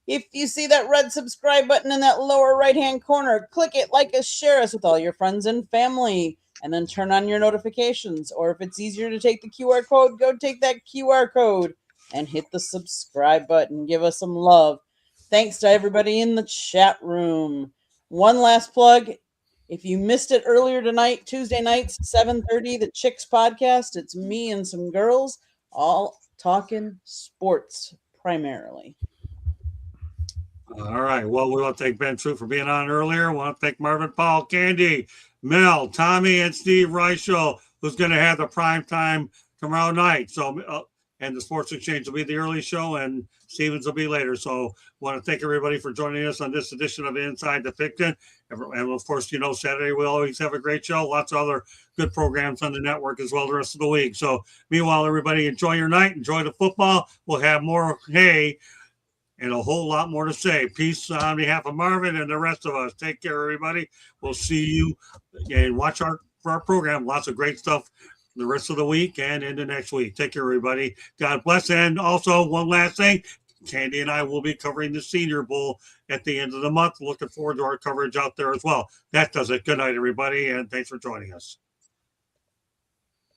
[SPEAKER 5] If you see that red subscribe button in that lower right-hand corner, click it, like us, share us with all your friends and family, and then turn on your notifications. Or if it's easier to take the QR code, go take that QR code and hit the subscribe button. Give us some love. Thanks to everybody in the chat room. One last plug. If you missed it earlier tonight, Tuesday nights, 7:30, the Chicks podcast. It's me and some girls all talking sports primarily.
[SPEAKER 1] All right. Well, we want to thank Ben True for being on earlier. We want to thank Marvin, Paul, Candy, Mel, Tommy, and Steve Reichel, who's going to have the prime time tomorrow night. So, and the Sports Exchange will be the early show, and Stevens will be later. So, want to thank everybody for joining us on this edition of Inside the Picton. And of course, Saturday we'll always have a great show. Lots of other good programs on the network as well the rest of the week. So, meanwhile, everybody enjoy your night, enjoy the football. We'll have more hay and a whole lot more to say. Peace on behalf of Marvin and the rest of us. Take care, everybody. We'll see you and watch our program. Lots of great stuff the rest of the week and into next week. Take care, everybody. God bless. And also, one last thing, Candy and I will be covering the Senior Bowl at the end of the month. Looking forward to our coverage out there as well. That does it. Good night, everybody, and thanks for joining us.